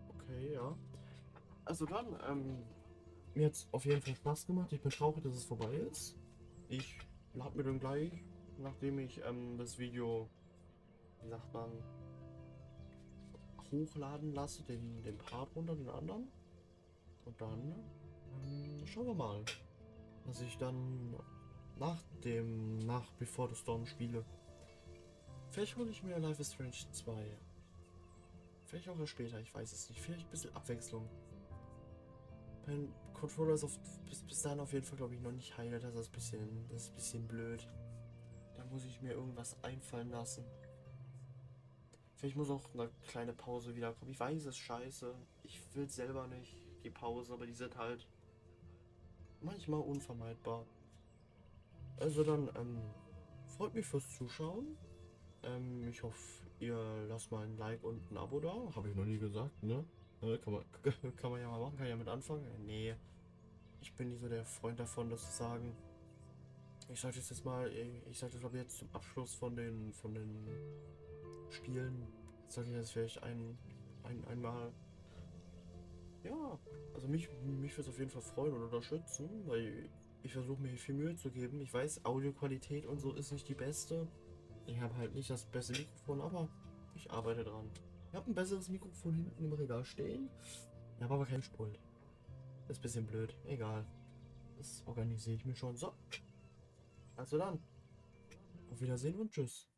Okay, ja. Also dann, mir hat es auf jeden Fall Spaß gemacht. Ich bin traurig, dass es vorbei ist. Ich lade mir dann gleich, nachdem ich das Video, wie sagt man, hochladen lasse, den Part runter, den anderen. Und dann schauen wir mal, was ich dann Before the Storm spiele. Vielleicht hole ich mir Life is Strange 2. Vielleicht auch erst später, ich weiß es nicht. Vielleicht ein bisschen Abwechslung. Mein Controller ist bis dahin auf jeden Fall, glaube ich, noch nicht heile. Das ist ein bisschen blöd. Da muss ich mir irgendwas einfallen lassen. Vielleicht muss auch eine kleine Pause wiederkommen. Ich weiß, es ist scheiße. Ich will selber nicht die Pause, aber die sind halt manchmal unvermeidbar. Also dann, freut mich fürs Zuschauen. Ich hoffe, ihr lasst mal ein Like und ein Abo da. Habe ich noch nie gesagt, ne? Kann man ja mal machen, kann ja mit anfangen. Nee, ich bin nicht so der Freund davon, das zu sagen. Ich sage das jetzt mal, ich sage das glaube ich jetzt zum Abschluss von den Spielen. Sage ich jetzt vielleicht einmal. Ja, also mich würde es auf jeden Fall freuen und unterstützen, weil ich versuche mir viel Mühe zu geben. Ich weiß, Audioqualität und so ist nicht die beste. Ich habe halt nicht das beste Mikrofon, aber ich arbeite dran. Ich habe ein besseres Mikrofon hinten im Regal stehen. Ich habe aber kein Spult. Ist ein bisschen blöd. Egal. Das organisiere ich mir schon. So. Also dann. Auf Wiedersehen und tschüss.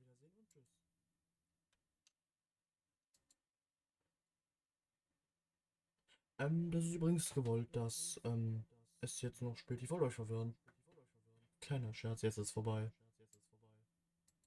Das ist übrigens gewollt, dass es jetzt noch spielt. Ich wollte euch verwirren. Kleiner Scherz, jetzt ist vorbei.